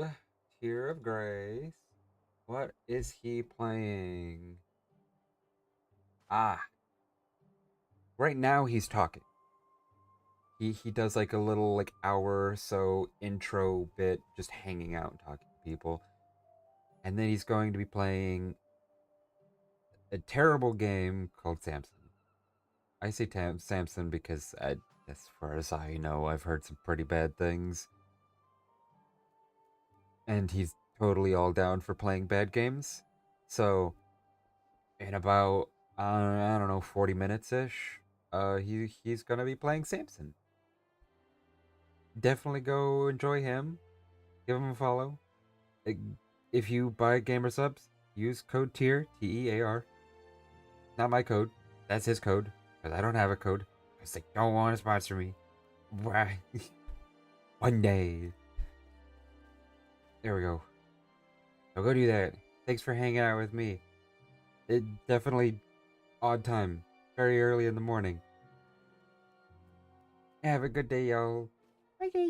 Tear of Grace. What is he playing? Ah. Right now he's talking. He does like a little like hour or so intro bit, just hanging out and talking to people. And then he's going to be playing a terrible game called Samson. I say Samson because as far as I know, I've heard some pretty bad things. And he's totally all down for playing bad games. So, in about, I don't know, 40 minutes-ish, he's gonna be playing Samson. Definitely go enjoy him. Give him a follow. If you buy Gamer Subs, use code TEAR, TEAR. Not my code. That's his code. Because I don't have a code. Because they don't want to sponsor me. Why? One day. There we go. I'll go do that. Thanks for hanging out with me. It definitely odd time. Very early in the morning. Have a good day, y'all. Bye, guys.